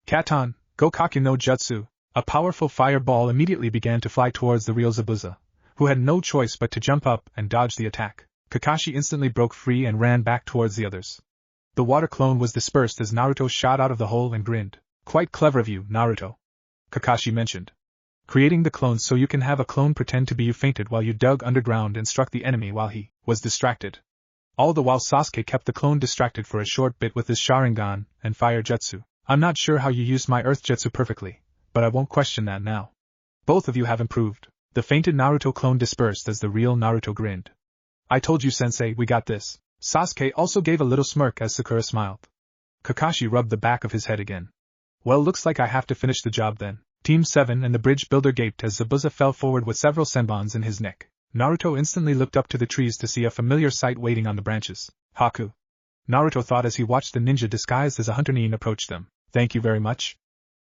Katan, Gokake no Jutsu. A powerful fireball immediately began to fly towards the real Zabuza, who had no choice but to jump up and dodge the attack. Kakashi instantly broke free and ran back towards the others. The water clone was dispersed as Naruto shot out of the hole and grinned. Quite clever of you, Naruto. Kakashi mentioned. Creating the clones so you can have a clone pretend to be you fainted while you dug underground and struck the enemy while he was distracted. All the while Sasuke kept the clone distracted for a short bit with his Sharingan and Fire Jutsu. I'm not sure how you used my Earth Jutsu perfectly, but I won't question that now. Both of you have improved. The fainted Naruto clone dispersed as the real Naruto grinned. I told you, sensei, we got this. Sasuke also gave a little smirk as Sakura smiled. Kakashi rubbed the back of his head again. Well, looks like I have to finish the job then. Team 7 and the bridge builder gaped as Zabuza fell forward with several senbons in his neck. Naruto instantly looked up to the trees to see a familiar sight waiting on the branches. Haku. Naruto thought as he watched the ninja disguised as a hunter nin approach them. Thank you very much.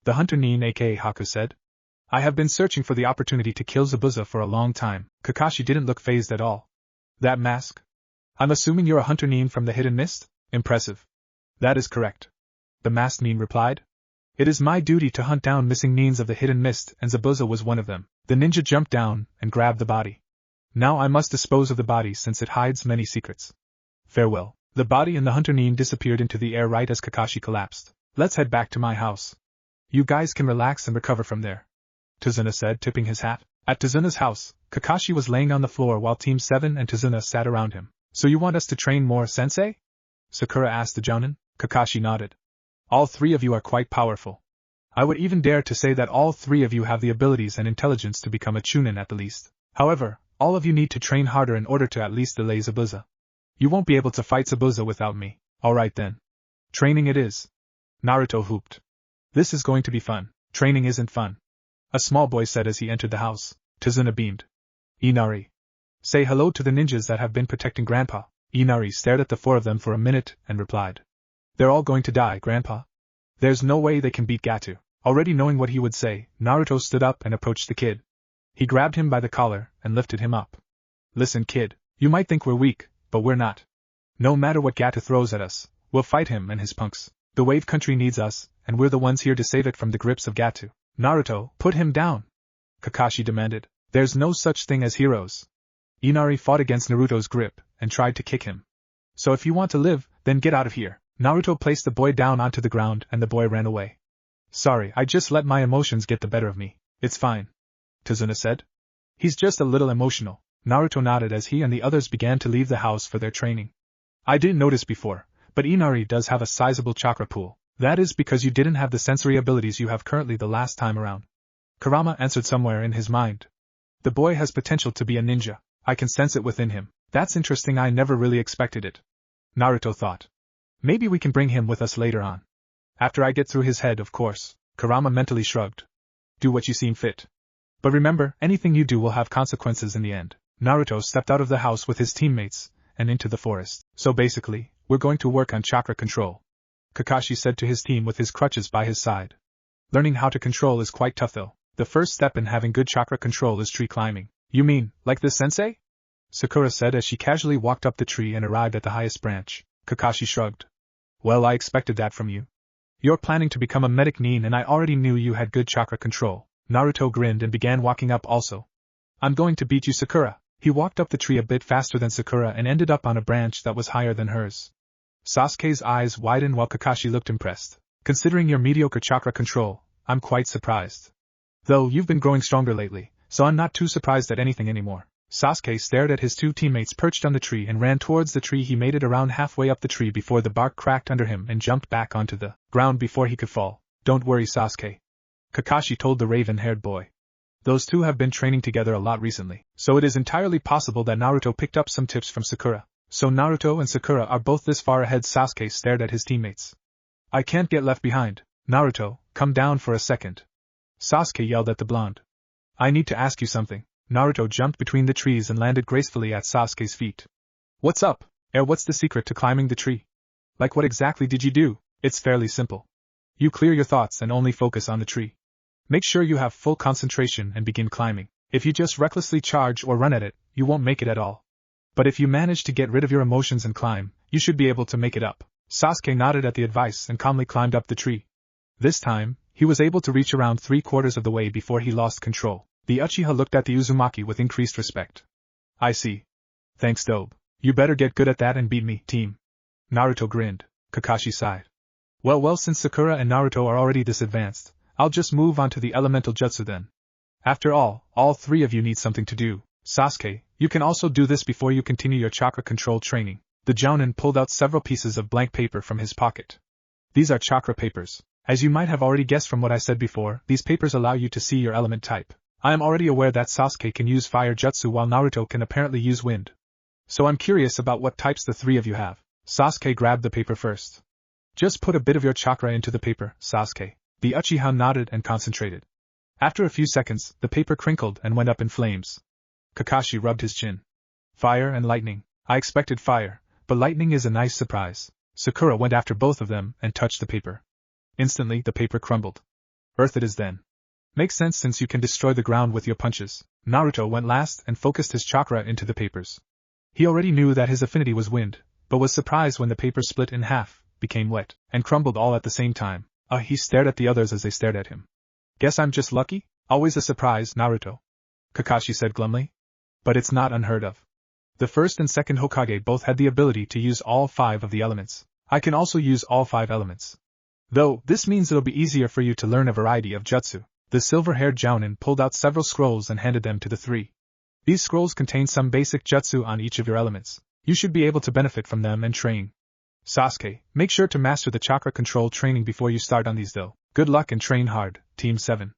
The hunter nin aka Haku said. I have been searching for the opportunity to kill Zabuza for a long time. Kakashi didn't look fazed at all. That mask? I'm assuming you're a hunter nin from the Hidden Mist? Impressive. That is correct. The masked nin replied. It is my duty to hunt down missing nins of the Hidden Mist, and Zabuza was one of them. The ninja jumped down and grabbed the body. Now I must dispose of the body since it hides many secrets. Farewell. The body and the hunter nin disappeared into the air right as Kakashi collapsed. Let's head back to my house. You guys can relax and recover from there, Tazuna said, tipping his hat. At Tazuna's house, Kakashi was laying on the floor while Team 7 and Tazuna sat around him. So you want us to train more, sensei? Sakura asked the Jounin. Kakashi nodded. All three of you are quite powerful. I would even dare to say that all three of you have the abilities and intelligence to become a Chunin at the least. However, all of you need to train harder in order to at least delay Zabuza. You won't be able to fight Zabuza without me. Alright then. Training it is. Naruto whooped. This is going to be fun. Training isn't fun. A small boy said as he entered the house. Tazuna beamed. Inari. Say hello to the ninjas that have been protecting Grandpa. Inari stared at the four of them for a minute and replied. They're all going to die, Grandpa. There's no way they can beat Gato. Already knowing what he would say, Naruto stood up and approached the kid. He grabbed him by the collar and lifted him up. Listen, kid, you might think we're weak, but we're not. No matter what Gato throws at us, we'll fight him and his punks. The Wave Country needs us, and we're the ones here to save it from the grips of Gato. Naruto, put him down! Kakashi demanded. There's no such thing as heroes. Inari fought against Naruto's grip and tried to kick him. So if you want to live, then get out of here. Naruto placed the boy down onto the ground and the boy ran away. Sorry, I just let my emotions get the better of me. It's fine. Tazuna said. He's just a little emotional. Naruto nodded as he and the others began to leave the house for their training. I didn't notice before, but Inari does have a sizable chakra pool. That is because you didn't have the sensory abilities you have currently the last time around. Kurama answered somewhere in his mind. The boy has potential to be a ninja. I can sense it within him. That's interesting, I never really expected it. Naruto thought. Maybe we can bring him with us later on. After I get through his head, of course. Kurama mentally shrugged. Do what you seem fit. But remember, anything you do will have consequences in the end. Naruto stepped out of the house with his teammates and into the forest. So basically, we're going to work on chakra control. Kakashi said to his team with his crutches by his side. Learning how to control is quite tough though. The first step in having good chakra control is tree climbing. You mean, like this, sensei? Sakura said as she casually walked up the tree and arrived at the highest branch. Kakashi shrugged. Well, I expected that from you. You're planning to become a medic nin and I already knew you had good chakra control. Naruto grinned and began walking up also. I'm going to beat you, Sakura. He walked up the tree a bit faster than Sakura and ended up on a branch that was higher than hers. Sasuke's eyes widened while Kakashi looked impressed. Considering your mediocre chakra control, I'm quite surprised. Though you've been growing stronger lately, so I'm not too surprised at anything anymore. Sasuke stared at his two teammates perched on the tree and ran towards the tree. He made it around halfway up the tree before the bark cracked under him and jumped back onto the ground before he could fall. Don't worry, Sasuke. Kakashi told the raven-haired boy. Those two have been training together a lot recently, so it is entirely possible that Naruto picked up some tips from Sakura. So Naruto and Sakura are both this far ahead. Sasuke stared at his teammates. I can't get left behind. Naruto, come down for a second. Sasuke yelled at the blonde. I need to ask you something. Naruto jumped between the trees and landed gracefully at Sasuke's feet. What's up? What's the secret to climbing the tree? Like what exactly did you do? It's fairly simple. You clear your thoughts and only focus on the tree. Make sure you have full concentration and begin climbing. If you just recklessly charge or run at it, you won't make it at all. But if you manage to get rid of your emotions and climb, you should be able to make it up. Sasuke nodded at the advice and calmly climbed up the tree. This time, he was able to reach around 3/4 of the way before he lost control. The Uchiha looked at the Uzumaki with increased respect. I see. Thanks, Dobe. You better get good at that and beat me, team. Naruto grinned. Kakashi sighed. Well, since Sakura and Naruto are already this advanced, I'll just move on to the elemental jutsu then. After all three of you need something to do. Sasuke, you can also do this before you continue your chakra control training. The Jounin pulled out several pieces of blank paper from his pocket. These are chakra papers. As you might have already guessed from what I said before, these papers allow you to see your element type. I am already aware that Sasuke can use fire jutsu while Naruto can apparently use wind. So I'm curious about what types the three of you have. Sasuke grabbed the paper first. Just put a bit of your chakra into the paper, Sasuke. The Uchiha nodded and concentrated. After a few seconds, the paper crinkled and went up in flames. Kakashi rubbed his chin. Fire and lightning. I expected fire, but lightning is a nice surprise. Sakura went after both of them and touched the paper. Instantly, the paper crumbled. Earth it is then. Makes sense since you can destroy the ground with your punches. Naruto went last and focused his chakra into the papers. He already knew that his affinity was wind, but was surprised when the paper split in half, became wet, and crumbled all at the same time. He stared at the others as they stared at him. Guess I'm just lucky? Always a surprise, Naruto. Kakashi said glumly. But it's not unheard of. The first and second Hokage both had the ability to use all 5 of the elements. I can also use all 5 elements. Though, this means it'll be easier for you to learn a variety of jutsu. The silver-haired Jounin pulled out several scrolls and handed them to the three. These scrolls contain some basic jutsu on each of your elements. You should be able to benefit from them and train. Sasuke, make sure to master the chakra control training before you start on these though. Good luck and train hard, Team 7.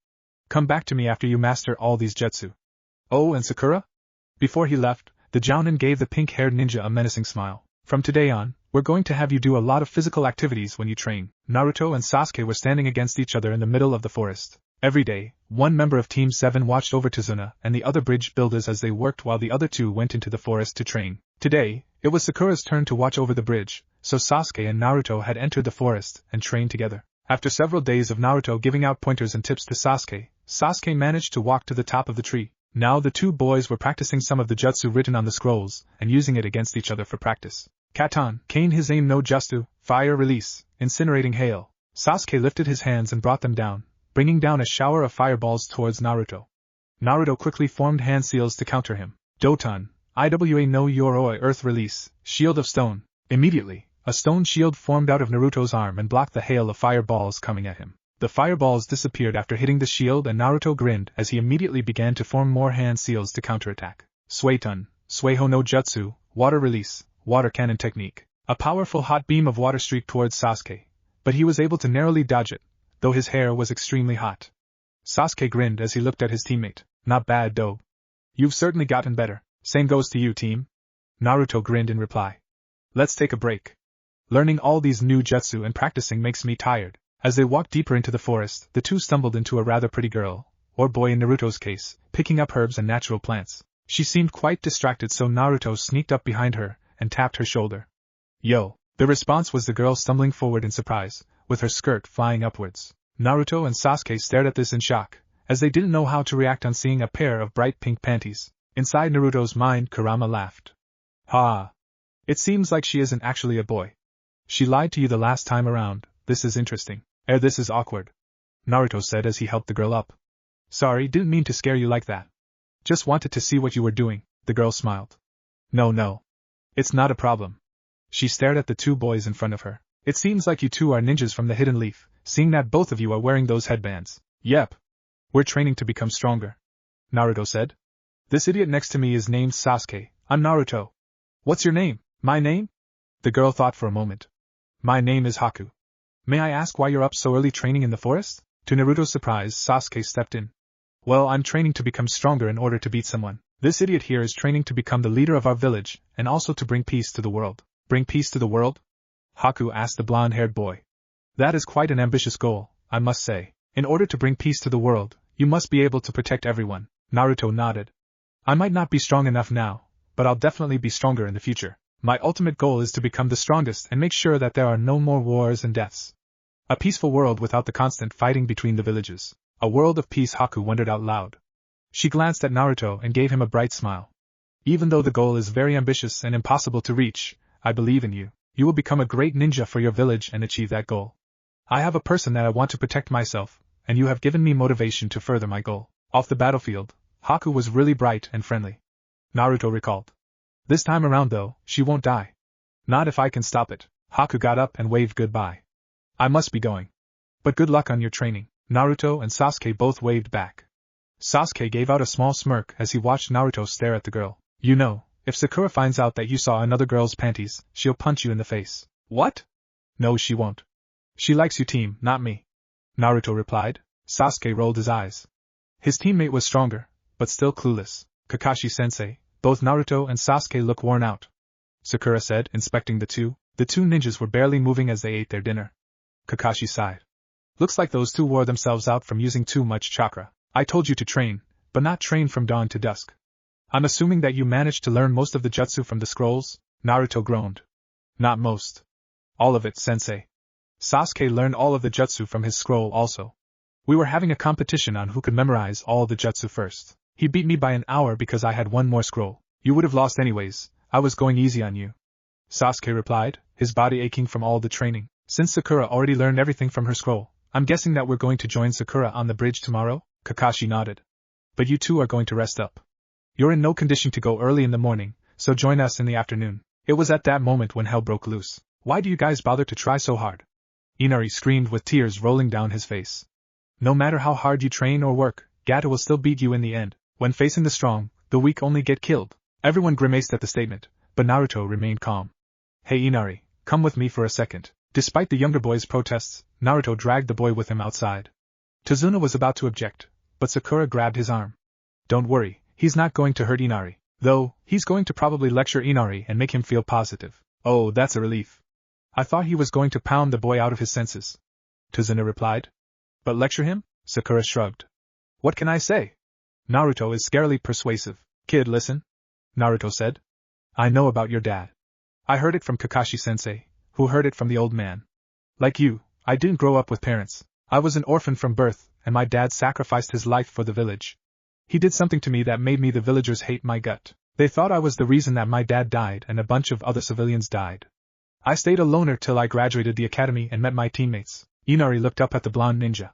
Come back to me after you master all these jutsu. Oh, and Sakura? Before he left, the Jounin gave the pink-haired ninja a menacing smile. From today on, we're going to have you do a lot of physical activities when you train. Naruto and Sasuke were standing against each other in the middle of the forest. Every day, one member of Team 7 watched over Tazuna and the other bridge builders as they worked while the other two went into the forest to train. Today, it was Sakura's turn to watch over the bridge, so Sasuke and Naruto had entered the forest and trained together. After several days of Naruto giving out pointers and tips to Sasuke, Sasuke managed to walk to the top of the tree. Now the two boys were practicing some of the jutsu written on the scrolls and using it against each other for practice. Katan, Kane his aim no jutsu, fire release, incinerating hail. Sasuke lifted his hands and brought them down, bringing down a shower of fireballs towards Naruto. Naruto quickly formed hand seals to counter him. Doton, Iwa no Yoroi earth release, shield of stone. Immediately, a stone shield formed out of Naruto's arm and blocked the hail of fireballs coming at him. The fireballs disappeared after hitting the shield and Naruto grinned as he immediately began to form more hand seals to counterattack. Suiton, Suiho no Jutsu, water release, water cannon technique. A powerful hot beam of water streaked towards Sasuke, but he was able to narrowly dodge it, though his hair was extremely hot. Sasuke grinned as he looked at his teammate. Not bad though. You've certainly gotten better. Same goes to you, team. Naruto grinned in reply. Let's take a break. Learning all these new jutsu and practicing makes me tired. As they walked deeper into the forest, the two stumbled into a rather pretty girl, or boy in Naruto's case, picking up herbs and natural plants. She seemed quite distracted, so Naruto sneaked up behind her and tapped her shoulder. Yo! The response was the girl stumbling forward in surprise, with her skirt flying upwards. Naruto and Sasuke stared at this in shock, as they didn't know how to react on seeing a pair of bright pink panties. Inside Naruto's mind, Kurama laughed. Ha! It seems like she isn't actually a boy. She lied to you the last time around. This is interesting. This is awkward, Naruto said as he helped the girl up. Sorry, didn't mean to scare you like that. Just wanted to see what you were doing, the girl smiled. No. It's not a problem. She stared at the two boys in front of her. It seems like you two are ninjas from the Hidden Leaf, seeing that both of you are wearing those headbands. Yep. We're training to become stronger, Naruto said. This idiot next to me is named Sasuke. I'm Naruto. What's your name? My name? The girl thought for a moment. My name is Haku. May I ask why you're up so early training in the forest? To Naruto's surprise, Sasuke stepped in. Well, I'm training to become stronger in order to beat someone. This idiot here is training to become the leader of our village, and also to bring peace to the world. Bring peace to the world? Haku asked the blonde-haired boy. That is quite an ambitious goal, I must say. In order to bring peace to the world, you must be able to protect everyone. Naruto nodded. I might not be strong enough now, but I'll definitely be stronger in the future. My ultimate goal is to become the strongest and make sure that there are no more wars and deaths. A peaceful world without the constant fighting between the villages. A world of peace, Haku wondered out loud. She glanced at Naruto and gave him a bright smile. Even though the goal is very ambitious and impossible to reach, I believe in you. You will become a great ninja for your village and achieve that goal. I have a person that I want to protect myself, and you have given me motivation to further my goal. Off the battlefield, Haku was really bright and friendly. Naruto recalled. This time around though, she won't die. Not if I can stop it. Haku got up and waved goodbye. I must be going. But good luck on your training. Naruto and Sasuke both waved back. Sasuke gave out a small smirk as he watched Naruto stare at the girl. You know, if Sakura finds out that you saw another girl's panties, she'll punch you in the face. What? No, she won't. She likes you, team, not me. Naruto replied. Sasuke rolled his eyes. His teammate was stronger, but still clueless. Kakashi-sensei, both Naruto and Sasuke look worn out, Sakura said, inspecting the two. The two ninjas were barely moving as they ate their dinner. Kakashi sighed. Looks like those two wore themselves out from using too much chakra. I told you to train, but not train from dawn to dusk. I'm assuming that you managed to learn most of the jutsu from the scrolls? Naruto groaned. Not most. All of it, sensei. Sasuke learned all of the jutsu from his scroll also. We were having a competition on who could memorize all the jutsu first. He beat me by an hour because I had one more scroll. You would have lost anyways. I was going easy on you, Sasuke replied, his body aching from all the training. Since Sakura already learned everything from her scroll, I'm guessing that we're going to join Sakura on the bridge tomorrow? Kakashi nodded. But you two are going to rest up. You're in no condition to go early in the morning, so join us in the afternoon. It was at that moment when hell broke loose. Why do you guys bother to try so hard? Inari screamed with tears rolling down his face. No matter how hard you train or work, Gaara will still beat you in the end. When facing the strong, the weak only get killed. Everyone grimaced at the statement, but Naruto remained calm. Hey Inari, come with me for a second. Despite the younger boy's protests, Naruto dragged the boy with him outside. Tazuna was about to object, but Sakura grabbed his arm. Don't worry, he's not going to hurt Inari, though he's going to probably lecture Inari and make him feel positive. Oh, that's a relief. I thought he was going to pound the boy out of his senses. Tazuna replied. But lecture him? Sakura shrugged. What can I say? Naruto is scarily persuasive. Kid, listen. Naruto said. I know about your dad. I heard it from Kakashi-sensei, who heard it from the old man. Like you, I didn't grow up with parents. I was an orphan from birth, and my dad sacrificed his life for the village. He did something to me that made me the villagers hate my gut. They thought I was the reason that my dad died and a bunch of other civilians died. I stayed a loner till I graduated the academy and met my teammates. Inari looked up at the blonde ninja.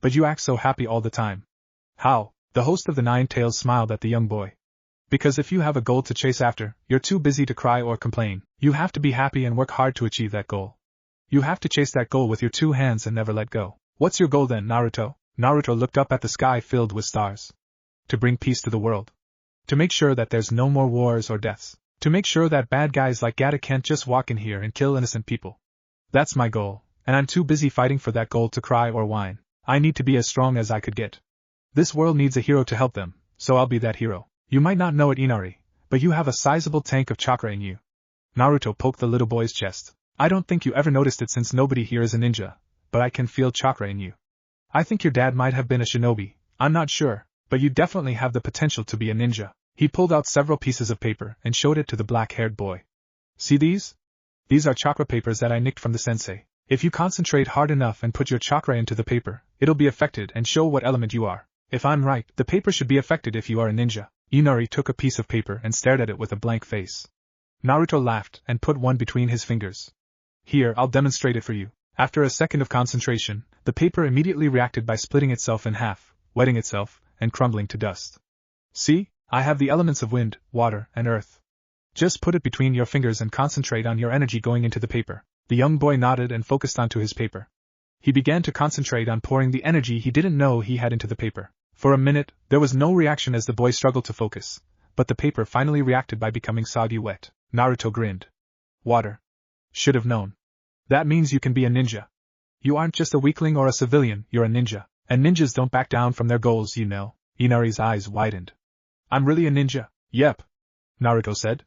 But you act so happy all the time. How? The host of the Nine Tails smiled at the young boy. Because if you have a goal to chase after, you're too busy to cry or complain. You have to be happy and work hard to achieve that goal. You have to chase that goal with your 2 hands and never let go. What's your goal then, Naruto? Naruto looked up at the sky filled with stars. To bring peace to the world. To make sure that there's no more wars or deaths. To make sure that bad guys like Gaara can't just walk in here and kill innocent people. That's my goal, and I'm too busy fighting for that goal to cry or whine. I need to be as strong as I could get. This world needs a hero to help them, so I'll be that hero. You might not know it, Inari, but you have a sizable tank of chakra in you. Naruto poked the little boy's chest. I don't think you ever noticed it since nobody here is a ninja, but I can feel chakra in you. I think your dad might have been a shinobi, I'm not sure, but you definitely have the potential to be a ninja. He pulled out several pieces of paper and showed it to the black-haired boy. See these? These are chakra papers that I nicked from the sensei. If you concentrate hard enough and put your chakra into the paper, it'll be affected and show what element you are. If I'm right, the paper should be affected if you are a ninja. Inari took a piece of paper and stared at it with a blank face. Naruto laughed and put one between his fingers. Here, I'll demonstrate it for you. After a second of concentration, the paper immediately reacted by splitting itself in half, wetting itself, and crumbling to dust. See? I have the elements of wind, water, and earth. Just put it between your fingers and concentrate on your energy going into the paper. The young boy nodded and focused onto his paper. He began to concentrate on pouring the energy he didn't know he had into the paper. For a minute, there was no reaction as the boy struggled to focus, but the paper finally reacted by becoming soggy wet. Naruto grinned. Water. Should have known. That means you can be a ninja. You aren't just a weakling or a civilian, you're a ninja. And ninjas don't back down from their goals, you know. Inari's eyes widened. I'm really a ninja. Yep. Naruto said.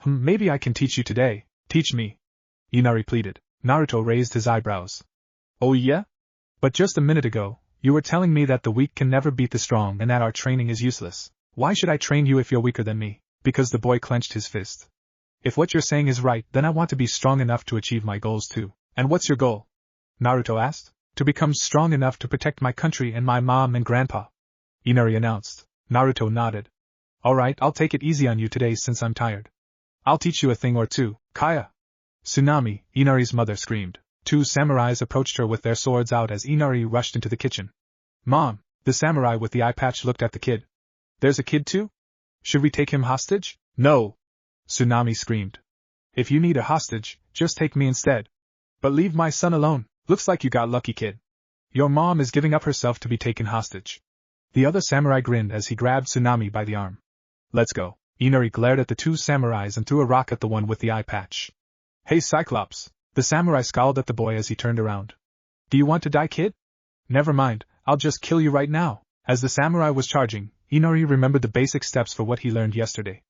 Maybe I can teach you today. Teach me. Inari pleaded. Naruto raised his eyebrows. Oh yeah? But just a minute ago, you were telling me that the weak can never beat the strong and that our training is useless. Why should I train you if you're weaker than me? Because the boy clenched his fist. If what you're saying is right, then I want to be strong enough to achieve my goals too. And what's your goal? Naruto asked. To become strong enough to protect my country and my mom and grandpa. Inari announced. Naruto nodded. Alright, I'll take it easy on you today since I'm tired. I'll teach you a thing or two. Kaya! Tsunami, Inari's mother screamed. 2 samurais approached her with their swords out as Inari rushed into the kitchen. Mom! The samurai with the eye patch looked at the kid. There's a kid too? Should we take him hostage? No! Tsunami screamed. If you need a hostage, just take me instead. But leave my son alone. Looks like you got lucky, kid. Your mom is giving up herself to be taken hostage. The other samurai grinned as he grabbed Tsunami by the arm. Let's go. Inari glared at the 2 samurais and threw a rock at the one with the eye patch. Hey Cyclops! The samurai scowled at the boy as he turned around. Do you want to die, kid? Never mind, I'll just kill you right now. As the samurai was charging, Inari remembered the basic steps for what he learned yesterday.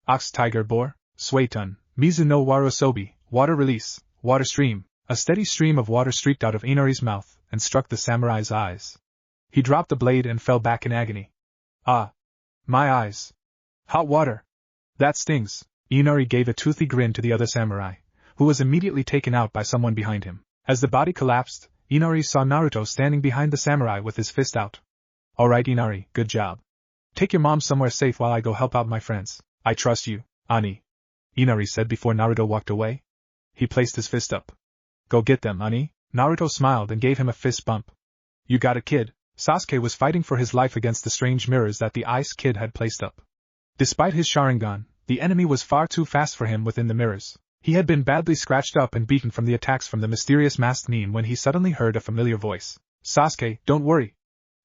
Ox, tiger, boar, Suetun, Mizu no Warosobi, water release, water stream. A steady stream of water streaked out of Inari's mouth and struck the samurai's eyes. He dropped the blade and fell back in agony. Ah! My eyes! Hot water! That stings! Inari gave a toothy grin to the other samurai, who was immediately taken out by someone behind him. As the body collapsed, Inari saw Naruto standing behind the samurai with his fist out. Alright Inari, good job. Take your mom somewhere safe while I go help out my friends. I trust you, Ani. Inari said before Naruto walked away. He placed his fist up. Go get them, Ani. Naruto smiled and gave him a fist bump. You got it, kid. Sasuke was fighting for his life against the strange mirrors that the Ice Kid had placed up. Despite his Sharingan, the enemy was far too fast for him within the mirrors. He had been badly scratched up and beaten from the attacks from the mysterious masked Nin when he suddenly heard a familiar voice. Sasuke, don't worry.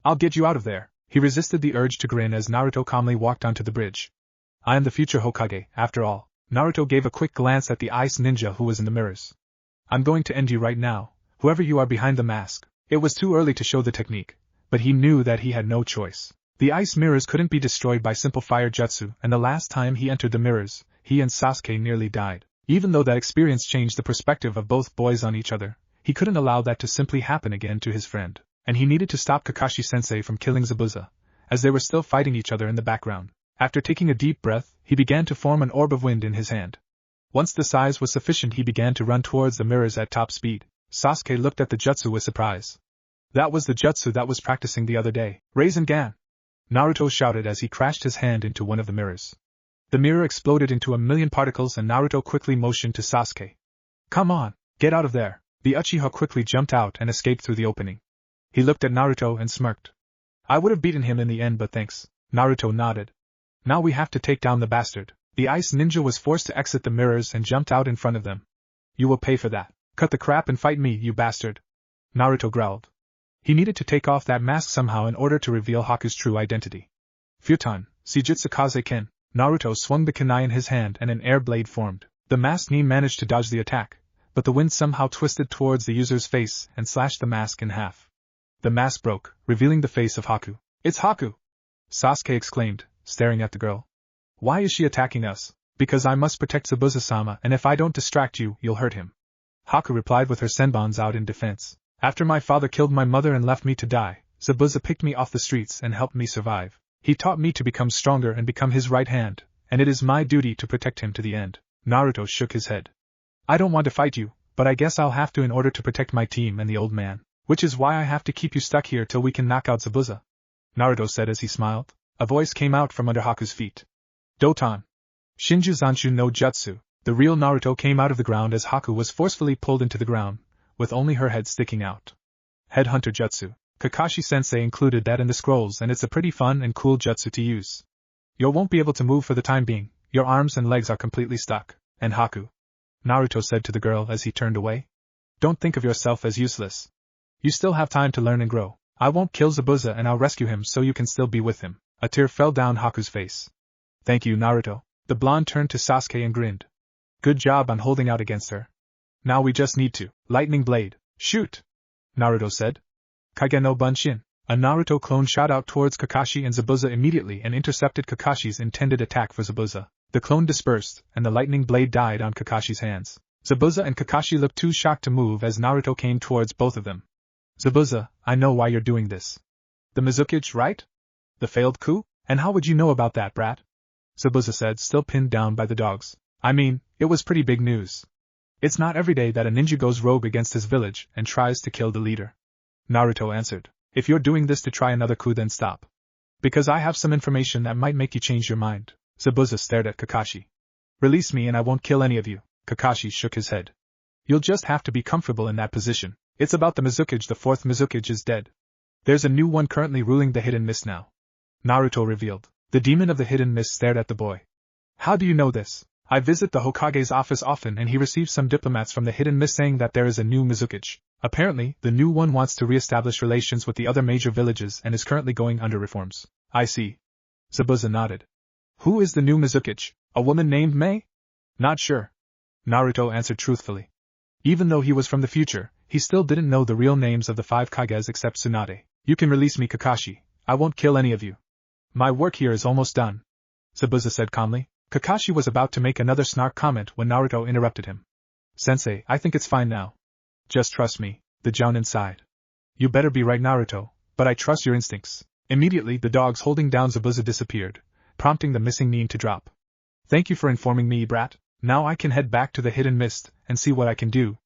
I'll get you out of there. He resisted the urge to grin as Naruto calmly walked onto the bridge. I am the future Hokage, after all. Naruto gave a quick glance at the ice ninja who was in the mirrors. I'm going to end you right now, whoever you are behind the mask. It was too early to show the technique, but he knew that he had no choice. The ice mirrors couldn't be destroyed by simple fire jutsu, and the last time he entered the mirrors, he and Sasuke nearly died. Even though that experience changed the perspective of both boys on each other, he couldn't allow that to simply happen again to his friend. And he needed to stop Kakashi-sensei from killing Zabuza, as they were still fighting each other in the background. After taking a deep breath, he began to form an orb of wind in his hand. Once the size was sufficient, he began to run towards the mirrors at top speed. Sasuke looked at the jutsu with surprise. That was the jutsu that was practicing the other day. Rasengan! Naruto shouted as he crashed his hand into one of the mirrors. The mirror exploded into a million particles and Naruto quickly motioned to Sasuke. Come on, get out of there! The Uchiha quickly jumped out and escaped through the opening. He looked at Naruto and smirked. I would have beaten him in the end, but thanks. Naruto nodded. Now we have to take down the bastard. The ice ninja was forced to exit the mirrors and jumped out in front of them. You will pay for that. Cut the crap and fight me, you bastard. Naruto growled. He needed to take off that mask somehow in order to reveal Haku's true identity. Futon, Seijutsu Kaze-ken. Naruto swung the kunai in his hand and an air blade formed. The masked knee managed to dodge the attack, but the wind somehow twisted towards the user's face and slashed the mask in half. The mask broke, revealing the face of Haku. It's Haku! Sasuke exclaimed, staring at the girl. Why is she attacking us? Because I must protect Zabuza-sama, and if I don't distract you, you'll hurt him. Haku replied with her senbons out in defense. After my father killed my mother and left me to die, Zabuza picked me off the streets and helped me survive. He taught me to become stronger and become his right hand, and it is my duty to protect him to the end. Naruto shook his head. I don't want to fight you, but I guess I'll have to in order to protect my team and the old man. Which is why I have to keep you stuck here till we can knock out Zabuza. Naruto said as he smiled. A voice came out from under Haku's feet. Doton. Shinju Zanshu no Jutsu. The real Naruto came out of the ground as Haku was forcefully pulled into the ground, with only her head sticking out. Headhunter Jutsu. Kakashi-sensei included that in the scrolls and it's a pretty fun and cool jutsu to use. You won't be able to move for the time being, your arms and legs are completely stuck. And Haku. Naruto said to the girl as he turned away. Don't think of yourself as useless. You still have time to learn and grow. I won't kill Zabuza and I'll rescue him so you can still be with him. A tear fell down Haku's face. Thank you, Naruto. The blonde turned to Sasuke and grinned. Good job on holding out against her. Now we just need to. Lightning blade. Shoot! Naruto said. Kage no Bunshin. A Naruto clone shot out towards Kakashi and Zabuza immediately and intercepted Kakashi's intended attack for Zabuza. The clone dispersed, and the lightning blade died on Kakashi's hands. Zabuza and Kakashi looked too shocked to move as Naruto came towards both of them. Zabuza, I know why you're doing this. The Mizukage, right? The failed coup? And how would you know about that, brat? Zabuza said, still pinned down by the dogs. I mean, it was pretty big news. It's not every day that a ninja goes rogue against his village and tries to kill the leader. Naruto answered. If you're doing this to try another coup, then stop. Because I have some information that might make you change your mind. Zabuza stared at Kakashi. Release me and I won't kill any of you. Kakashi shook his head. You'll just have to be comfortable in that position. It's about the Mizukage. The fourth Mizukage is dead. There's a new one currently ruling the Hidden Mist now. Naruto revealed. The demon of the Hidden Mist stared at the boy. How do you know this? I visit the Hokage's office often and he receives some diplomats from the Hidden Mist saying that there is a new Mizukage. Apparently, the new one wants to re-establish relations with the other major villages and is currently going under reforms. I see. Zabuza nodded. Who is the new Mizukage? A woman named Mei? Not sure. Naruto answered truthfully. Even though he was from the future, he still didn't know the real names of the 5 Kages except Tsunade. You can release me, Kakashi. I won't kill any of you. My work here is almost done. Zabuza said calmly. Kakashi was about to make another snark comment when Naruto interrupted him. Sensei, I think it's fine now. Just trust me, the Jounin sighed. You better be right, Naruto, but I trust your instincts. Immediately the dogs holding down Zabuza disappeared, prompting the missing Nin to drop. Thank you for informing me, brat. Now I can head back to the Hidden Mist and see what I can do.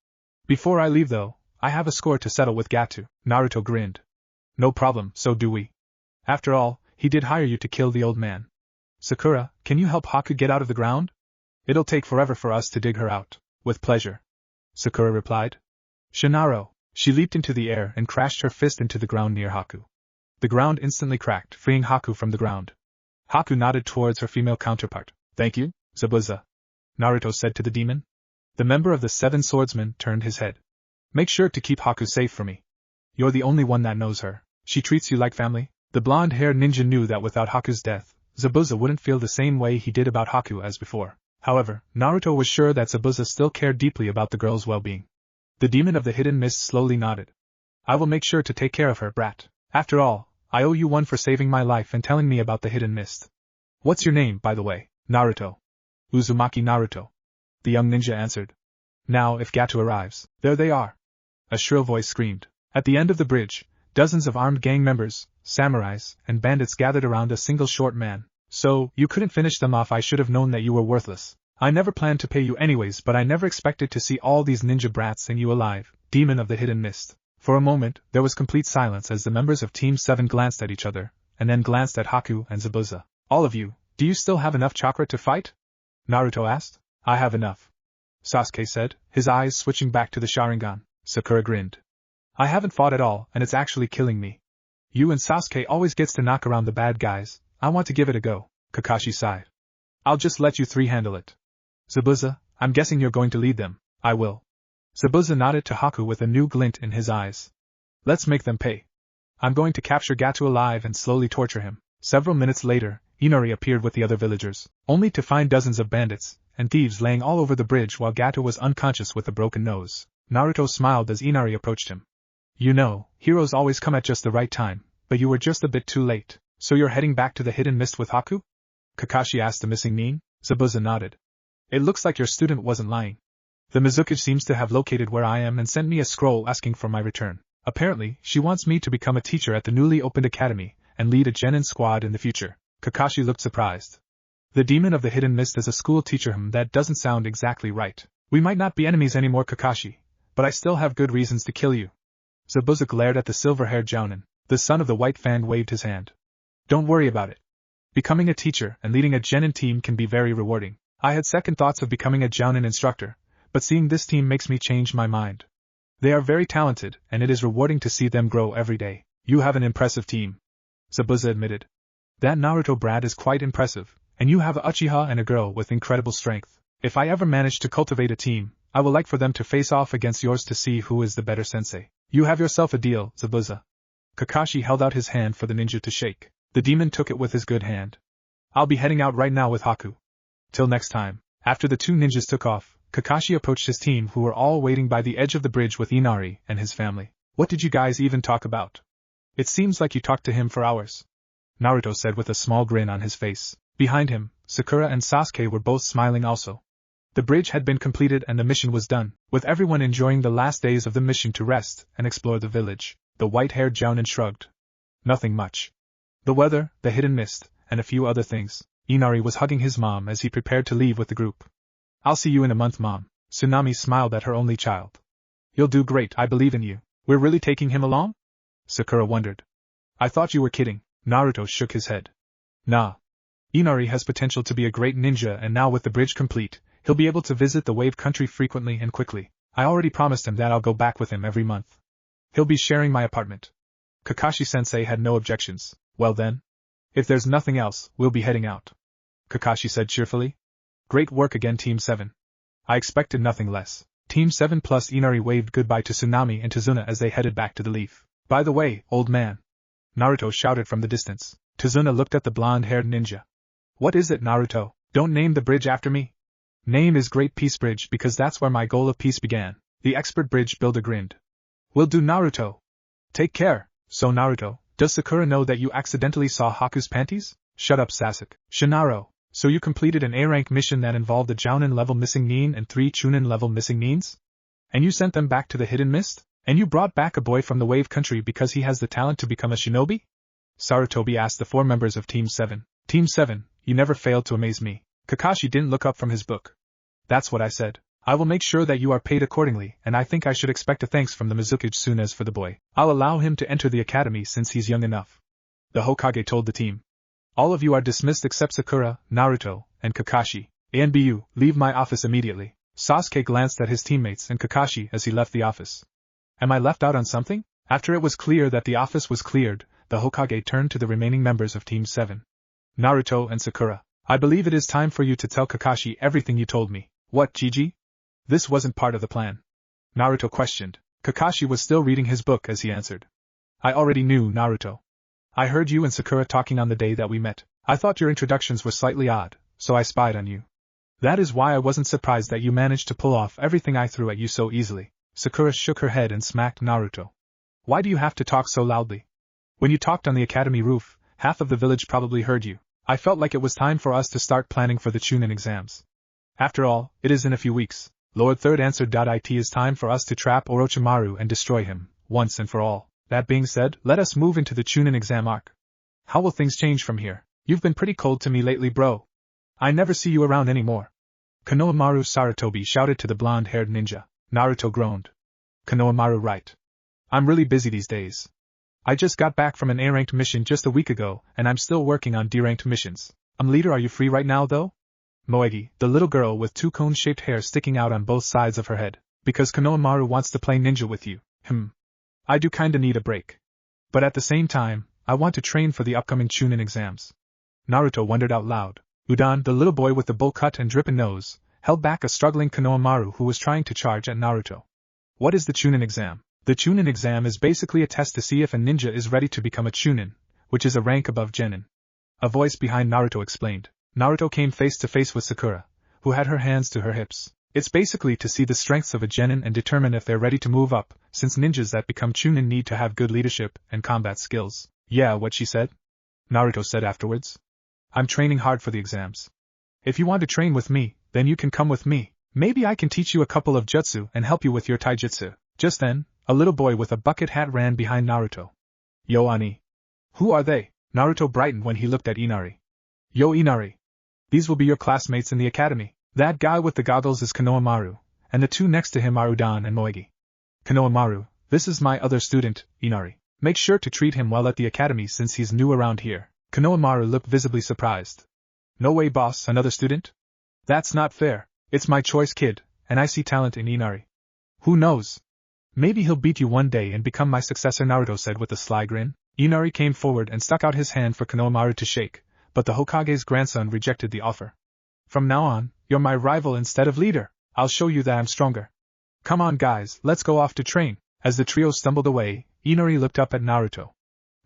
Before I leave though, I have a score to settle with Gato. Naruto grinned. No problem, so do we. After all, he did hire you to kill the old man. Sakura, can you help Haku get out of the ground? It'll take forever for us to dig her out. With pleasure. Sakura replied. Shinaro. She leaped into the air and crashed her fist into the ground near Haku. The ground instantly cracked, freeing Haku from the ground. Haku nodded towards her female counterpart. Thank you, Zabuza. Naruto said to the demon. The member of the 7 swordsmen turned his head. Make sure to keep Haku safe for me. You're the only one that knows her. She treats you like family. The blonde-haired ninja knew that without Haku's death, Zabuza wouldn't feel the same way he did about Haku as before. However, Naruto was sure that Zabuza still cared deeply about the girl's well-being. The demon of the hidden mist slowly nodded. I will make sure to take care of her, brat. After all, I owe you one for saving my life and telling me about the hidden mist. What's your name, by the way? Naruto. Uzumaki Naruto. The young ninja answered. Now, if Gato arrives, there they are. A shrill voice screamed. At the end of the bridge, dozens of armed gang members, samurais, and bandits gathered around a single short man. So, you couldn't finish them off. I should have known that you were worthless. I never planned to pay you anyways, but I never expected to see all these ninja brats and you alive, demon of the hidden mist. For a moment, there was complete silence as the members of Team 7 glanced at each other, and then glanced at Haku and Zabuza. All of you, do you still have enough chakra to fight? Naruto asked. I have enough, Sasuke said, his eyes switching back to the Sharingan. Sakura grinned. I haven't fought at all, and it's actually killing me. You and Sasuke always gets to knock around the bad guys. I want to give it a go, Kakashi sighed. I'll just let you three handle it. Zabuza, I'm guessing you're going to lead them. I will. Zabuza nodded to Haku with a new glint in his eyes. Let's make them pay. I'm going to capture Gato alive and slowly torture him. Several minutes later, Inari appeared with the other villagers, only to find dozens of bandits and thieves laying all over the bridge while Gato was unconscious with a broken nose. Naruto smiled as Inari approached him. You know, heroes always come at just the right time, but you were just a bit too late. So you're heading back to the hidden mist with Haku? Kakashi asked the missing nin. Zabuza nodded. It looks like your student wasn't lying. The Mizukage seems to have located where I am and sent me a scroll asking for my return. Apparently, she wants me to become a teacher at the newly opened academy and lead a genin squad in the future. Kakashi looked surprised. The demon of the hidden mist is a school teacher. That doesn't sound exactly right. We might not be enemies anymore, Kakashi, but I still have good reasons to kill you. Zabuza glared at the silver-haired Jounin. The son of the white fan waved his hand. Don't worry about it. Becoming a teacher and leading a genin team can be very rewarding. I had second thoughts of becoming a Jounin instructor, but seeing this team makes me change my mind. They are very talented, and it is rewarding to see them grow every day. You have an impressive team, Zabuza admitted. That Naruto brat is quite impressive, and you have a Uchiha and a girl with incredible strength. If I ever manage to cultivate a team, I would like for them to face off against yours to see who is the better sensei. You have yourself a deal, Zabuza. Kakashi held out his hand for the ninja to shake. The demon took it with his good hand. I'll be heading out right now with Haku. Till next time. After the two ninjas took off, Kakashi approached his team who were all waiting by the edge of the bridge with Inari and his family. What did you guys even talk about? It seems like you talked to him for hours, Naruto said with a small grin on his face. Behind him, Sakura and Sasuke were both smiling also. The bridge had been completed and the mission was done, with everyone enjoying the last days of the mission to rest and explore the village. The white-haired Jounin shrugged. Nothing much. The weather, the hidden mist, and a few other things. Inari was hugging his mom as he prepared to leave with the group. I'll see you in a month, Mom. Tsunami smiled at her only child. You'll do great, I believe in you. We're really taking him along? Sakura wondered. I thought you were kidding. Naruto shook his head. Nah. Inari has potential to be a great ninja, and now with the bridge complete, he'll be able to visit the wave country frequently and quickly. I already promised him that I'll go back with him every month. He'll be sharing my apartment. Kakashi-sensei had no objections. Well then. If there's nothing else, we'll be heading out, Kakashi said cheerfully. Great work again, Team 7. I expected nothing less. Team 7 plus Inari waved goodbye to Tsunami and Tazuna as they headed back to the leaf. By the way, old man, Naruto shouted from the distance. Tazuna looked at the blonde-haired ninja. What is it, Naruto? Don't name the bridge after me. Name is Great Peace Bridge because that's where my goal of peace began. The expert bridge builder grinned. Will do, Naruto. Take care. So Naruto, does Sakura know that you accidentally saw Haku's panties? Shut up, Sasuke. Shinaro, so you completed an A-rank mission that involved a Jounin-level missing nin and 3 Chunin-level missing nins? And you sent them back to the hidden mist? And you brought back a boy from the wave country because he has the talent to become a shinobi? Sarutobi asked the 4 members of Team 7. Team 7, you never failed to amaze me. Kakashi didn't look up from his book. That's what I said. I will make sure that you are paid accordingly, and I think I should expect a thanks from the Mizukage soon. As for the boy, I'll allow him to enter the academy since he's young enough. The Hokage told the team. All of you are dismissed except Sakura, Naruto, and Kakashi. ANBU, leave my office immediately. Sasuke glanced at his teammates and Kakashi as he left the office. Am I left out on something? After it was clear that the office was cleared, the Hokage turned to the remaining members of Team 7. Naruto and Sakura, I believe it is time for you to tell Kakashi everything you told me. What, Gigi? This wasn't part of the plan, Naruto questioned. Kakashi was still reading his book as he answered. I already knew, Naruto. I heard you and Sakura talking on the day that we met. I thought your introductions were slightly odd, so I spied on you. That is why I wasn't surprised that you managed to pull off everything I threw at you so easily. Sakura shook her head and smacked Naruto. Why do you have to talk so loudly? When you talked on the academy roof, half of the village probably heard you. I felt like it was time for us to start planning for the Chunin exams. After all, it is in a few weeks. Lord Third answered. It is time for us to trap Orochimaru and destroy him, once and for all. That being said, let us move into the Chunin exam arc. How will things change from here? You've been pretty cold to me lately, bro. I never see you around anymore. Konohamaru Sarutobi shouted to the blonde-haired ninja. Naruto groaned. Konohamaru, right. I'm really busy these days. I just got back from an A-ranked mission just a week ago, and I'm still working on D-ranked missions. Leader, are you free right now though? Moegi, the little girl with two cone-shaped hair sticking out on both sides of her head. Because Konohamaru wants to play ninja with you. I do kinda need a break. But at the same time, I want to train for the upcoming Chunin exams. Naruto wondered out loud. Udan, the little boy with the bowl cut and dripping nose, held back a struggling Konohamaru who was trying to charge at Naruto. What is the Chunin exam? The Chunin exam is basically a test to see if a ninja is ready to become a Chunin, which is a rank above Genin. A voice behind Naruto explained. Naruto came face to face with Sakura, who had her hands to her hips. It's basically to see the strengths of a Genin and determine if they're ready to move up, since ninjas that become Chunin need to have good leadership and combat skills. Yeah, what she said? Naruto said afterwards. I'm training hard for the exams. If you want to train with me, then you can come with me. Maybe I can teach you a couple of jutsu and help you with your taijutsu. Just then, a little boy with a bucket hat ran behind Naruto. Yo, Ani. Who are they? Naruto brightened when he looked at Inari. Yo, Inari. These will be your classmates in the academy. That guy with the goggles is Konohamaru, and the two next to him are Udan and Moegi. Konohamaru, this is my other student, Inari. Make sure to treat him well at the academy since he's new around here. Konohamaru looked visibly surprised. No way, boss, another student? That's not fair. It's my choice kid, and I see talent in Inari. Who knows? Maybe he'll beat you one day and become my successor, Naruto said with a sly grin. Inari came forward and stuck out his hand for Konohamaru to shake, but the Hokage's grandson rejected the offer. From now on, you're my rival instead of leader. I'll show you that I'm stronger. Come on guys, let's go off to train. As the trio stumbled away, Inari looked up at Naruto.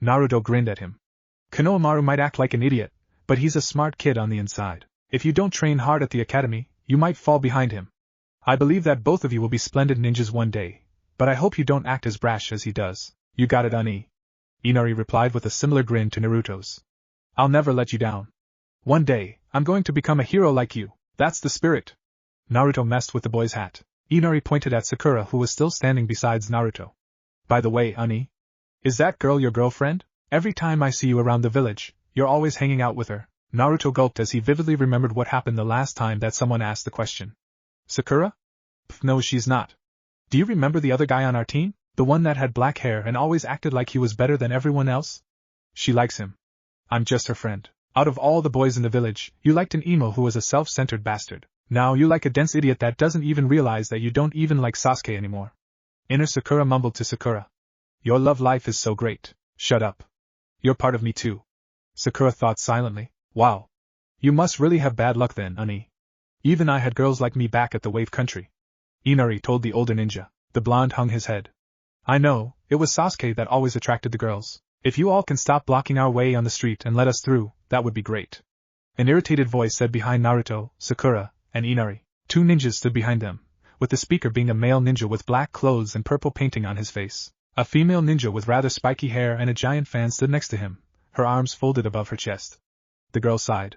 Naruto grinned at him. Konohamaru might act like an idiot, but he's a smart kid on the inside. If you don't train hard at the academy, you might fall behind him. I believe that both of you will be splendid ninjas one day, but I hope you don't act as brash as he does. You got it, Ani. Inari replied with a similar grin to Naruto's. I'll never let you down. One day, I'm going to become a hero like you. That's the spirit. Naruto messed with the boy's hat. Inari pointed at Sakura, who was still standing beside Naruto. By the way, Ani, is that girl your girlfriend? Every time I see you around the village, you're always hanging out with her. Naruto gulped as he vividly remembered what happened the last time that someone asked the question. Sakura? No, she's not. Do you remember the other guy on our team? The one that had black hair and always acted like he was better than everyone else? She likes him. I'm just her friend. Out of all the boys in the village, you liked an emo who was a self-centered bastard. Now you like a dense idiot that doesn't even realize that you don't even like Sasuke anymore. Inner Sakura mumbled to Sakura. Your love life is so great. Shut up. You're part of me too. Sakura thought silently. Wow. You must really have bad luck then, Ani. Even I had girls like me back at the Wave Country. Inari told the older ninja. The blonde hung his head. I know, it was Sasuke that always attracted the girls. If you all can stop blocking our way on the street and let us through, that would be great. An irritated voice said behind Naruto, Sakura, and Inari. Two ninjas stood behind them, with the speaker being a male ninja with black clothes and purple painting on his face. A female ninja with rather spiky hair and a giant fan stood next to him, her arms folded above her chest. The girl sighed.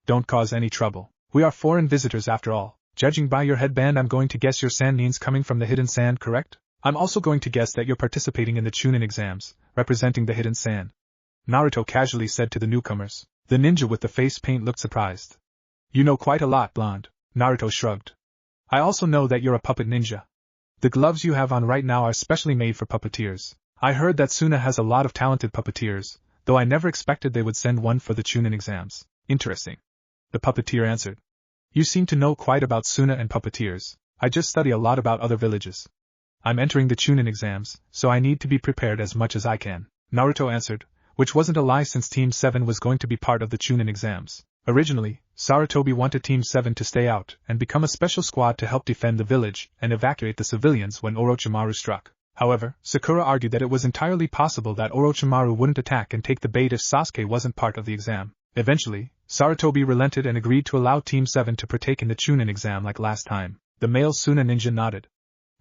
Don't cause any trouble. We are foreign visitors after all. Judging by your headband, I'm going to guess your sand means coming from the hidden sand, correct? I'm also going to guess that you're participating in the Chunin exams, representing the hidden sand. Naruto casually said to the newcomers. The ninja with the face paint looked surprised. You know quite a lot, blonde. Naruto shrugged. I also know that you're a puppet ninja. The gloves you have on right now are specially made for puppeteers. I heard that Suna has a lot of talented puppeteers, though I never expected they would send one for the Chunin exams. Interesting. The puppeteer answered. You seem to know quite about Suna and puppeteers. I just study a lot about other villages. I'm entering the Chunin exams, so I need to be prepared as much as I can. Naruto answered, which wasn't a lie since Team 7 was going to be part of the Chunin exams. Originally, Sarutobi wanted Team 7 to stay out and become a special squad to help defend the village and evacuate the civilians when Orochimaru struck. However, Sakura argued that it was entirely possible that Orochimaru wouldn't attack and take the bait if Sasuke wasn't part of the exam. Eventually, Sarutobi relented and agreed to allow Team 7 to partake in the Chunin exam like last time. The male Suna ninja nodded.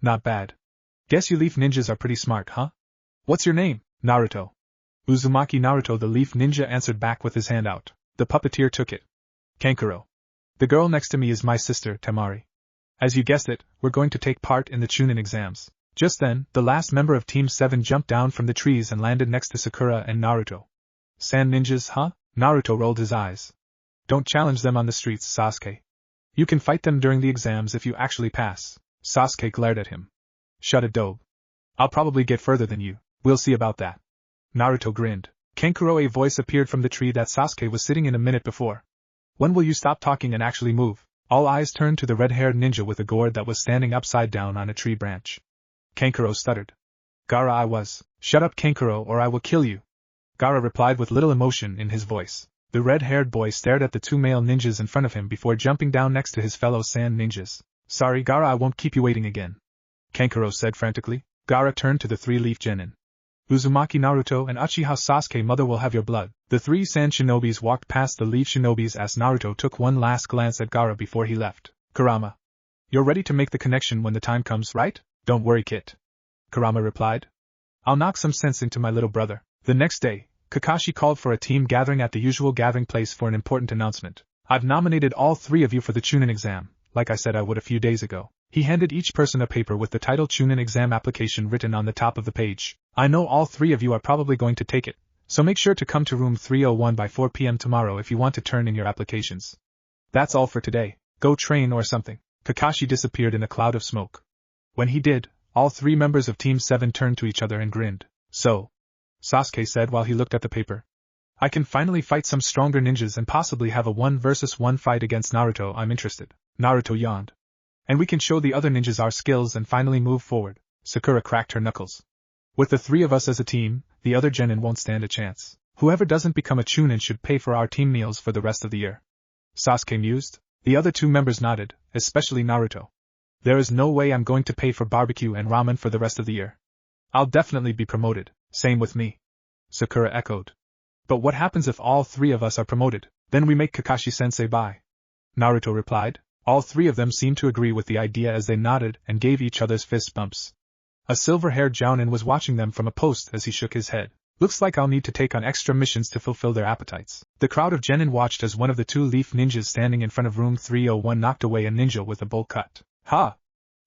Not bad. Guess you leaf ninjas are pretty smart, huh? What's your name? Naruto. Uzumaki Naruto the leaf ninja answered back with his hand out. The puppeteer took it. Kankuro. The girl next to me is my sister, Temari. As you guessed it, we're going to take part in the Chunin exams. Just then, the last member of Team 7 jumped down from the trees and landed next to Sakura and Naruto. Sand ninjas, huh? Naruto rolled his eyes. Don't challenge them on the streets, Sasuke. You can fight them during the exams if you actually pass. Sasuke glared at him. Shut it, dope. I'll probably get further than you. We'll see about that. Naruto grinned. Kankuro, a voice appeared from the tree that Sasuke was sitting in a minute before. When will you stop talking and actually move? All eyes turned to the red-haired ninja with a gourd that was standing upside down on a tree branch. Kankuro stuttered. Gaara, I was. Shut up, Kankuro, or I will kill you. Gaara replied with little emotion in his voice. The red-haired boy stared at the two male ninjas in front of him before jumping down next to his fellow sand ninjas. Sorry, Gaara, I won't keep you waiting again. Kankuro said frantically. Gaara turned to the three-leaf genin. Uzumaki Naruto and Uchiha Sasuke, mother will have your blood. The three sand shinobis walked past the leaf shinobis as Naruto took one last glance at Gaara before he left. Kurama. You're ready to make the connection when the time comes, right? Don't worry, kid. Kurama replied. I'll knock some sense into my little brother. The next day, Kakashi called for a team gathering at the usual gathering place for an important announcement. I've nominated all three of you for the Chunin exam, like I said I would a few days ago. He handed each person a paper with the title Chunin exam application written on the top of the page. I know all three of you are probably going to take it, so make sure to come to room 301 by 4 p.m. tomorrow if you want to turn in your applications. That's all for today. Go train or something. Kakashi disappeared in a cloud of smoke. When he did, all three members of Team 7 turned to each other and grinned. So, Sasuke said while he looked at the paper. I can finally fight some stronger ninjas and possibly have a 1-versus-1 fight against Naruto. I'm interested. Naruto yawned. And we can show the other ninjas our skills and finally move forward. Sakura cracked her knuckles. With the three of us as a team, the other genin won't stand a chance. Whoever doesn't become a Chunin should pay for our team meals for the rest of the year. Sasuke mused. The other two members nodded, especially Naruto. There is no way I'm going to pay for barbecue and ramen for the rest of the year. I'll definitely be promoted. Same with me. Sakura echoed. But what happens if all three of us are promoted? Then we make Kakashi-sensei bye. Naruto replied. All three of them seemed to agree with the idea as they nodded and gave each other's fist bumps. A silver-haired Jounin was watching them from a post as he shook his head. Looks like I'll need to take on extra missions to fulfill their appetites. The crowd of genin watched as one of the two leaf ninjas standing in front of room 301 knocked away a ninja with a bowl cut. Ha!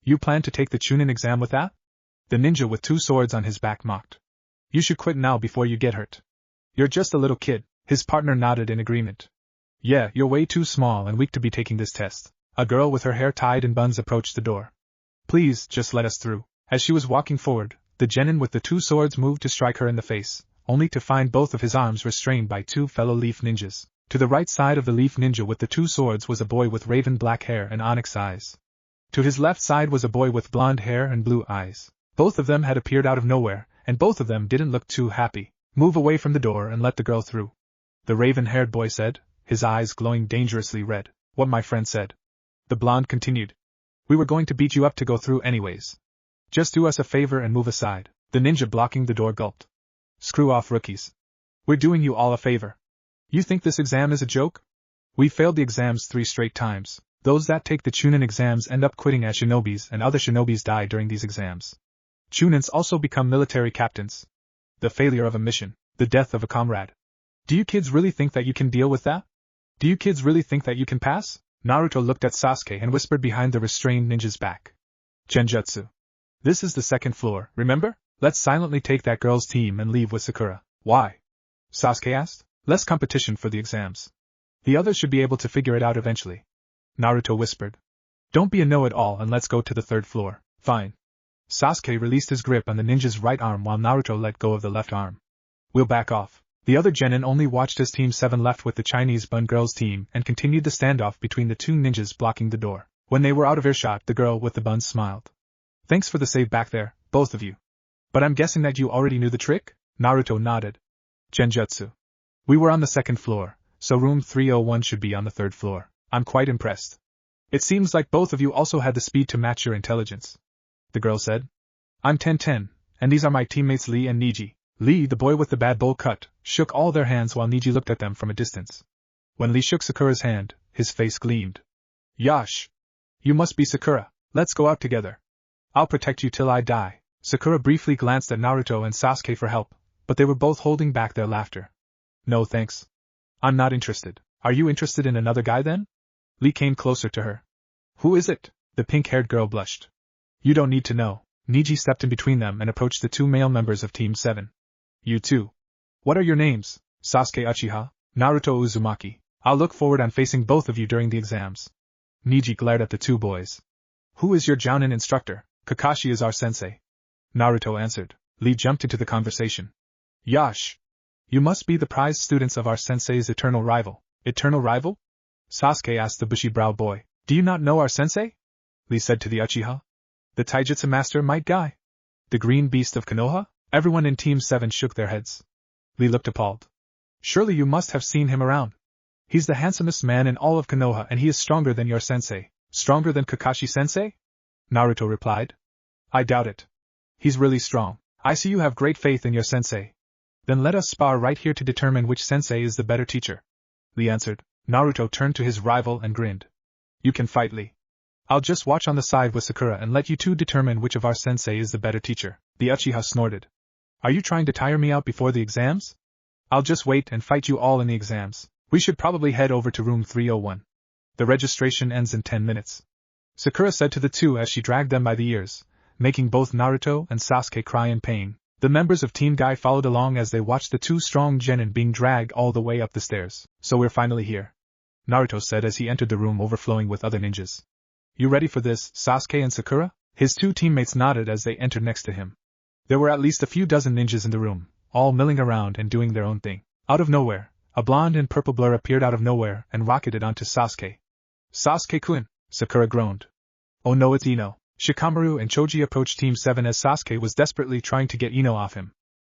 You plan to take the Chunin exam with that? The ninja with two swords on his back mocked. You should quit now before you get hurt. You're just a little kid. His partner nodded in agreement. Yeah, you're way too small and weak to be taking this test. A girl with her hair tied in buns approached the door. Please, just let us through. As she was walking forward, the genin with the two swords moved to strike her in the face, only to find both of his arms restrained by two fellow leaf ninjas. To the right side of the leaf ninja with the two swords was a boy with raven black hair and onyx eyes. To his left side was a boy with blonde hair and blue eyes. Both of them had appeared out of nowhere, and both of them didn't look too happy. Move away from the door and let the girl through. The raven-haired boy said, his eyes glowing dangerously red. What my friend said. The blonde continued. We were going to beat you up to go through anyways. Just do us a favor and move aside. The ninja blocking the door gulped. Screw off, rookies. We're doing you all a favor. You think this exam is a joke? We failed the exams 3 straight times. Those that take the Chunin exams end up quitting as shinobis and other shinobis die during these exams. Chunins also become military captains. The failure of a mission, the death of a comrade. Do you kids really think that you can deal with that? Do you kids really think that you can pass? Naruto looked at Sasuke and whispered behind the restrained ninja's back. Genjutsu. This is the 2nd floor, remember? Let's silently take that girl's team and leave with Sakura. Why? Sasuke asked. Less competition for the exams. The others should be able to figure it out eventually. Naruto whispered. Don't be a know-it-all and let's go to the 3rd floor. Fine. Sasuke released his grip on the ninja's right arm while Naruto let go of the left arm. We'll back off. The other genin only watched as Team 7 left with the Chinese bun girls team and continued the standoff between the two ninjas blocking the door. When they were out of earshot, the girl with the buns smiled. Thanks for the save back there, both of you. But I'm guessing that you already knew the trick? Naruto nodded. Genjutsu. We were on the 2nd floor, so room 301 should be on the 3rd floor. I'm quite impressed. It seems like both of you also had the speed to match your intelligence. The girl said. I'm 10-10, and these are my teammates Lee and Niji. Lee, the boy with the bad bowl cut, shook all their hands while Niji looked at them from a distance. When Lee shook Sakura's hand, his face gleamed. Yash! You must be Sakura. Let's go out together. I'll protect you till I die. Sakura briefly glanced at Naruto and Sasuke for help, but they were both holding back their laughter. No thanks. I'm not interested. Are you interested in another guy then? Lee came closer to her. Who is it? The pink-haired girl blushed. You don't need to know. Niji stepped in between them and approached the two male members of Team 7. You two. What are your names? Sasuke Uchiha, Naruto Uzumaki. I'll look forward on facing both of you during the exams. Niji glared at the two boys. Who is your Jounin instructor? Kakashi is our sensei. Naruto answered. Lee jumped into the conversation. Yash! You must be the prized students of our sensei's eternal rival. Eternal rival? Sasuke asked the bushy-browed boy. Do you not know our sensei? Lee said to the Uchiha. The taijutsu master Might Guy? The green beast of Konoha? Everyone in Team 7 shook their heads. Lee looked appalled. Surely you must have seen him around. He's the handsomest man in all of Konoha and he is stronger than your sensei. Stronger than Kakashi-sensei? Naruto replied. I doubt it. He's really strong. I see you have great faith in your sensei. Then let us spar right here to determine which sensei is the better teacher. Lee answered. Naruto turned to his rival and grinned. You can fight, Lee. I'll just watch on the side with Sakura and let you two determine which of our sensei is the better teacher. The Uchiha snorted. Are you trying to tire me out before the exams? I'll just wait and fight you all in the exams. We should probably head over to room 301. The registration ends in 10 minutes. Sakura said to the two as she dragged them by the ears, making both Naruto and Sasuke cry in pain. The members of Team Guy followed along as they watched the two strong genin being dragged all the way up the stairs. So we're finally here, Naruto said as he entered the room overflowing with other ninjas. You ready for this, Sasuke and Sakura? His two teammates nodded as they entered next to him. There were at least a few dozen ninjas in the room, all milling around and doing their own thing. Out of nowhere, a blonde and purple blur appeared out of nowhere and rocketed onto Sasuke. Sasuke-kun, Sakura groaned. Oh no, it's Ino. Shikamaru and Choji approached Team 7 as Sasuke was desperately trying to get Ino off him.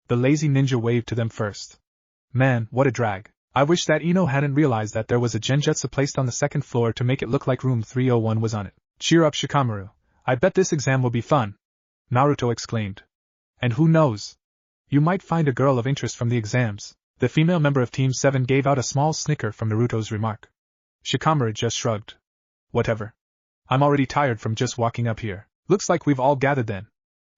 The lazy ninja waved to them first. Man, what a drag. I wish that Ino hadn't realized that there was a genjutsu placed on the second floor to make it look like room 301 was on it. Cheer up, Shikamaru. I bet this exam will be fun. Naruto exclaimed. And who knows? You might find a girl of interest from the exams. The female member of Team 7 gave out a small snicker from Naruto's remark. Shikamaru just shrugged. Whatever. I'm already tired from just walking up here. Looks like we've all gathered then.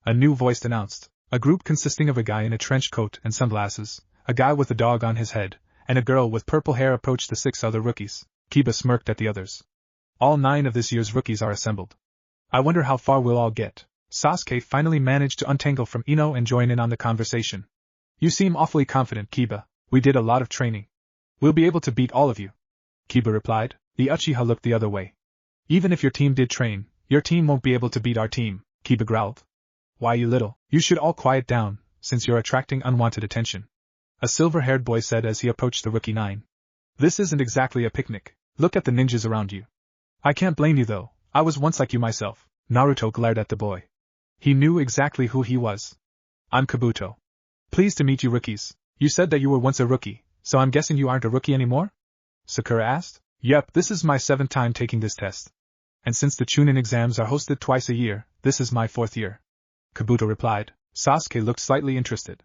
A new voice announced. A group consisting of a guy in a trench coat and sunglasses, a guy with a dog on his head, and a girl with purple hair approached the 6 other rookies. Kiba smirked at the others. All 9 of this year's rookies are assembled. I wonder how far we'll all get. Sasuke finally managed to untangle from Ino and join in on the conversation. You seem awfully confident, Kiba. We did a lot of training. We'll be able to beat all of you. Kiba replied. The Uchiha looked the other way. Even if your team did train, your team won't be able to beat our team, Kiba growled. Why, you little, you should all quiet down, since you're attracting unwanted attention. A silver-haired boy said as he approached the rookie 9. This isn't exactly a picnic. Look at the ninjas around you. I can't blame you though, I was once like you myself. Naruto glared at the boy. He knew exactly who he was. I'm Kabuto. Pleased to meet you rookies. You said that you were once a rookie, so I'm guessing you aren't a rookie anymore? Sakura asked. Yep, this is my 7th time taking this test. And since the Chunin exams are hosted twice a year, this is my 4th year. Kabuto replied. Sasuke looked slightly interested.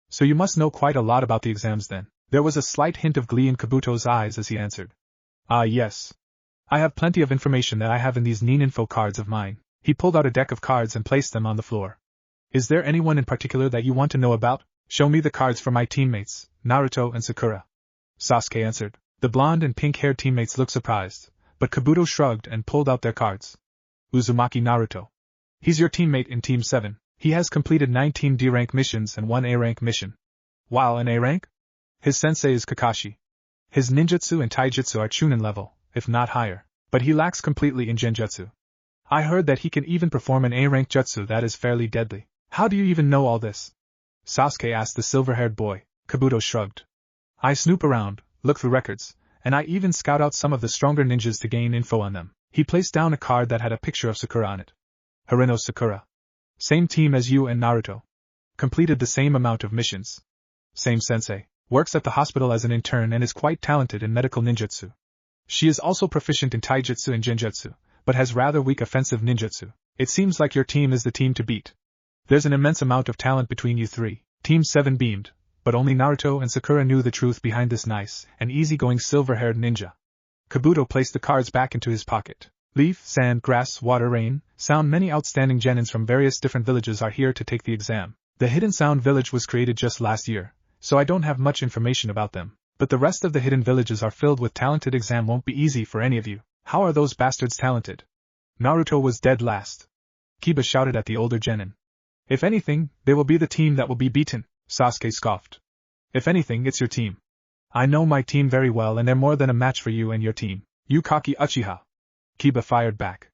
So you must know quite a lot about the exams then. There was a slight hint of glee in Kabuto's eyes as he answered. Ah yes. I have plenty of information that I have in these Nin-info cards of mine. He pulled out a deck of cards and placed them on the floor. Is there anyone in particular that you want to know about? Show me the cards for my teammates, Naruto and Sakura. Sasuke answered. The blonde and pink-haired teammates looked surprised, but Kabuto shrugged and pulled out their cards. Uzumaki Naruto. He's your teammate in Team 7. He has completed 19 D-rank missions and 1 A-rank mission. While an A-rank? His sensei is Kakashi. His ninjutsu and taijutsu are Chunin level, if not higher, but he lacks completely in genjutsu. I heard that he can even perform an A-rank jutsu that is fairly deadly. How do you even know all this? Sasuke asked the silver-haired boy. Kabuto shrugged. I snoop around, look through records, and I even scout out some of the stronger ninjas to gain info on them. He placed down a card that had a picture of Sakura on it. Harino Sakura. Same team as you and Naruto. Completed the same amount of missions. Same sensei. Works at the hospital as an intern and is quite talented in medical ninjutsu. She is also proficient in taijutsu and genjutsu, but has rather weak offensive ninjutsu. It seems like your team is the team to beat. There's an immense amount of talent between you three. Team 7 beamed, but only Naruto and Sakura knew the truth behind this nice and easygoing silver-haired ninja. Kabuto placed the cards back into his pocket. Leaf, sand, grass, water, rain, sound. Many outstanding genins from various different villages are here to take the exam. The Hidden Sound village was created just last year, so I don't have much information about them, but the rest of the hidden villages are filled with talented. Exam won't be easy for any of you. How are those bastards talented? Naruto was dead last. Kiba shouted at the older genin. If anything, they will be the team that will be beaten, Sasuke scoffed. If anything, it's your team. I know my team very well and they're more than a match for you and your team. Yukaki Uchiha. Kiba fired back.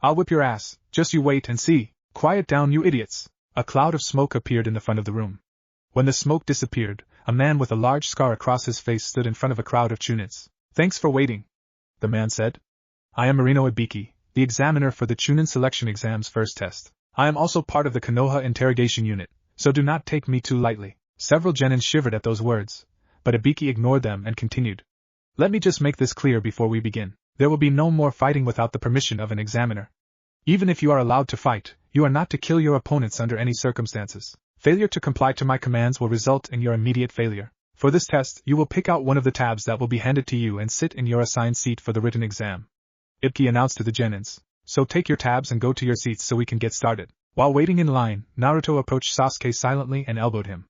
I'll whip your ass, just you wait and see. Quiet down, you idiots. A cloud of smoke appeared in the front of the room. When the smoke disappeared, a man with a large scar across his face stood in front of a crowd of Chunins. Thanks for waiting, the man said. I am Marino Ibiki, the examiner for the Chunin selection exam's first test. I am also part of the Konoha interrogation unit, so do not take me too lightly. Several genin shivered at those words, but Ibiki ignored them and continued. Let me just make this clear before we begin. There will be no more fighting without the permission of an examiner. Even if you are allowed to fight, you are not to kill your opponents under any circumstances. Failure to comply to my commands will result in your immediate failure. For this test, you will pick out one of the tabs that will be handed to you and sit in your assigned seat for the written exam. Ibiki announced to the genins. So take your tabs and go to your seats so we can get started. While waiting in line, Naruto approached Sasuke silently and elbowed him.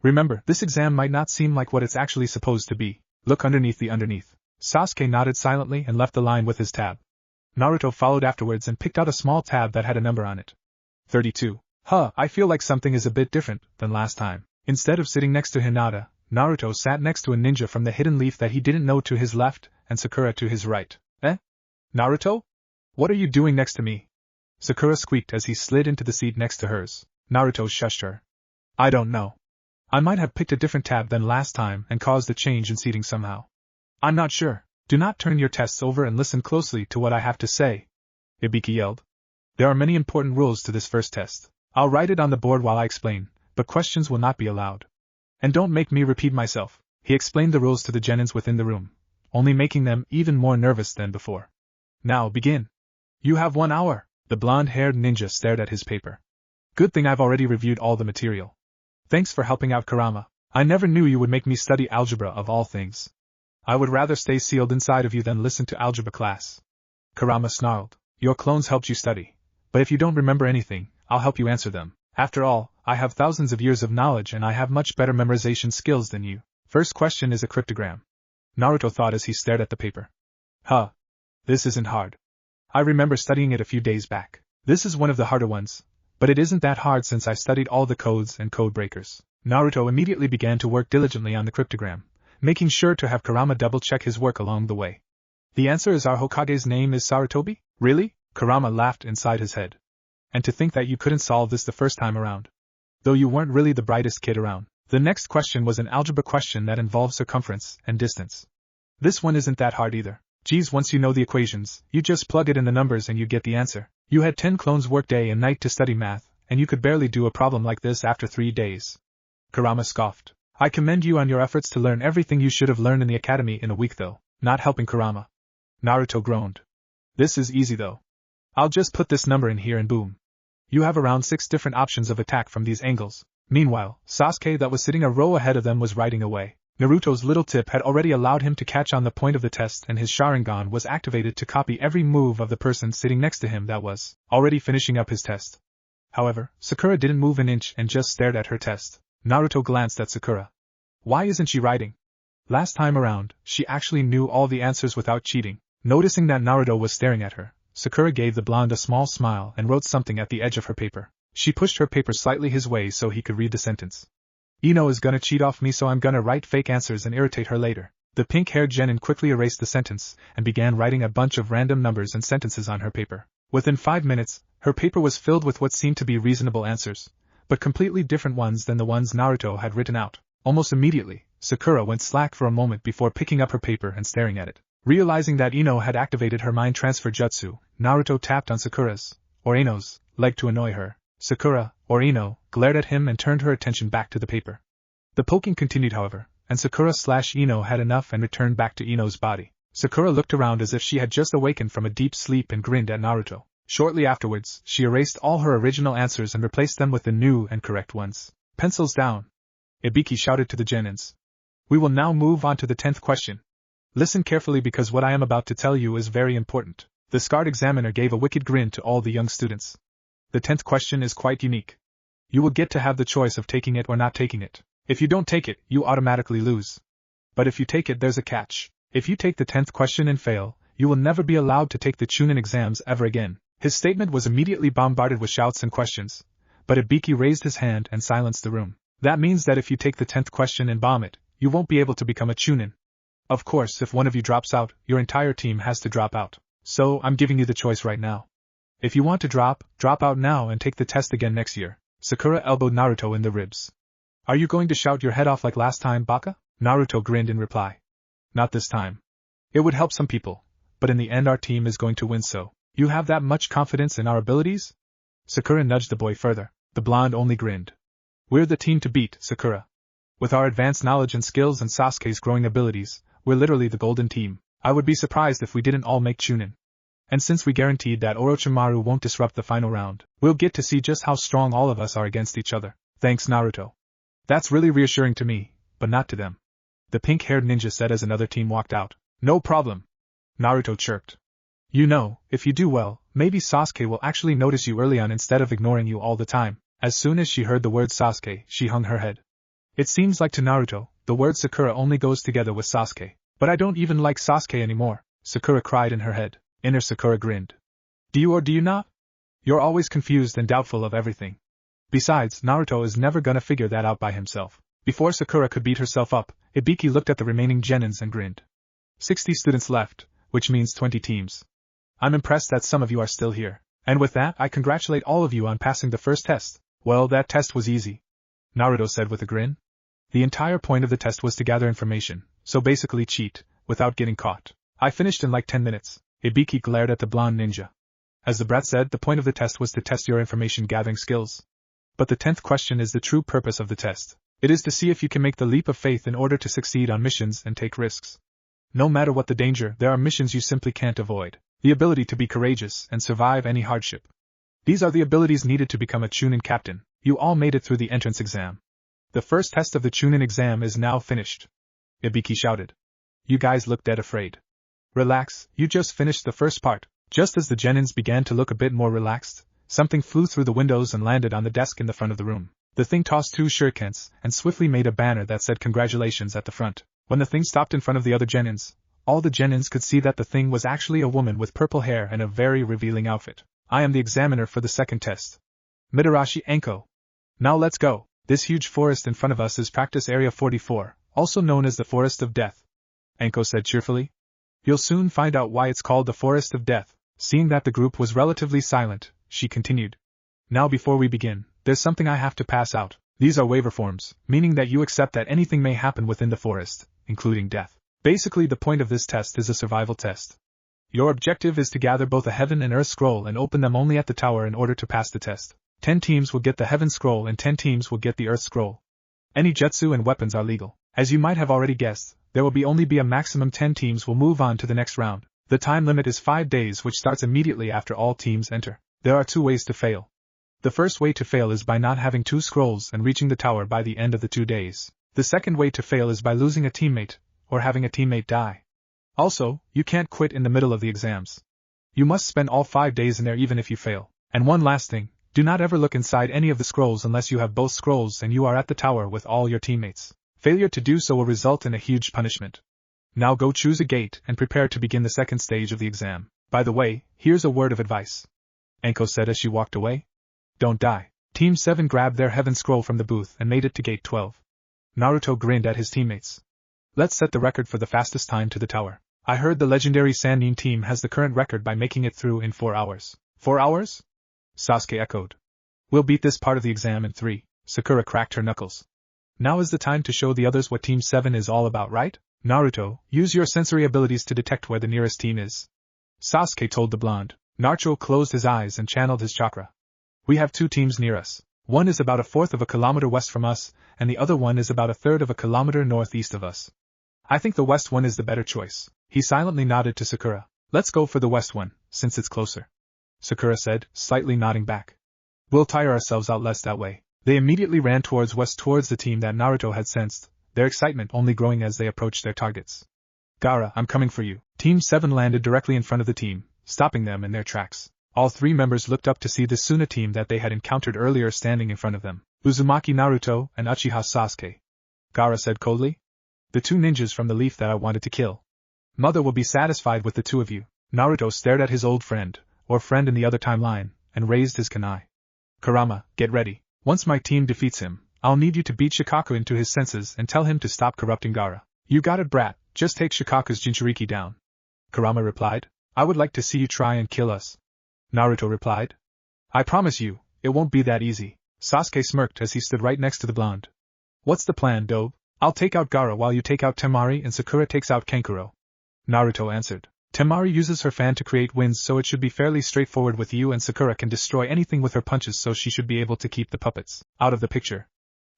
Remember, this exam might not seem like what it's actually supposed to be. Look underneath the underneath. Sasuke nodded silently and left the line with his tab. Naruto followed afterwards and picked out a small tab that had a number on it. 32. I feel like something is a bit different than last time. Instead of sitting next to Hinata, Naruto sat next to a ninja from the hidden leaf that he didn't know to his left, and Sakura to his right. Naruto? What are you doing next to me? Sakura squeaked as he slid into the seat next to hers. Naruto shushed her. I don't know. I might have picked a different tab than last time and caused a change in seating somehow. I'm not sure. Do not turn your tests over and listen closely to what I have to say, Ibiki yelled. There are many important rules to this first test. I'll write it on the board while I explain, but questions will not be allowed. And don't make me repeat myself. He explained the rules to the genins within the room, only making them even more nervous than before. Now begin. You have 1 hour. The blonde-haired ninja stared at his paper. Good thing I've already reviewed all the material. Thanks for helping out, Kurama. I never knew you would make me study algebra of all things. I would rather stay sealed inside of you than listen to algebra class. Kurama snarled. Your clones helped you study. But if you don't remember anything, I'll help you answer them. After all, I have thousands of years of knowledge and I have much better memorization skills than you. First question is a cryptogram. Naruto thought as he stared at the paper. This isn't hard. I remember studying it a few days back. This is one of the harder ones, but it isn't that hard since I studied all the codes and code breakers. Naruto immediately began to work diligently on the cryptogram, making sure to have Kurama double-check his work along the way. The answer is our Hokage's name is Sarutobi? Really? Kurama laughed inside his head. And to think that you couldn't solve this the first time around. Though you weren't really the brightest kid around. The next question was an algebra question that involves circumference and distance. This one isn't that hard either. Geez, once you know the equations, you just plug it in the numbers and you get the answer. You had 10 clones work day and night to study math, and you could barely do a problem like this after 3 days. Kurama scoffed. I commend you on your efforts to learn everything you should have learned in the academy in a week though. Not helping Kurama. Naruto groaned. This is easy though. I'll just put this number in here and boom. You have around 6 different options of attack from these angles. Meanwhile, Sasuke that was sitting a row ahead of them was writing away. Naruto's little tip had already allowed him to catch on the point of the test and his Sharingan was activated to copy every move of the person sitting next to him that was already finishing up his test. However, Sakura didn't move an inch and just stared at her test. Naruto glanced at Sakura. Why isn't she writing? Last time around, she actually knew all the answers without cheating. Noticing that Naruto was staring at her, Sakura gave the blonde a small smile and wrote something at the edge of her paper. She pushed her paper slightly his way so he could read the sentence. Ino is gonna cheat off me so I'm gonna write fake answers and irritate her later. The pink-haired genin quickly erased the sentence and began writing a bunch of random numbers and sentences on her paper. Within 5 minutes, her paper was filled with what seemed to be reasonable answers, but completely different ones than the ones Naruto had written out. Almost immediately, Sakura went slack for a moment before picking up her paper and staring at it. Realizing that Ino had activated her mind transfer jutsu, Naruto tapped on Sakura's, or Ino's, leg to annoy her. Sakura, or Ino, glared at him and turned her attention back to the paper. The poking continued however, and Sakura/Ino had enough and returned back to Ino's body. Sakura looked around as if she had just awakened from a deep sleep and grinned at Naruto. Shortly afterwards, she erased all her original answers and replaced them with the new and correct ones. Pencils down. Ibiki shouted to the genins. We will now move on to the 10th question. Listen carefully because what I am about to tell you is very important. The scarred examiner gave a wicked grin to all the young students. The 10th question is quite unique. You will get to have the choice of taking it or not taking it. If you don't take it, you automatically lose. But if you take it, there's a catch. If you take the 10th question and fail, you will never be allowed to take the Chunin exams ever again. His statement was immediately bombarded with shouts and questions, but Ibiki raised his hand and silenced the room. That means that if you take the 10th question and bomb it, you won't be able to become a Chunin. Of course, if one of you drops out, your entire team has to drop out. So, I'm giving you the choice right now. If you want to drop out now and take the test again next year. Sakura elbowed Naruto in the ribs. Are you going to shout your head off like last time, Baka? Naruto grinned in reply. Not this time. It would help some people, but in the end our team is going to win, so. You have that much confidence in our abilities? Sakura nudged the boy further. The blonde only grinned. We're the team to beat, Sakura. With our advanced knowledge and skills and Sasuke's growing abilities, we're literally the golden team. I would be surprised if we didn't all make Chunin. And since we guaranteed that Orochimaru won't disrupt the final round, we'll get to see just how strong all of us are against each other. Thanks, Naruto. That's really reassuring to me, but not to them. The pink-haired ninja said as another team walked out. No problem. Naruto chirped. You know, if you do well, maybe Sasuke will actually notice you early on instead of ignoring you all the time. As soon as she heard the word Sasuke, she hung her head. It seems like to Naruto, the word Sakura only goes together with Sasuke. But I don't even like Sasuke anymore, Sakura cried in her head. Inner Sakura grinned. Do you or do you not? You're always confused and doubtful of everything. Besides, Naruto is never gonna figure that out by himself. Before Sakura could beat herself up, Ibiki looked at the remaining genins and grinned. 60 students left, which means 20 teams. I'm impressed that some of you are still here. And with that, I congratulate all of you on passing the first test. Well, that test was easy, Naruto said with a grin. The entire point of the test was to gather information, so basically cheat, without getting caught. I finished in like 10 minutes. Ibiki glared at the blonde ninja. As the brat said, the point of the test was to test your information-gathering skills. But the 10th question is the true purpose of the test. It is to see if you can make the leap of faith in order to succeed on missions and take risks. No matter what the danger, there are missions you simply can't avoid. The ability to be courageous and survive any hardship. These are the abilities needed to become a Chunin captain. You all made it through the entrance exam. The first test of the Chunin exam is now finished. Ibiki shouted. You guys look dead afraid. Relax, you just finished the first part. Just as the genins began to look a bit more relaxed, something flew through the windows and landed on the desk in the front of the room. The thing tossed 2 shurikens and swiftly made a banner that said congratulations at the front. When the thing stopped in front of the other genins, all the genins could see that the thing was actually a woman with purple hair and a very revealing outfit. I am the examiner for the second test. Mitarashi Anko. Now let's go. This huge forest in front of us is practice area 44, also known as the Forest of Death. Anko said cheerfully. You'll soon find out why it's called the Forest of Death. Seeing that the group was relatively silent, she continued. Now before we begin, there's something I have to pass out. These are waiver forms, meaning that you accept that anything may happen within the forest, including death. Basically the point of this test is a survival test. Your objective is to gather both a Heaven and Earth scroll and open them only at the tower in order to pass the test. 10 teams will get the Heaven scroll and 10 teams will get the Earth scroll. Any jutsu and weapons are legal. As you might have already guessed, there will only be a maximum 10 teams will move on to the next round. The time limit is 5 days, which starts immediately after all teams enter. There are 2 ways to fail. The first way to fail is by not having 2 scrolls and reaching the tower by the end of the 2 days. The second way to fail is by losing a teammate, or having a teammate die. Also, you can't quit in the middle of the exams. You must spend all 5 days in there even if you fail. And one last thing, do not ever look inside any of the scrolls unless you have both scrolls and you are at the tower with all your teammates. Failure to do so will result in a huge punishment. Now go choose a gate and prepare to begin the second stage of the exam. By the way, here's a word of advice. Anko said as she walked away. Don't die. Team 7 grabbed their Heaven scroll from the booth and made it to gate 12. Naruto grinned at his teammates. Let's set the record for the fastest time to the tower. I heard the legendary Sannin team has the current record by making it through in 4 hours. 4 hours? Sasuke echoed. We'll beat this part of the exam in 3. Sakura cracked her knuckles. Now is the time to show the others what Team 7 is all about, right? Naruto, use your sensory abilities to detect where the nearest team is. Sasuke told the blonde. Naruto closed his eyes and channeled his chakra. We have 2 teams near us. One is about 1/4 of a kilometer west from us, and the other one is about 1/3 of a kilometer northeast of us. I think the west one is the better choice. He silently nodded to Sakura. Let's go for the west one, since it's closer. Sakura said, slightly nodding back. We'll tire ourselves out less that way. They immediately ran towards the team that Naruto had sensed, their excitement only growing as they approached their targets. Gaara, I'm coming for you. Team 7 landed directly in front of the team, stopping them in their tracks. All 3 members looked up to see the Suna team that they had encountered earlier standing in front of them, Uzumaki Naruto and Uchiha Sasuke. Gaara said coldly. The 2 ninjas from the leaf that I wanted to kill. Mother will be satisfied with the 2 of you. Naruto stared at his old friend, or friend in the other timeline, and raised his kunai. Kurama, get ready. Once my team defeats him, I'll need you to beat Shikaku into his senses and tell him to stop corrupting Gaara. You got it, brat, just take Shikaku's Jinchuriki down. Kurama replied. I would like to see you try and kill us. Naruto replied. I promise you, it won't be that easy. Sasuke smirked as he stood right next to the blonde. What's the plan, Dobe? I'll take out Gaara while you take out Temari and Sakura takes out Kankuro. Naruto answered. Temari uses her fan to create winds, so it should be fairly straightforward with you, and Sakura can destroy anything with her punches, so she should be able to keep the puppets out of the picture.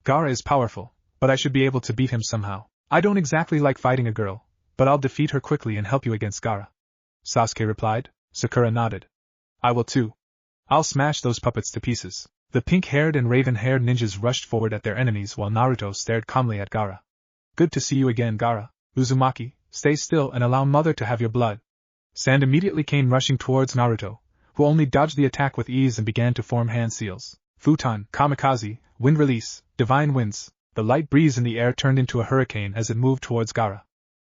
Gaara is powerful, but I should be able to beat him somehow. I don't exactly like fighting a girl, but I'll defeat her quickly and help you against Gaara. Sasuke replied. Sakura nodded. I will too. I'll smash those puppets to pieces. The pink-haired and raven-haired ninjas rushed forward at their enemies while Naruto stared calmly at Gaara. Good to see you again, Gaara. Uzumaki, stay still and allow mother to have your blood. Sand immediately came rushing towards Naruto, who only dodged the attack with ease and began to form hand seals. Futon, kamikaze, wind release, divine winds. The light breeze in the air turned into a hurricane as it moved towards Gaara.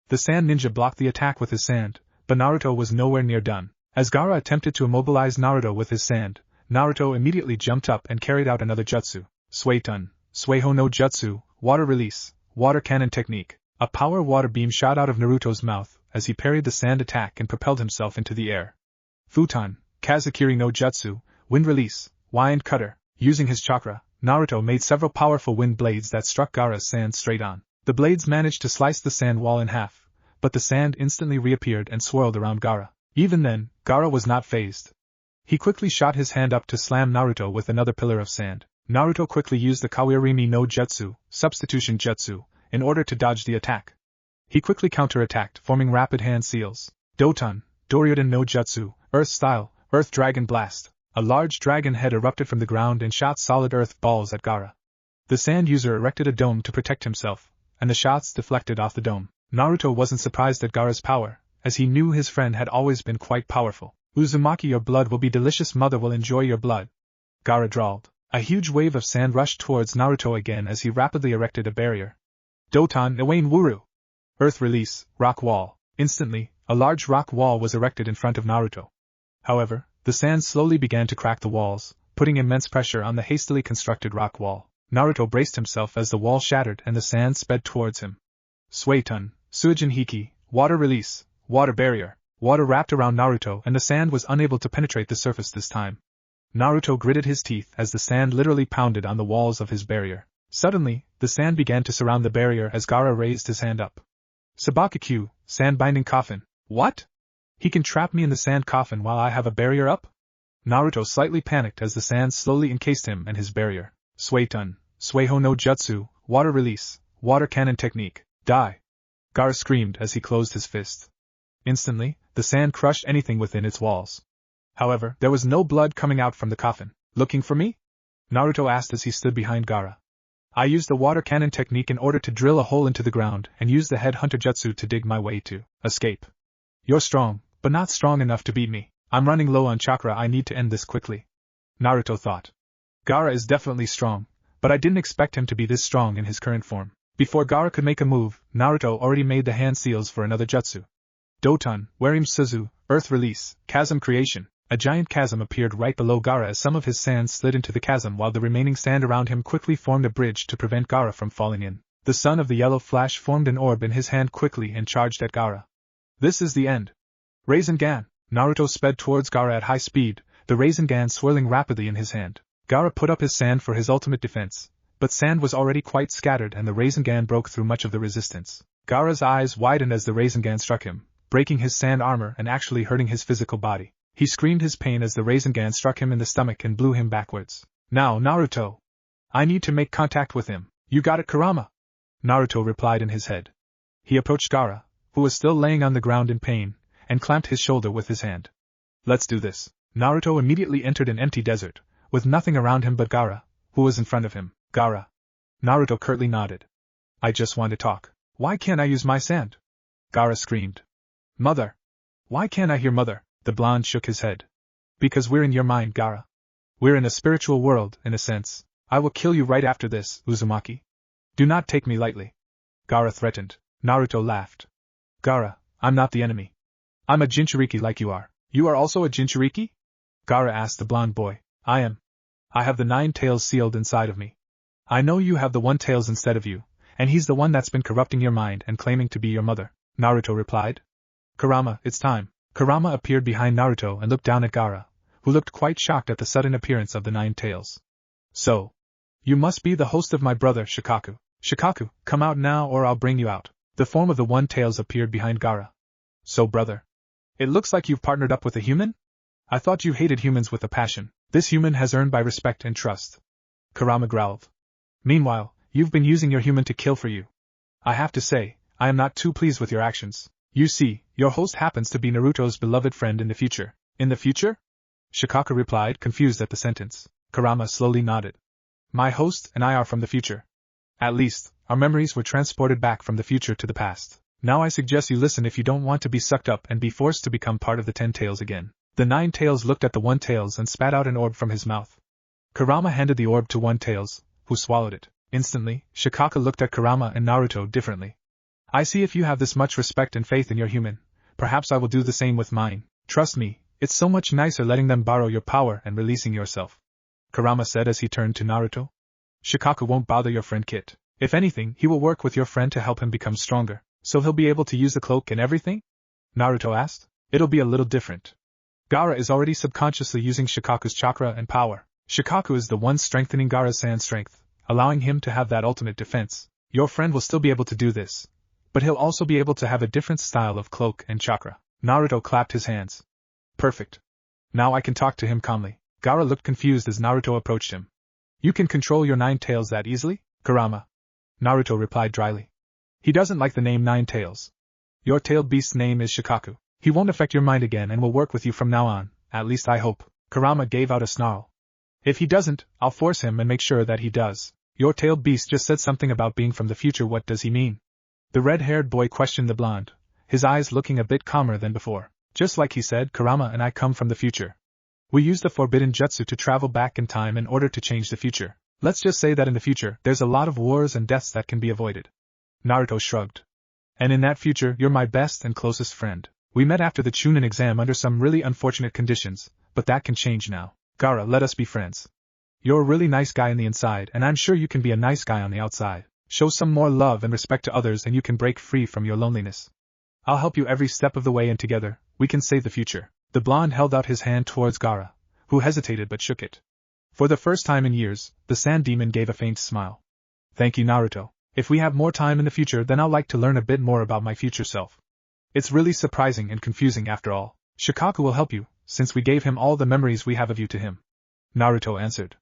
The sand ninja blocked the attack with his sand, but Naruto was nowhere near done. As Gaara attempted to immobilize Naruto with his sand, Naruto immediately jumped up and carried out another jutsu. Suetun, Sueho no Jutsu, water release, water cannon technique. A power water beam shot out of Naruto's mouth as he parried the sand attack and propelled himself into the air. Futon, Kazakiri no Jutsu, wind release, wind cutter. Using his chakra, Naruto made several powerful wind blades that struck Gaara's sand straight on. The blades managed to slice the sand wall in half, but the sand instantly reappeared and swirled around Gaara. Even then, Gaara was not fazed. He quickly shot his hand up to slam Naruto with another pillar of sand. Naruto quickly used the Kawirimi no Jutsu, substitution jutsu, in order to dodge the attack. He quickly counterattacked, forming rapid hand seals. Doton, Doryuden no Jutsu, Earth Style, Earth Dragon Blast. A large dragon head erupted from the ground and shot solid earth balls at Gaara. The sand user erected a dome to protect himself, and the shots deflected off the dome. Naruto wasn't surprised at Gaara's power, as he knew his friend had always been quite powerful. Uzumaki, your blood will be delicious, mother will enjoy your blood. Gaara drawled. A huge wave of sand rushed towards Naruto again as he rapidly erected a barrier. Doton Iwane Wuru. Earth release, rock wall. Instantly, a large rock wall was erected in front of Naruto. However, the sand slowly began to crack the walls, putting immense pressure on the hastily constructed rock wall. Naruto braced himself as the wall shattered and the sand sped towards him. Suetun, Suijin Hiki, water release, water barrier. Water wrapped around Naruto and the sand was unable to penetrate the surface this time. Naruto gritted his teeth as the sand literally pounded on the walls of his barrier. Suddenly, the sand began to surround the barrier as Gaara raised his hand up. Sabakakyu, sand binding coffin. What? He can trap me in the sand coffin while I have a barrier up? Naruto slightly panicked as the sand slowly encased him and his barrier. Suetun, Sueho no Jutsu, water release, water cannon technique. Die! Gaara screamed as he closed his fist. Instantly, the sand crushed anything within its walls. However, there was no blood coming out from the coffin. Looking for me? Naruto asked as he stood behind Gaara. I used the water cannon technique in order to drill a hole into the ground and use the head hunter jutsu to dig my way to escape. You're strong, but not strong enough to beat me. I'm running low on chakra, I need to end this quickly. Naruto thought. Gaara is definitely strong, but I didn't expect him to be this strong in his current form. Before Gaara could make a move, Naruto already made the hand seals for another jutsu. Doton, Warim Suzu, Earth Release, Chasm Creation. A giant chasm appeared right below Gaara as some of his sand slid into the chasm while the remaining sand around him quickly formed a bridge to prevent Gaara from falling in. The son of the yellow flash formed an orb in his hand quickly and charged at Gaara. This is the end. Rasengan. Naruto sped towards Gaara at high speed, the Rasengan swirling rapidly in his hand. Gaara put up his sand for his ultimate defense, but sand was already quite scattered and the Rasengan broke through much of the resistance. Gaara's eyes widened as the Rasengan struck him, breaking his sand armor and actually hurting his physical body. He screamed his pain as the Rasengan struck him in the stomach and blew him backwards. Now, Naruto! I need to make contact with him. You got it, Kurama? Naruto replied in his head. He approached Gaara, who was still laying on the ground in pain, and clamped his shoulder with his hand. Let's do this. Naruto immediately entered an empty desert, with nothing around him but Gaara, Who was in front of him? Gaara. Naruto curtly nodded. I just want to talk. Why can't I use my sand? Gaara screamed. Mother! Why can't I hear mother? The blonde shook his head. Because we're in your mind, Gaara. We're in a spiritual world, in a sense. I will kill you right after this, Uzumaki. Do not take me lightly. Gaara threatened. Naruto laughed. Gaara, I'm not the enemy. I'm a Jinchuriki like you are. You are also a Jinchuriki? Gaara asked the blonde boy. I am. I have the 9 tails sealed inside of me. I know you have the 1 tails instead of you, and he's the one that's been corrupting your mind and claiming to be your mother, Naruto replied. Kurama, it's time. Kurama appeared behind Naruto and looked down at Gaara, who looked quite shocked at the sudden appearance of the 9 tails. So, you must be the host of my brother, Shikaku. Shikaku, come out now or I'll bring you out. The form of the 1 tails appeared behind Gaara. So brother. It looks like you've partnered up with a human? I thought you hated humans with a passion. This human has earned my respect and trust. Kurama growled. Meanwhile, you've been using your human to kill for you. I have to say, I am not too pleased with your actions. You see, your host happens to be Naruto's beloved friend in the future. In the future? Shikaku replied, confused at the sentence. Kurama slowly nodded. My host and I are from the future. At least, our memories were transported back from the future to the past. Now I suggest you listen if you don't want to be sucked up and be forced to become part of the 10 tails again. The 9 tails looked at the 1 tails and spat out an orb from his mouth. Kurama handed the orb to 1 tails, who swallowed it. Instantly, Shikaku looked at Kurama and Naruto differently. I see if you have this much respect and faith in your human, perhaps I will do the same with mine. Trust me, it's so much nicer letting them borrow your power and releasing yourself. Kurama said as he turned to Naruto. Shikaku won't bother your friend Kit. If anything, he will work with your friend to help him become stronger, so he'll be able to use the cloak and everything? Naruto asked. It'll be a little different. Gaara is already subconsciously using Shikaku's chakra and power. Shikaku is the one strengthening Gaara's sand strength, allowing him to have that ultimate defense. Your friend will still be able to do this, but he'll also be able to have a different style of cloak and chakra. Naruto clapped his hands. Perfect. Now I can talk to him calmly. Gaara looked confused as Naruto approached him. You can control your 9 tails that easily, Kurama? Naruto replied dryly. He doesn't like the name 9 tails. Your tailed beast's name is Shikaku. He won't affect your mind again and will work with you from now on, at least I hope. Kurama gave out a snarl. If he doesn't, I'll force him and make sure that he does. Your tailed beast just said something about being from the future, what does he mean? The red-haired boy questioned the blonde, his eyes looking a bit calmer than before. Just like he said, Kurama and I come from the future. We use the forbidden jutsu to travel back in time in order to change the future. Let's just say that in the future, there's a lot of wars and deaths that can be avoided. Naruto shrugged. And in that future, you're my best and closest friend. We met after the Chunin exam under some really unfortunate conditions, but that can change now. Gaara, let us be friends. You're a really nice guy on the inside, and I'm sure you can be a nice guy on the outside. Show some more love and respect to others and you can break free from your loneliness. I'll help you every step of the way and together, we can save the future. The blonde held out his hand towards Gaara, who hesitated but shook it. For the first time in years, the sand demon gave a faint smile. Thank you, Naruto. If we have more time in the future, then I'll like to learn a bit more about my future self. It's really surprising and confusing after all. Shikaku will help you, since we gave him all the memories we have of you to him. Naruto answered.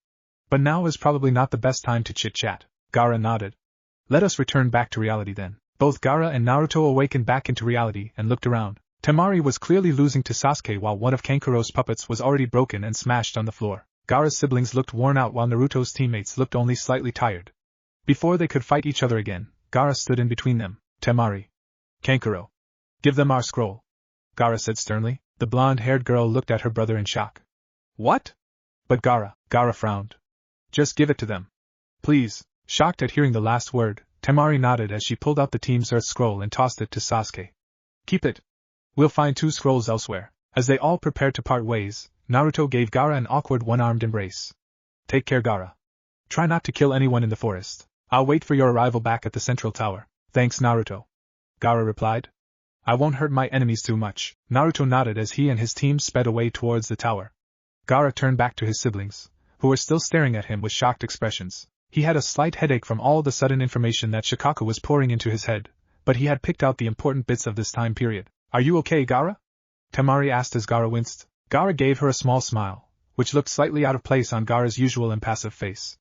But now is probably not the best time to chit-chat. Gaara nodded. Let us return back to reality then. Both Gaara and Naruto awakened back into reality and looked around. Temari was clearly losing to Sasuke while one of Kankuro's puppets was already broken and smashed on the floor. Gaara's siblings looked worn out while Naruto's teammates looked only slightly tired. Before they could fight each other again, Gaara stood in between them. Temari. Kankuro. Give them our scroll. Gaara said sternly. The blonde-haired girl looked at her brother in shock. What? But Gaara frowned. Just give it to them. Please. Shocked at hearing the last word, Temari nodded as she pulled out the team's Earth scroll and tossed it to Sasuke. Keep it. We'll find 2 scrolls elsewhere. As they all prepared to part ways, Naruto gave Gaara an awkward one-armed embrace. Take care, Gaara. Try not to kill anyone in the forest. I'll wait for your arrival back at the central tower. Thanks, Naruto. Gaara replied. I won't hurt my enemies too much. Naruto nodded as he and his team sped away towards the tower. Gaara turned back to his siblings, who were still staring at him with shocked expressions. He had a slight headache from all the sudden information that Shikaku was pouring into his head, but he had picked out the important bits of this time period. Are you okay, Gaara? Temari asked as Gaara winced. Gaara gave her a small smile, which looked slightly out of place on Gaara's usual impassive face.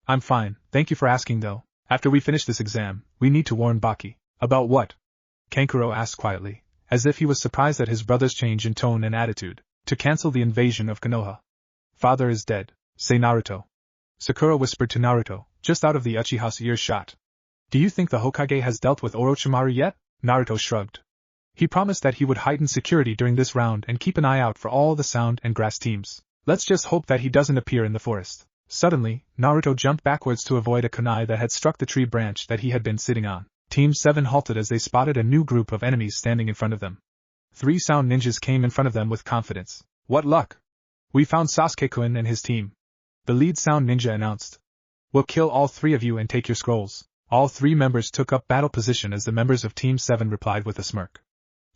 I'm fine, thank you for asking though. After we finish this exam, we need to warn Baki. About what? Kankuro asked quietly, as if he was surprised at his brother's change in tone and attitude. To cancel the invasion of Konoha. Father is dead, say Naruto. Sakura whispered to Naruto, just out of the Uchiha's earshot. Do you think the Hokage has dealt with Orochimaru yet? Naruto shrugged. He promised that he would heighten security during this round and keep an eye out for all the sound and grass teams. Let's just hope that he doesn't appear in the forest. Suddenly, Naruto jumped backwards to avoid a kunai that had struck the tree branch that he had been sitting on. Team 7 halted as they spotted a new group of enemies standing in front of them. 3 sound ninjas came in front of them with confidence. What luck! We found Sasuke-kun and his team. The lead sound ninja announced. We'll kill all 3 of you and take your scrolls. All 3 members took up battle position as the members of Team 7 replied with a smirk.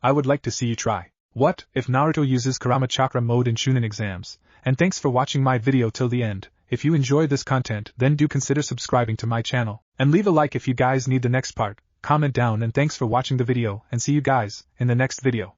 I would like to see you try. What if Naruto uses Kurama chakra mode in Chunin exams? And thanks for watching my video till the end. If you enjoy this content, then do consider subscribing to my channel. And leave a like if you guys need the next part. Comment down and thanks for watching the video and see you guys in the next video.